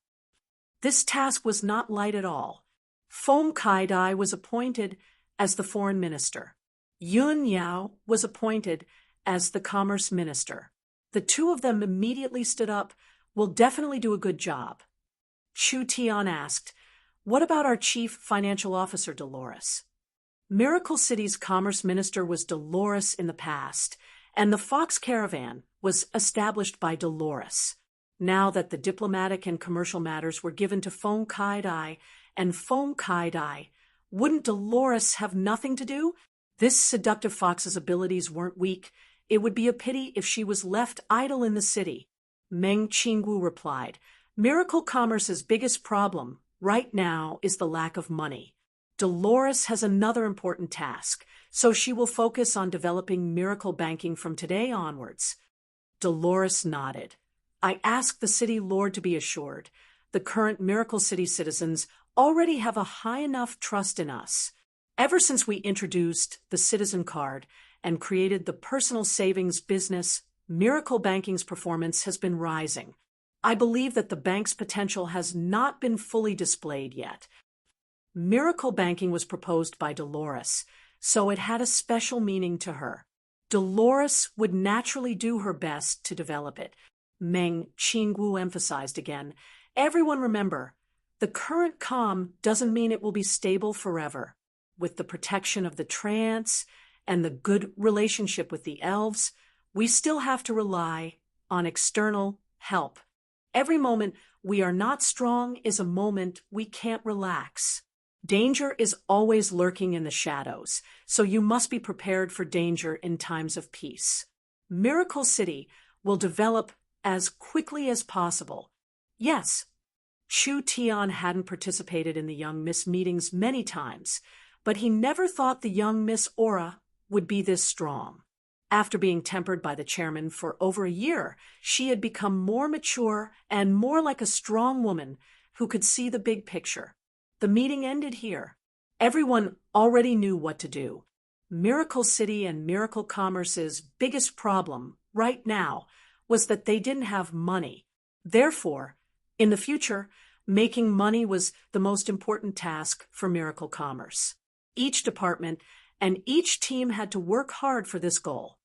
This task was not light at all. Foam Kai Dai was appointed as the foreign minister. Yun Yao was appointed as the commerce minister. The two of them immediately stood up. We'll definitely do a good job. Chu Tian asked, what about our chief financial officer, Dolores? Miracle City's commerce minister was Dolores in the past, and the Fox Caravan was established by Dolores. Now that the diplomatic and commercial matters were given to Foam Kai Dai and Foam Kai Dai, wouldn't Dolores have nothing to do? This seductive fox's abilities weren't weak. It would be a pity if she was left idle in the city. Meng Qingwu replied, Miracle Commerce's biggest problem right now is the lack of money. Dolores has another important task, so she will focus on developing miracle banking from today onwards. Dolores nodded. I asked the city lord to be assured. The current Miracle City citizens already have a high enough trust in us. Ever since we introduced the Citizen Card and created the personal savings business, Miracle Banking's performance has been rising. I believe that the bank's potential has not been fully displayed yet. Miracle Banking was proposed by Dolores, so it had a special meaning to her. Dolores would naturally do her best to develop it. Meng Qingwu emphasized again. Everyone remember, the current calm doesn't mean it will be stable forever. With the protection of the trance and the good relationship with the elves, we still have to rely on external help. Every moment we are not strong is a moment we can't relax. Danger is always lurking in the shadows, so you must be prepared for danger in times of peace. Miracle City will develop as quickly as possible. Yes, Chu Tian hadn't participated in the young Miss meetings many times, but he never thought the young Miss Aura would be this strong. After being tempered by the chairman for over a year, she had become more mature and more like a strong woman who could see the big picture. The meeting ended here. Everyone already knew what to do. Miracle City and Miracle Commerce's biggest problem right now was that they didn't have money. Therefore, in the future, making money was the most important task for Miracle Commerce. Each department and each team had to work hard for this goal.